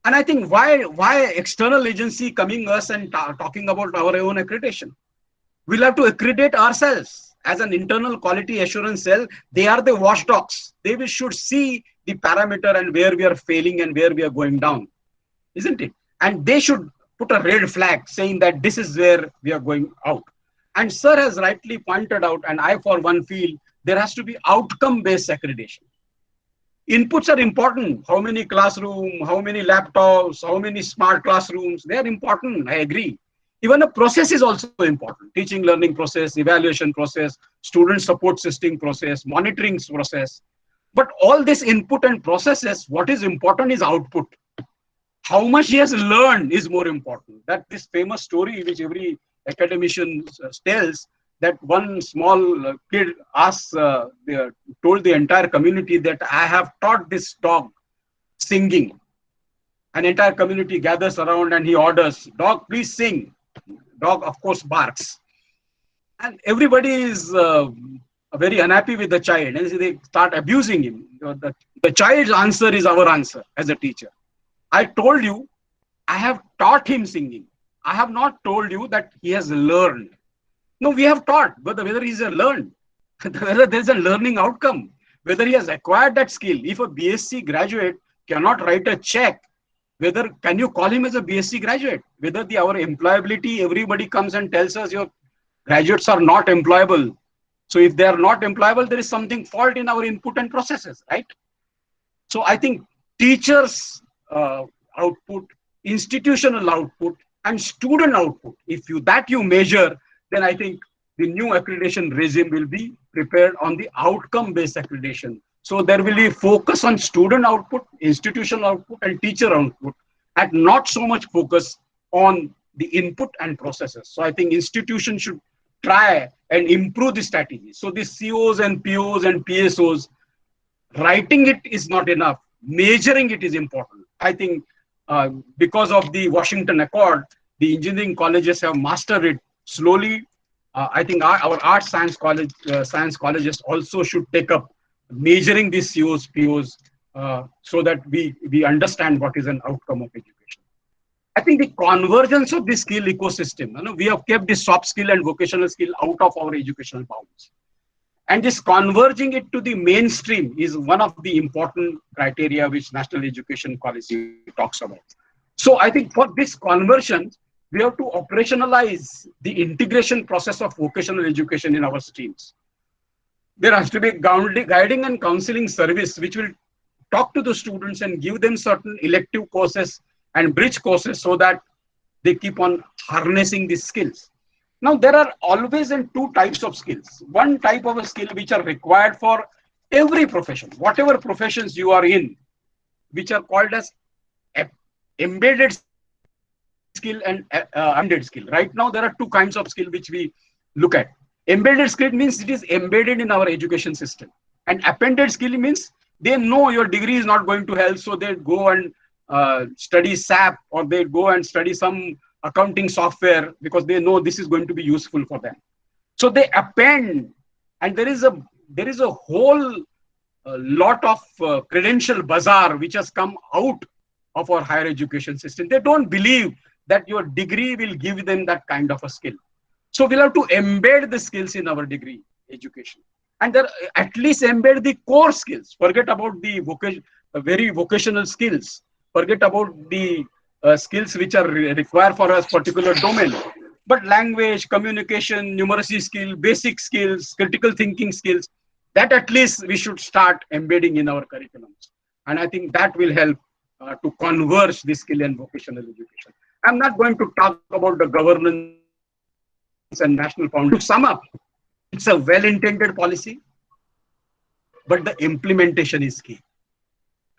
And I think why external agency coming us and talking about our own accreditation? We'll have to accredit ourselves as an internal quality assurance cell. They are the watchdogs. They should see the parameter and where we are failing and where we are going down, isn't it? And they should put a red flag saying that this is where we are going out. And sir has rightly pointed out, and I for one feel, there has to be outcome-based accreditation. Inputs are important. How many classrooms, how many laptops, how many smart classrooms, they are important, I agree. Even a process is also important. Teaching, learning process, evaluation process, student support system process, monitoring process. But all this input and processes, what is important is output. How much he has learned is more important. That this famous story which every academician tells, that one small kid asked, told the entire community that I have taught this dog singing. An entire community gathers around and he orders, dog, please sing. Dog, of course, barks. And everybody is very unhappy with the child. And they start abusing him. The child's answer is our answer as a teacher. I told you, I have taught him singing. I have not told you that he has learned. No, we have taught, but whether he's learned, whether there's a learning outcome, whether he has acquired that skill. If a BSc graduate cannot write a check, whether can you call him as a BSc graduate? Whether our employability, everybody comes and tells us your graduates are not employable. So if they are not employable, there is something fault in our input and processes, right? So I think teachers' output, institutional output, and student output, if you measure, then I think the new accreditation regime will be prepared on the outcome-based accreditation. So there will be focus on student output, institutional output, and teacher output, and not so much focus on the input and processes. So I think institutions should try and improve the strategy. So the COs and POs and PSOs, writing it is not enough. Measuring it is important. I think because of the Washington Accord, the engineering colleges have mastered it slowly. I think our arts science colleges also should take up measuring these COs, POs, so that we understand what is an outcome of education. I think the convergence of the skill ecosystem, we have kept the soft skill and vocational skill out of our educational bounds. And this converging it to the mainstream is one of the important criteria which National Education Policy talks about. So I think for this conversion, we have to operationalize the integration process of vocational education in our streams. There has to be guiding and counseling service which will talk to the students and give them certain elective courses and bridge courses so that they keep on harnessing these skills. Now, there are always two types of skills. One type of a skill which are required for every profession, whatever professions you are in, which are called as embedded skill and embedded skill. Right now, there are two kinds of skill which we look at. Embedded skill means it is embedded in our education system. And appended skill means they know your degree is not going to help, so they go and study SAP, or they go and study some accounting software because they know this is going to be useful for them. So they append, and there is a whole lot of credential bazaar which has come out of our higher education system. They don't believe that your degree will give them that kind of a skill. So we'll have to embed the skills in our degree education, and there at least embed the core skills. Forget about the very vocational skills. Forget about the skills which are required for a particular domain. But language, communication, numeracy skill, basic skills, critical thinking skills, that at least we should start embedding in our curriculums. And I think that will help to converge the skill and vocational education. I'm not going to talk about the governance and national foundation. To sum up, it's a well-intended policy, but the implementation is key.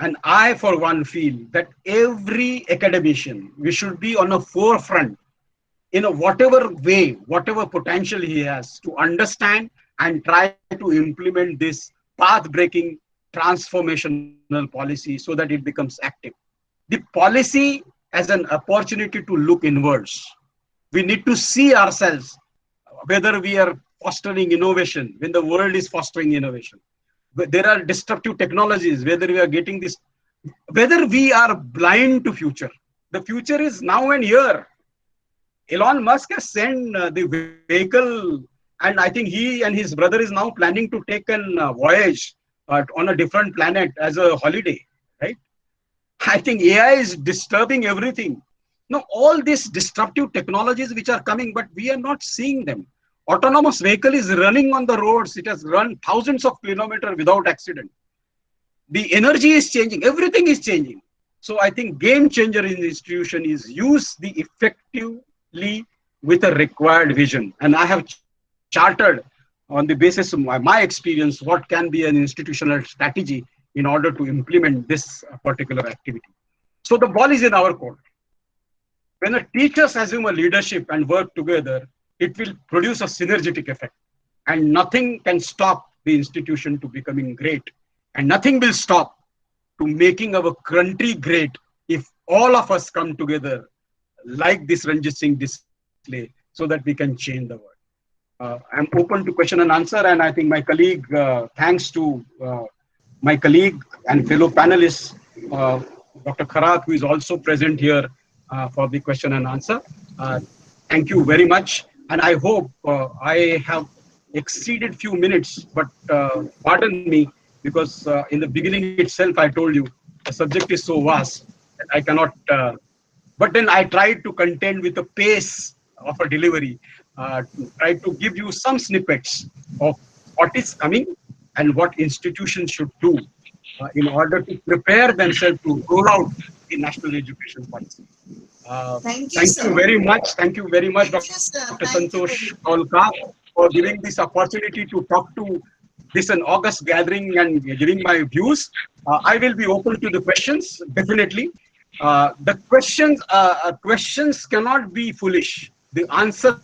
And I, for one, feel that every academician, we should be on a forefront in a whatever way, whatever potential he has to understand and try to implement this path-breaking transformational policy so that it becomes active. The policy as an opportunity to look inwards. We need to see ourselves, whether we are fostering innovation, when the world is fostering innovation. There are disruptive technologies, whether we are getting this, whether we are blind to future. The future is now and here. Elon Musk has sent the vehicle, and I think he and his brother is now planning to take an voyage on a different planet as a holiday, right? I think AI is disturbing everything. Now, all these disruptive technologies which are coming, but we are not seeing them. Autonomous vehicle is running on the roads. It has run thousands of kilometers without accident. The energy is changing. Everything is changing. So I think game changer in the institution is use the effectively with a required vision. And I have chartered on the basis of my experience what can be an institutional strategy in order to implement this particular activity. So the ball is in our court. When the teachers assume a leadership and work together, it will produce a synergetic effect. And nothing can stop the institution to becoming great. And nothing will stop to making our country great if all of us come together like this Ranjit Singh display so that we can change the world. I'm open to question and answer, and I think my colleague, thanks to my colleague and fellow panelists, Dr. Kharat, who is also present here for the question and answer. Thank you very much. And I hope I have exceeded few minutes, but pardon me, because in the beginning itself, I told you the subject is so vast that I cannot, but then I tried to contend with the pace of a delivery, try to give you some snippets of what is coming and what institutions should do in order to prepare themselves to roll out the national education policy. Thank you very much. Thank you very much, Dr. Santosh Kaulkar, for giving this opportunity to talk to this an August gathering and giving my views. I will be open to the questions, definitely. The questions cannot be foolish. The answers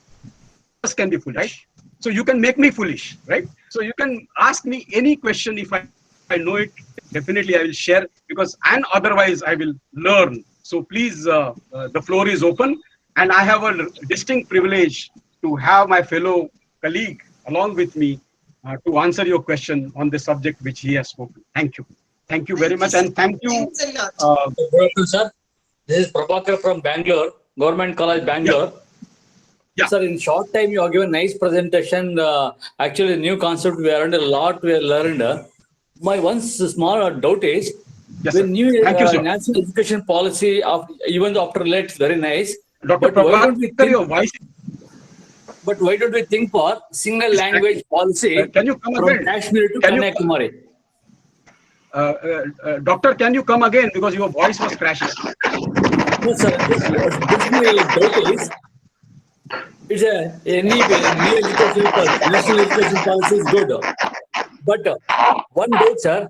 can be foolish, right? So you can make me foolish, right? So you can ask me any question. If I know it, definitely I will share, because and otherwise I will learn. So please, the floor is open, and I have a distinct privilege to have my fellow colleague along with me to answer your question on the subject which he has spoken. Thank you. Thank you very much, and thank you. Good afternoon, sir. This is Prabhakar from Bangalore, Government College, Bangalore. Yeah. Sir, in short time, you have given nice presentation. Actually, new concept, we learned a lot. We learned. My one small doubt is, yes, when new you, national education policy, even after late, it's very nice. Dr. But why don't we think, your voice? But why don't we think for single language policy can you come from again? Kashmir to Kanyakumari? Doctor, can you come again, because your voice was crashing? No, sir. Basically, doubt is, it's any new education policy, national education policy is good. But one doubt, sir,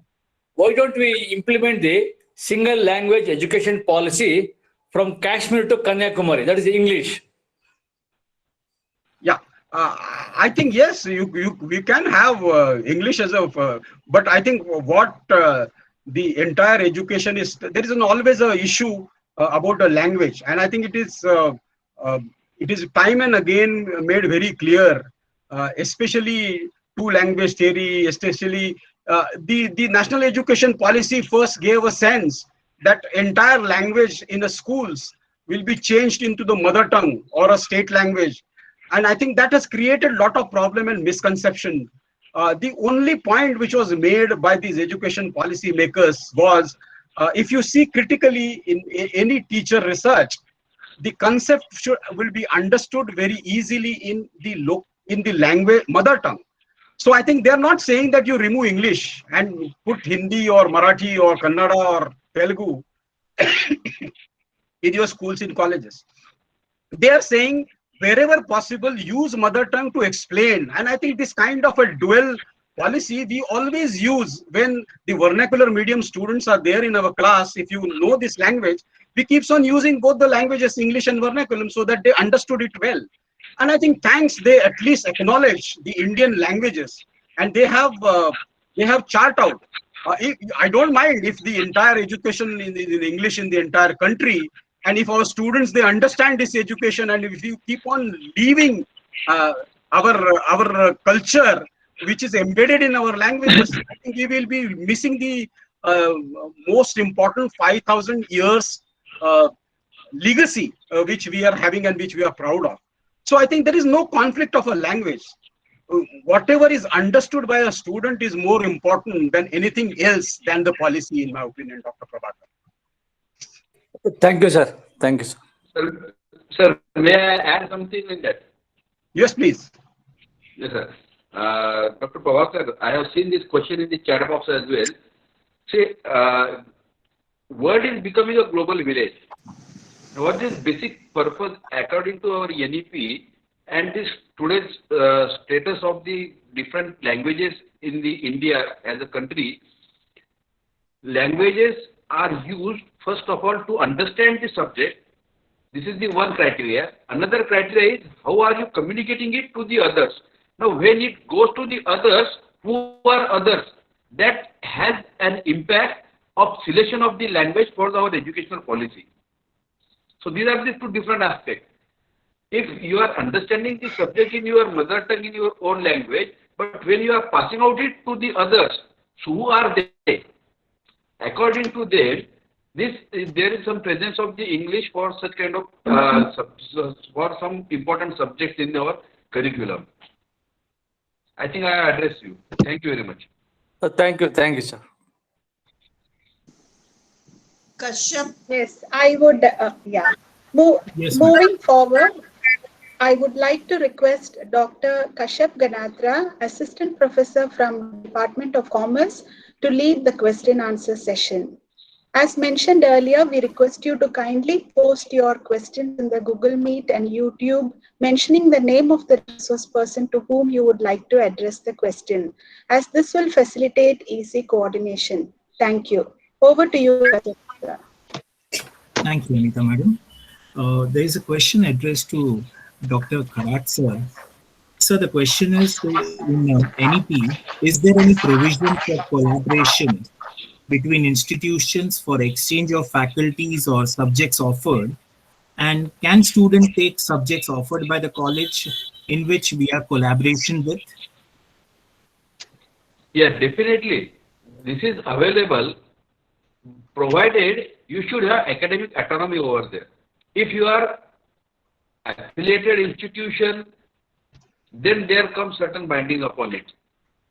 why don't we implement the single language education policy from Kashmir to Kanyakumari? That is English. Yeah, I think yes, we can have English as a, but I think what the entire education is, there is always a issue about a language, and I think it is time and again made very clear, especially two language theory, especially the national education policy first gave a sense that entire language in the schools will be changed into the mother tongue or a state language. And I think that has created a lot of problem and misconception. The only point which was made by these education policy makers was, if you see critically in any teacher research, the concept will be understood very easily in the language mother tongue. So I think they're not saying that you remove English and put Hindi or Marathi or Kannada or Telugu in your schools and colleges. They are saying wherever possible, use mother tongue to explain. And I think this kind of a dual policy we always use when the vernacular medium students are there in our class. If you know this language, we keeps on using both the languages, English and vernacular, so that they understood it well. And I think thanks, they at least acknowledge the Indian languages, and they have chart out. I don't mind if the entire education in English in the entire country And if our students, they understand this education, and if you keep on leaving our culture, which is embedded in our languages, I think we will be missing the most important 5,000 years legacy which we are having and which we are proud of. So I think there is no conflict of a language. Whatever is understood by a student is more important than anything else than the policy, in my opinion, Dr. Prabhakar. Thank you, sir. Thank you, sir. Sir, may I add something in that? Yes, please. Yes, sir. Dr. Prabhakar, I have seen this question in the chat box as well. See, world is becoming a global village. What is basic purpose according to our NEP and this today's status of the different languages in the India as a country? Languages are used first of all to understand the subject. This is the one criteria. Another criteria is how are you communicating it to the others. Now when it goes to the others, who are others? That has an impact of selection of the language for our educational policy. So these are the two different aspects. If you are understanding the subject in your mother tongue, in your own language, but when you are passing out it to the others, so who are they? According to them, there is some presence of the English for such kind of for some important subjects in our curriculum. I think I address you. Thank you very much. Thank you, sir. Kashyap. Yes, I would, yeah. Yes, ma'am. Moving forward, I would like to request Dr. Kashyap Ganatra, Assistant Professor from Department of Commerce, to lead the question answer session. As mentioned earlier, we request you to kindly post your questions in the Google Meet and YouTube, mentioning the name of the resource person to whom you would like to address the question, as this will facilitate easy coordination. Thank you. Over to you, Dr. Thank you, Anita madam. There is a question addressed to Dr. Kharat sir. So the question is, in NEP, is there any provision for collaboration between institutions for exchange of faculties or subjects offered? And can students take subjects offered by the college in which we have collaboration with? Yeah, definitely. This is available, provided you should have academic autonomy over there. If you are affiliated institution, then there comes certain binding upon it.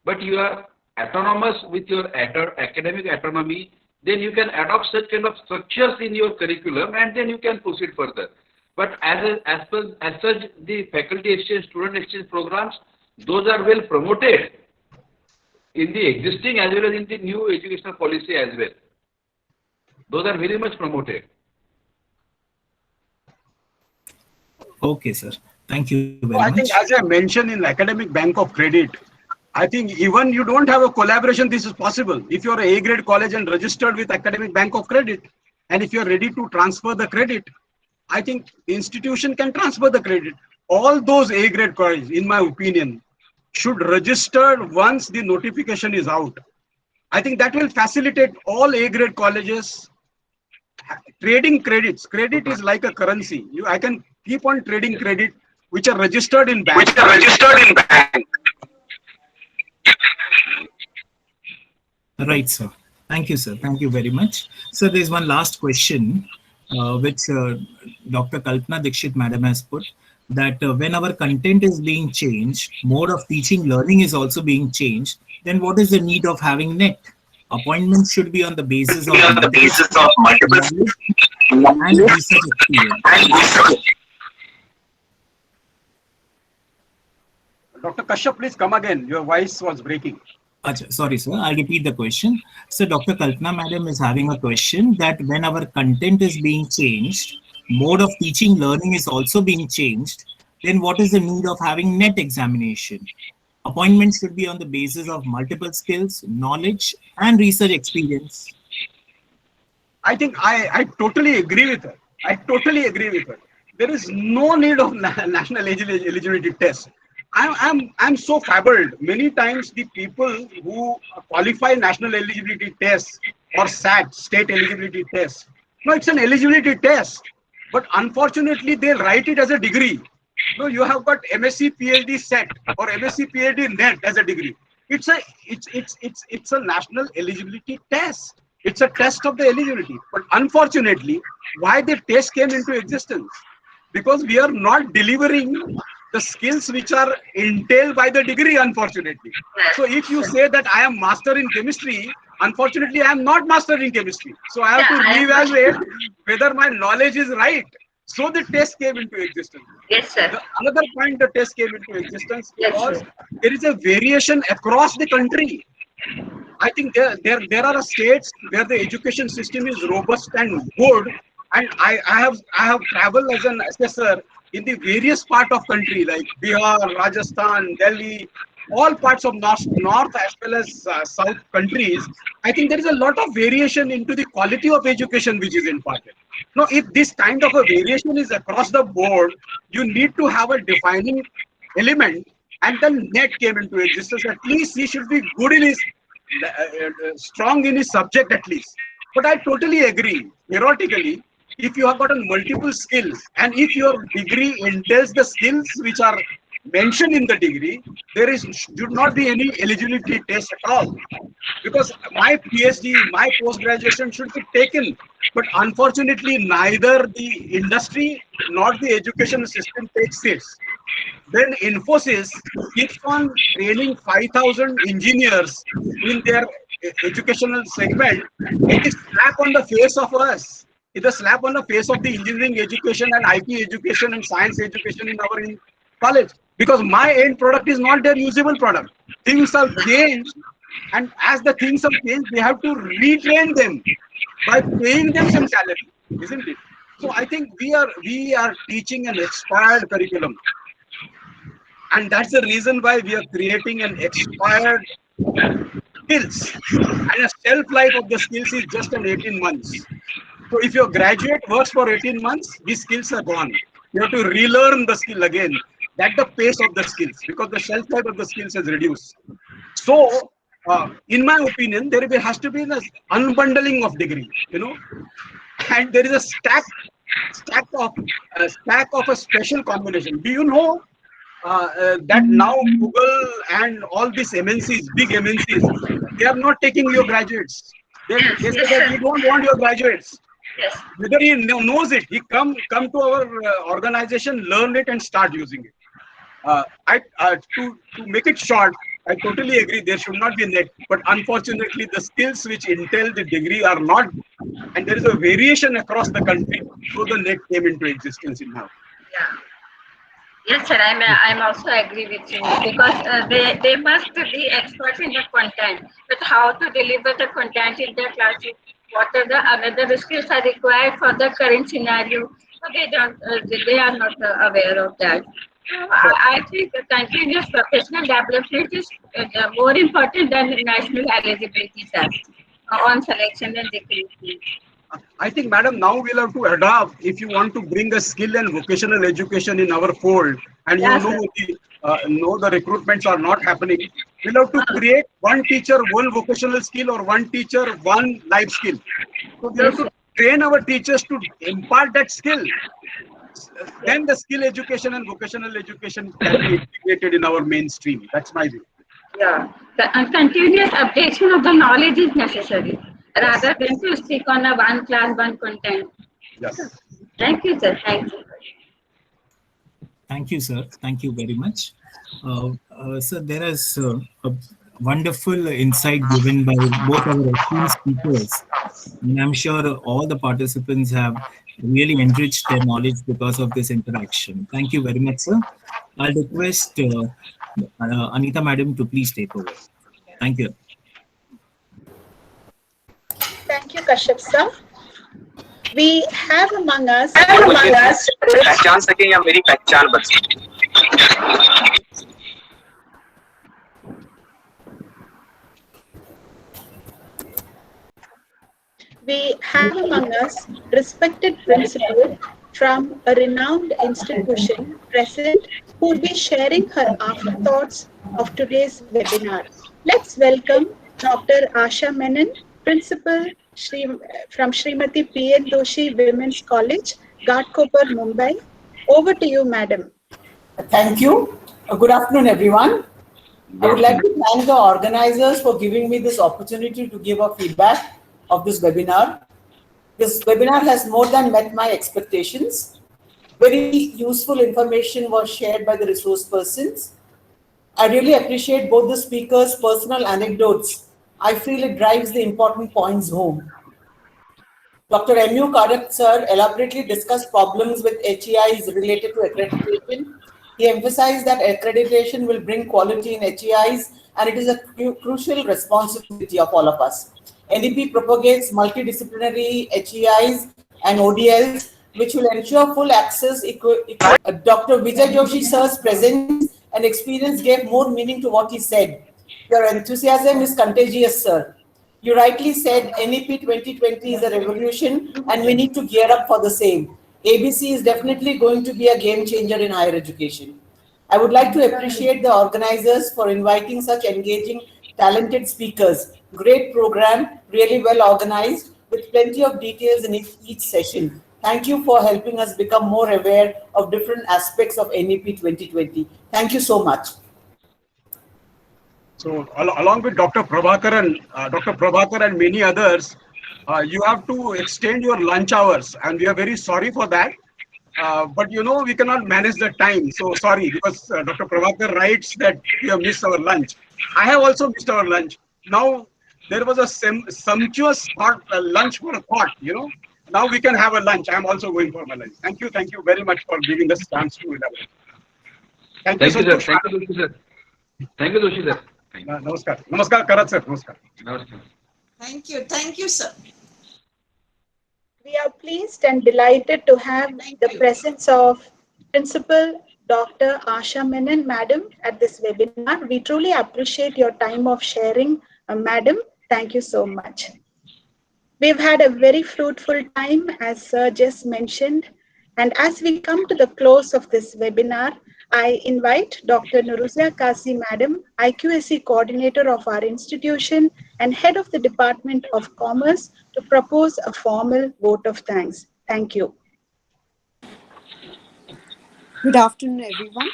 But you are autonomous with your academic autonomy, then you can adopt such kind of structures in your curriculum and then you can proceed further. But as such, the faculty exchange, student exchange programs, those are well promoted in the existing as well as in the new educational policy as well. Those are very much promoted. Okay, sir. Thank you very I much. think, as I mentioned in Academic Bank of Credit, I think even you don't have a collaboration, this is possible. If you're a A-grade college and registered with Academic Bank of Credit, and if you're ready to transfer the credit, I think the institution can transfer the credit. All those A-grade colleges, in my opinion, should register once the notification is out. I think that will facilitate all A-grade colleges trading credits. Credit is like a currency. I can keep on trading credit which are registered in bank. Right, sir. Thank you, sir. Thank you very much. So there's one last question, which Dr. Kalpana Dikshit madam has put, that when our content is being changed, mode of teaching, learning is also being changed, then what is the need of having NET? Appointments should be on the basis of multiple and research experience. Dr. Kashyap, please come again. Your voice was breaking. Sorry, sir. I'll repeat the question. So Dr. Kalpana madam is having a question that when our content is being changed, mode of teaching, learning is also being changed, then what is the need of having NET examination? Appointments should be on the basis of multiple skills, knowledge, and research experience. I think I totally agree with her. I totally agree with her. There is no need of national eligibility test. I'm so fabbled. Many times the people who qualify national eligibility tests or SAT, state eligibility tests, no, it's an eligibility test. but unfortunately they write it as a degree. No, you have got MSc PhD set or MSc PhD net as a degree. It's a national eligibility test. It's a test of the eligibility. But unfortunately, why the test came into existence? Because we are not delivering the skills which are entailed by the degree, unfortunately. So if you say that I am master in chemistry, unfortunately I am not master in chemistry. So I have to reevaluate whether my knowledge is right. So the test came into existence. Yes, sir. Another point, the test came into existence Yes, because sir. there is a variation across the country. I think there are states where the education system is robust and good, and I have traveled as an assessor in the various part of country like Bihar, Rajasthan, Delhi, all parts of north as well as south countries. I think there is a lot of variation into the quality of education which is imparted. Now, if this kind of a variation is across the board, you need to have a defining element, and then NET came into existence. At least he should be good in his strong in his subject at least. But I totally agree. Theoretically, if you have got a multiple skills and if your degree entails the skills which are mentioned in the degree, there should not be any eligibility test at all. Because my PhD, my post-graduation should be taken. But unfortunately, neither the industry nor the education system takes it. Then Infosys keeps on training 5,000 engineers in their educational segment. It is slap on the face of us. It's a slap on the face of the engineering education and IT education and science education in our college. Because my end product is not their usable product. Things have changed, and as the things have changed, we have to retrain them by paying them some salary, isn't it? So I think we are teaching an expired curriculum. And that's the reason why we are creating an expired skills. And a shelf life of the skills is just an 18 months. So if your graduate works for 18 months, these skills are gone. You have to relearn the skill again. That's the pace of the skills because the shelf life of the skills has reduced. So, in my opinion, there has to be an unbundling of degree, and there is a stack of a special combination. Do you know that now Google and all these MNCs, big MNCs, they are not taking your graduates. They say that we don't want your graduates. Yes. Whether he knows it, he come to our organization, learn it, and start using it. To make it short, I totally agree there should not be NET, but unfortunately the skills which entail the degree are not, and there is a variation across the country. So the NET came into existence in now. Yeah. Yes, sir. I'm also agree with you because they must be experts in the content, but how to deliver the content in the classroom, what are the another skills are required for the current scenario. So they are not aware of that. So I think the continuous professional development is more important than the national eligibility test on selection and recruitment. I think, madam, now we'll have to adapt if you want to bring a skill and vocational education in our fold, and Yes, know the recruitments are not happening. We'll have to create one teacher, one vocational skill, or one teacher, one life skill. So we have to train our teachers to impart that skill. Then the skill education and vocational education can be integrated in our mainstream. That's my view. Yeah, the continuous updation of the knowledge is necessary rather than to stick on a one class, one content. Yes. Thank you, sir. Thank you. Thank you, sir. Thank you very much. Sir, there is a wonderful insight given by both our esteemed speakers. And I'm sure all the participants have really enriched their knowledge because of this interaction. Thank you very much, sir. I'll request Anita madam to please take over. Thank you. Thank you, Kashyap sir. We have among us. पहचान सके या मेरी पहचान बन सके. We have among us respected principal from a renowned institution present who will be sharing her afterthoughts of today's webinar. Let's welcome Dr. Asha Menon, Principal from Srimati P.N. Joshi Women's College, Ghatkopar, Mumbai. Over to you, madam. Thank you. Good afternoon, everyone. I Good would like afternoon. to thank the organizers for giving me this opportunity to give a feedback of this webinar. This webinar has more than met my expectations. Very useful information was shared by the resource persons. I really appreciate both the speakers' personal anecdotes. I feel it drives the important points home. Dr. M.U. Kharat sir elaborately discussed problems with HEIs related to accreditation. He emphasized that accreditation will bring quality in HEIs and it is a crucial responsibility of all of us. NEP propagates multidisciplinary HEIs and ODLs which will ensure full access. Dr. Vijay Joshi sir's presence and experience gave more meaning to what he said. Your enthusiasm is contagious, sir. You rightly said NEP 2020 is a revolution and we need to gear up for the same. ABC is definitely going to be a game changer in higher education. I would like to appreciate the organizers for inviting such engaging, talented speakers. Great program, really well organized, with plenty of details in each session. Thank you for helping us become more aware of different aspects of NEP 2020. Thank you so much. So along with Dr. Prabhakar and many others, you have to extend your lunch hours, and we are very sorry for that. But we cannot manage the time. So sorry, because Dr. Prabhakar writes that we have missed our lunch. I have also missed our lunch. Now there was a sumptuous lunch for a thought. Now we can have a lunch. I am also going for my lunch. Thank you very much for giving us chance to elaborate. Thank you, Thank you, sir. Santosh. Thank you, Joshi, sir. Thank you, Joshi, sir. Namaskar. Namaskar, Kharat sir. Namaskar. Namaskar. Thank you. Thank you, sir. We are pleased and delighted to have the presence of Principal Dr. Asha Menon, Madam, at this webinar. We truly appreciate your time of sharing, Madam. Thank you so much. We've had a very fruitful time, as Sir just mentioned. And as we come to the close of this webinar, I invite Dr. Nuruzia Kasi, Madam, IQAC Coordinator of our institution and Head of the Department of Commerce, to propose a formal vote of thanks. Thank you. Good afternoon, everyone.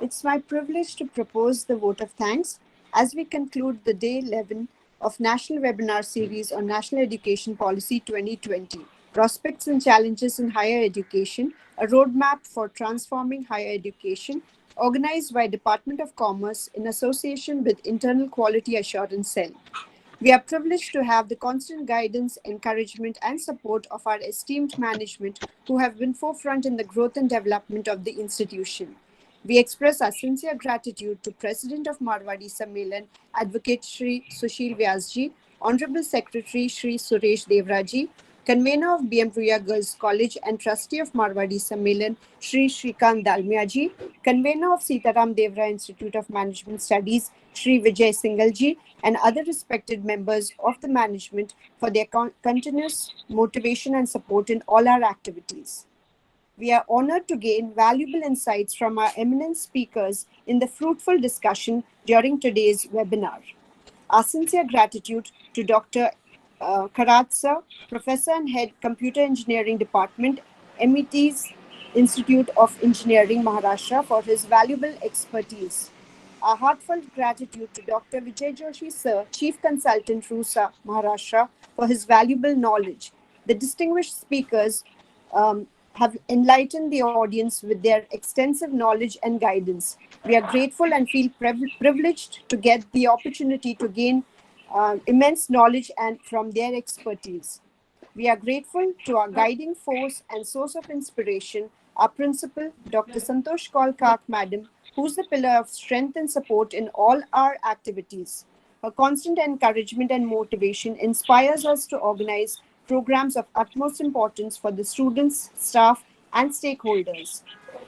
It's my privilege to propose the vote of thanks as we conclude the day 11 of National Webinar Series on National Education Policy 2020, Prospects and Challenges in Higher Education, a roadmap for transforming higher education, organized by Department of Commerce in association with Internal Quality Assurance Cell. We are privileged to have the constant guidance, encouragement, and support of our esteemed management who have been forefront in the growth and development of the institution. We express our sincere gratitude to President of Marwadi Sammelan, Advocate Shri Sushil Vyasji, Honorable Secretary Shri Suresh Devraji, Convener of BM Ruya Girls College and Trustee of Marwadi Sammelan, Shri Shrikant Dalmiaji, Convener of Sitaram Devra Institute of Management Studies, Shri Vijay Singalji, and other respected members of the management for their continuous motivation and support in all our activities. We are honored to gain valuable insights from our eminent speakers in the fruitful discussion during today's webinar. Our sincere gratitude to Dr. Kharat sir, Professor and Head Computer Engineering Department, MET's Institute of Engineering, Maharashtra, for his valuable expertise. Our heartfelt gratitude to Dr. Vijay Joshi sir, Chief Consultant, RUSA, Maharashtra, for his valuable knowledge. The distinguished speakers have enlightened the audience with their extensive knowledge and guidance. We are grateful and feel privileged to get the opportunity to gain immense knowledge and from their expertise. We are grateful to our guiding force and source of inspiration, our principal, Dr. Santosh Kaul Madam, who's the pillar of strength and support in all our activities. Her constant encouragement and motivation inspires us to organize programs of utmost importance for the students, staff, and stakeholders.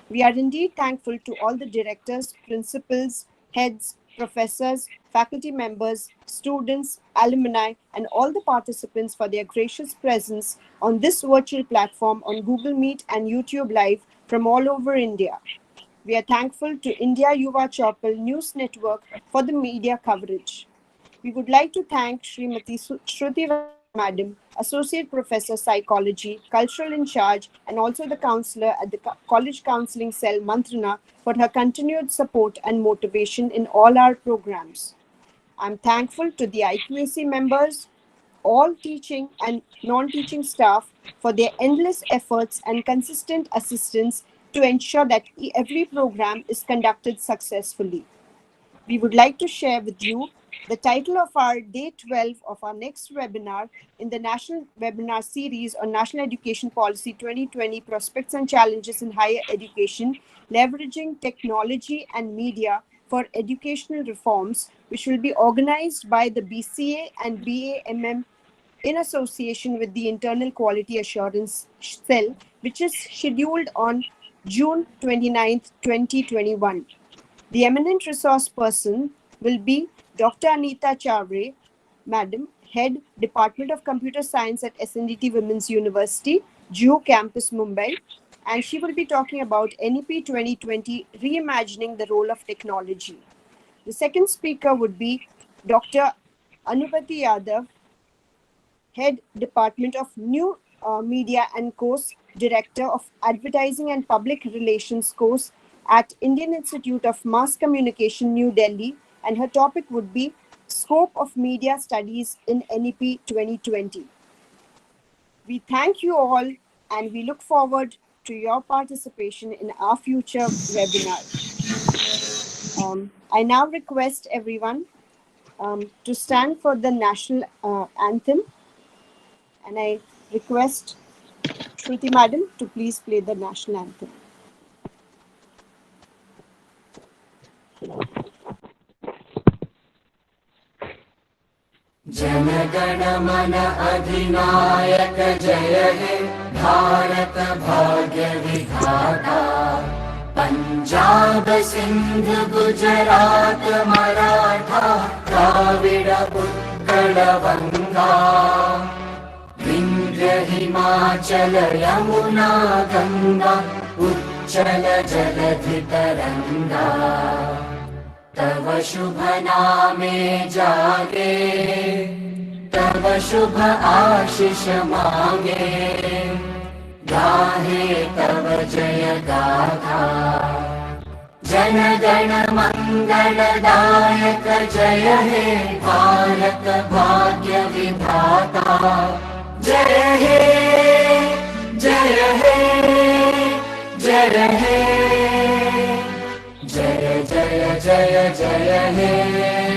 We are indeed thankful to all the directors, principals, heads, professors, faculty members, students, alumni, and all the participants for their gracious presence on this virtual platform on Google Meet and YouTube Live from all over India. We are thankful to India Yuva Chaupal News Network for the media coverage. We would like to thank Srimati Shruti Madam, Associate Professor Psychology, Cultural in Charge, and also the counselor at the College Counseling Cell, Mantrana, for her continued support and motivation in all our programs. I'm thankful to the IQAC members, all teaching and non-teaching staff for their endless efforts and consistent assistance to ensure that every program is conducted successfully. We would like to share with you the title of our Day 12 of our next webinar in the National Webinar Series on National Education Policy 2020 Prospects and Challenges in Higher Education, Leveraging Technology and Media for Educational Reforms, which will be organized by the BCA and BAMM in association with the Internal Quality Assurance Cell, which is scheduled on June 29th, 2021. The eminent resource person will be Dr. Anita Chavre, Madam, Head, Department of Computer Science at SNDT Women's University, Juhu Campus, Mumbai, and she will be talking about NEP 2020, Reimagining the Role of Technology. The second speaker would be Dr. Anupati Yadav, Head, Department of New Media and Course, Director of Advertising and Public Relations Course at Indian Institute of Mass Communication, New Delhi, and her topic would be Scope of Media Studies in NEP 2020. We thank you all and we look forward to your participation in our future webinar. I now request everyone to stand for the national anthem, and I request Shruti Madam to please play the national anthem. Jana Gana मन अधिनायक जय हे भारत भाग्य विधाता पंजाब सिंध गुजरात मराठा द्राविड उत्कल गंगा विंध्य हिमाचल यमुना गंगा उच्चल जलधि तरंगा तव शुभ नामे जागे तव शुभ आशीष मांगे गाहे तव जय गाथा जन गण मंगल दायक जय हे भारत भाग्य विधाता जय हे जय हे जय हे जय जय जय जय हे